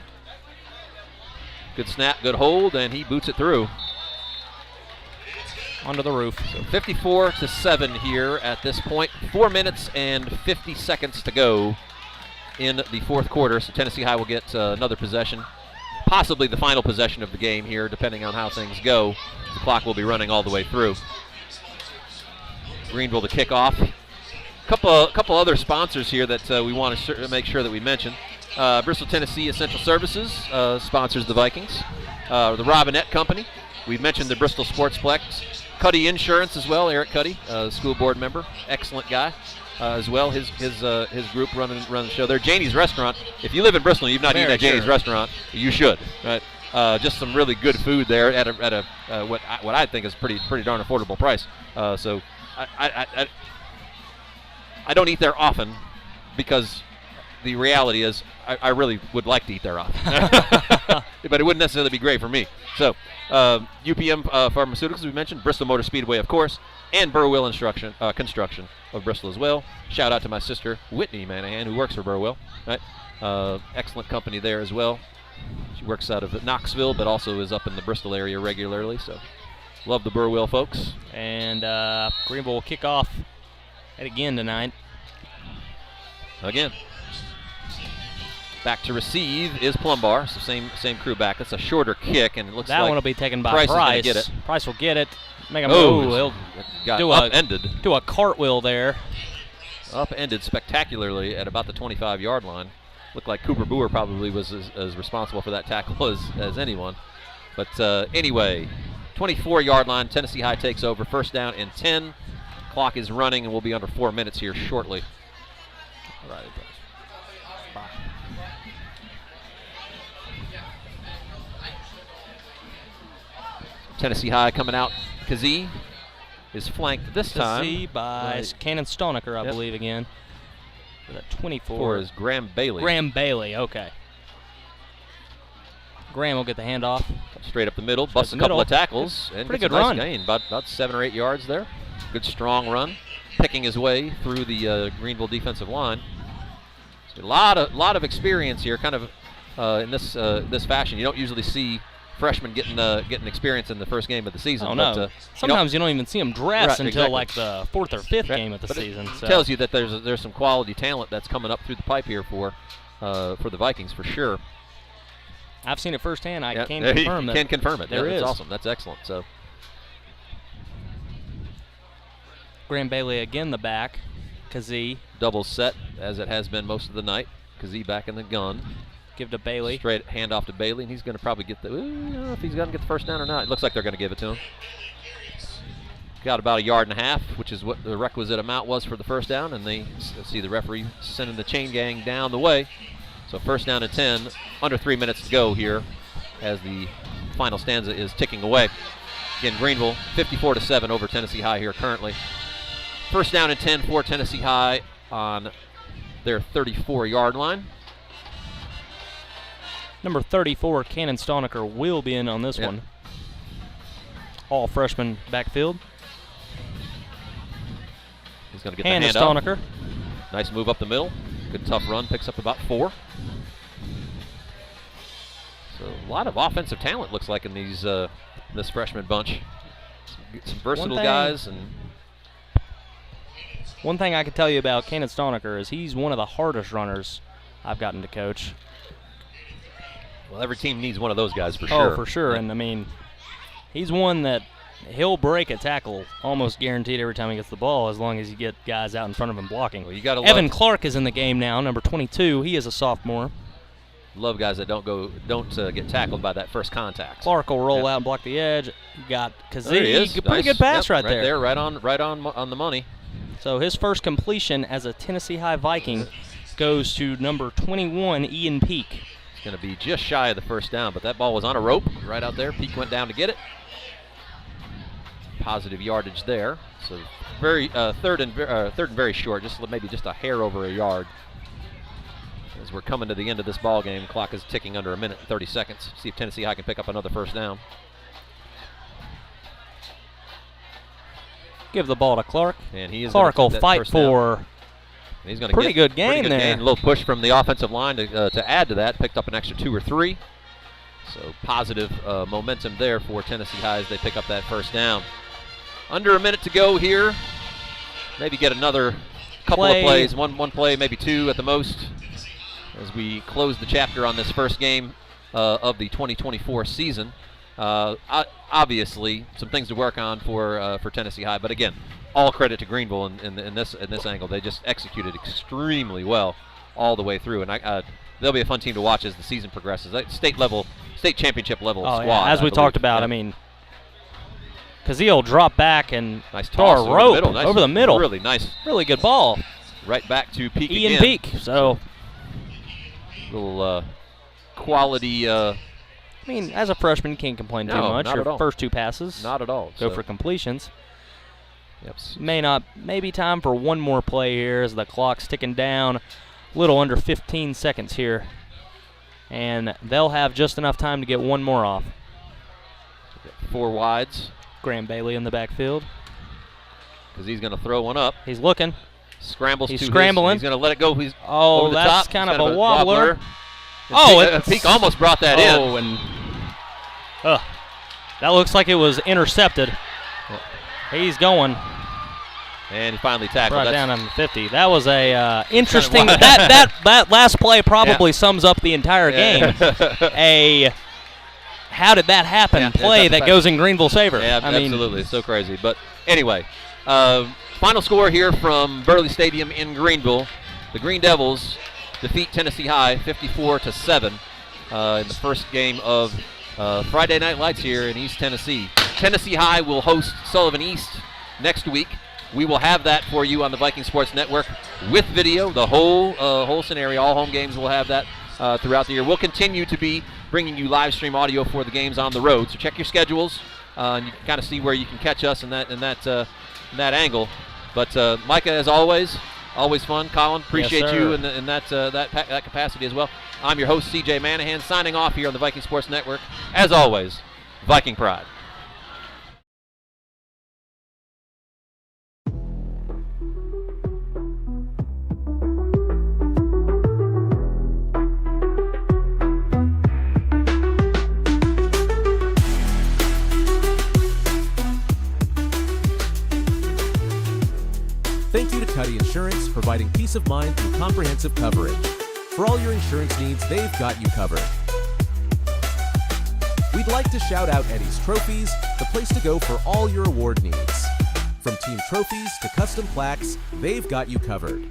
Good snap, good hold, and he boots it through. Onto the roof. So 54-7 here at this point. 4 minutes and 50 seconds to go in the fourth quarter. So Tennessee High will get another possession, possibly the final possession of the game here, depending on how things go. The clock will be running all the way through. Greeneville to kick off. Couple other sponsors here that we want to make sure that we mention. Bristol, Tennessee Essential Services sponsors the Vikings. The Robinette Company. We've mentioned the Bristol Sportsplex. Cuddy Insurance as well. Eric Cuddy, school board member, excellent guy as well. His group running the show there. Janie's Restaurant. If you live in Bristol and you've not eaten at Janie's Restaurant, you should. Right. Just some really good food there at a what I think is pretty darn affordable price. So I don't eat there often because the reality is I really would like to eat there often, but it wouldn't necessarily be great for me. So UPM Pharmaceuticals, we mentioned, Bristol Motor Speedway, of course, and Burwell Construction of Bristol as well. Shout out to my sister Whitney Manahan, who works for Burwell. Right, excellent company there as well. She works out of Knoxville, but also is up in the Bristol area regularly. So love the Burwell folks. And Greeneville will kick off it again tonight. Again. Back to receive is Plumbar, so same crew back. That's a shorter kick, and it looks that like one will be taken by Price. Get it. Price will get it. Make a move. He'll got do upended. Do a cartwheel there. Upended spectacularly at about the 25-yard line. Looked like Cooper Boer probably was as responsible for that tackle as anyone. But anyway, 24-yard line. Tennessee High takes over. First down and 10. Clock is running, and we'll be under 4 minutes here shortly. All right. Tennessee High coming out. Kazee is flanked this time. Kazee by Cannon Stonecker, I believe, again. With a 24. Four is Graham Bailey. Graham Bailey, okay. Graham will get the handoff. Straight up the middle, busts a couple of tackles. And pretty good nice run. Gain, about 7 or 8 yards there. Good strong run. Picking his way through the Greeneville defensive line. So a lot of experience here, kind of in this fashion. You don't usually see freshmen getting experience in the first game of the season. Oh, no. But, sometimes you don't even see them dress until like the 4th or 5th game of the season. It tells you that there's some quality talent that's coming up through the pipe here for the Vikings for sure. I've seen it firsthand. I can confirm that. Can confirm it. There is. That's awesome. That's excellent. So Graham Bailey again the back. Kazee. Double set as it has been most of the night. Kazee back in the gun. Give to Bailey. Straight handoff to Bailey, and he's going to probably get the. I don't know if he's going to get the first down or not. It looks like they're going to give it to him. Got about 1.5 yards, which is what the requisite amount was for the first down, and they see the referee sending the chain gang down the way. So first down and 10, under 3 minutes to go here, as the final stanza is ticking away. Again, Greeneville 54-7 over Tennessee High here currently. First down and 10 for Tennessee High on their 34-yard line. Number 34, Cannon Stonecker, will be in on this one. All freshman backfield. He's going to get Cannon the hand Stonecker. Up. Nice move up the middle. Good tough run. Picks up about 4. So a lot of offensive talent looks like in these this freshman bunch. Some versatile guys. And one thing I can tell you about Cannon Stonecker is he's one of the hardest runners I've gotten to coach. Well, every team needs one of those guys for sure. Oh, for sure. Yeah. And, I mean, he's one that he'll break a tackle almost guaranteed every time he gets the ball as long as you get guys out in front of him blocking. Well, you gotta Evan Clark is in the game now, number 22. He is a sophomore. Love guys that don't get tackled by that first contact. Clark will roll out and block the edge. You got Kazee. Pretty good pass right there. Right on the money. So his first completion as a Tennessee High Viking goes to number 21, Ian Peak. Going to be just shy of the first down, but that ball was on a rope right out there. Peak went down to get it. Positive yardage there. So very third and very short, maybe just a hair over a yard. As we're coming to the end of this ball game, clock is ticking under 1 minute and 30 seconds. See if Tennessee High can pick up another first down. Give the ball to Clark. And he is Clark will that fight for he's gonna pretty get good gain pretty good there. Gain. A little push from the offensive line to add to that. Picked up an extra 2 or 3. So positive momentum there for Tennessee High as they pick up that first down. Under a minute to go here. Maybe get another couple of plays. One play, maybe 2 at the most, as we close the chapter on this first game of the 2024 season. Obviously, some things to work on for Tennessee High, but again, all credit to Greeneville in this angle. They just executed extremely well all the way through, and they'll be a fun team to watch as the season progresses. State championship level squad. Yeah. As we talked about, I mean, Kazeel drop back and nice throw toss a rope over the middle. Really nice, really good ball. Right back to Peak Ian again. Peak. So, little quality. I mean, as a freshman, you can't complain too much. Not at Your all. first 2 passes, Not at all. go for completions. Yep. Maybe time for one more play here as the clock's ticking down. A little under 15 seconds here. And they'll have just enough time to get one more off. 4 wides. Graham Bailey in the backfield. Because he's going to throw one up. He's looking. Scrambles. He's to scrambling. He's going to let it go. He's oh, over the that's top. kind He's of a wobbler. Peak almost brought that in. Oh, and that looks like it was intercepted. He's going. And he finally tackled. Brought down on the 50. That was a interesting. that last play probably sums up the entire game. How did that happen? Play that goes in Greeneville's favor. Yeah, absolutely. It's so crazy. But anyway, final score here from Burley Stadium in Greeneville. The Green Devils defeat Tennessee High 54-7 in the first game of Friday Night Lights here in East Tennessee. Tennessee High will host Sullivan East next week. We will have that for you on the Viking Sports Network with video. The whole scenario, all home games will have that throughout the year. We'll continue to be bringing you live stream audio for the games on the road. So check your schedules, and you can kind of see where you can catch us in that angle. But Micah, as always fun. Colin, appreciate you in that capacity as well. I'm your host, CJ Manahan, signing off here on the Viking Sports Network. As always, Viking Pride. Thank you to Cuddy Insurance, providing peace of mind through comprehensive coverage. For all your insurance needs, they've got you covered. We'd like to shout out Eddie's Trophies, the place to go for all your award needs. From team trophies to custom plaques, they've got you covered.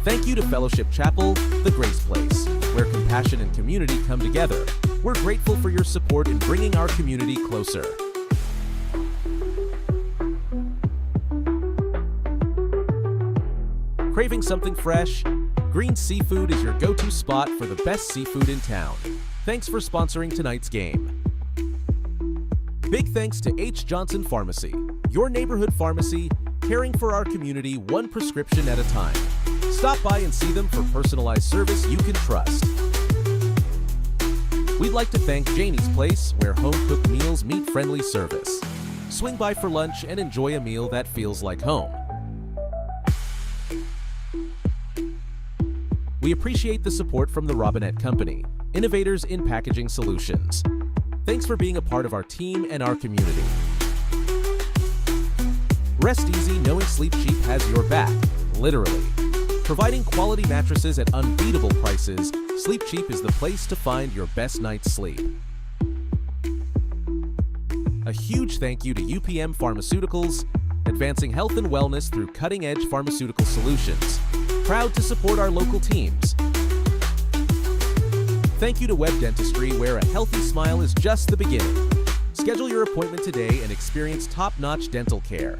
Thank you to Fellowship Chapel, the Grace Place, where compassion and community come together. We're grateful for your support in bringing our community closer. Craving something fresh? Green Seafood is your go-to spot for the best seafood in town. Thanks for sponsoring tonight's game. Big thanks to H. Johnson Pharmacy, your neighborhood pharmacy, caring for our community one prescription at a time. Stop by and see them for personalized service you can trust. We'd like to thank Janie's Place, where home-cooked meals meet friendly service. Swing by for lunch and enjoy a meal that feels like home. We appreciate the support from the Robinette Company, innovators in packaging solutions. Thanks for being a part of our team and our community. Rest easy knowing Sleep Cheap has your back, literally. Providing quality mattresses at unbeatable prices, Sleep Cheap is the place to find your best night's sleep. A huge thank you to UPM Pharmaceuticals, advancing health and wellness through cutting-edge pharmaceutical solutions. Proud to support our local teams. Thank you to Web Dentistry, where a healthy smile is just the beginning. Schedule your appointment today and experience top-notch dental care.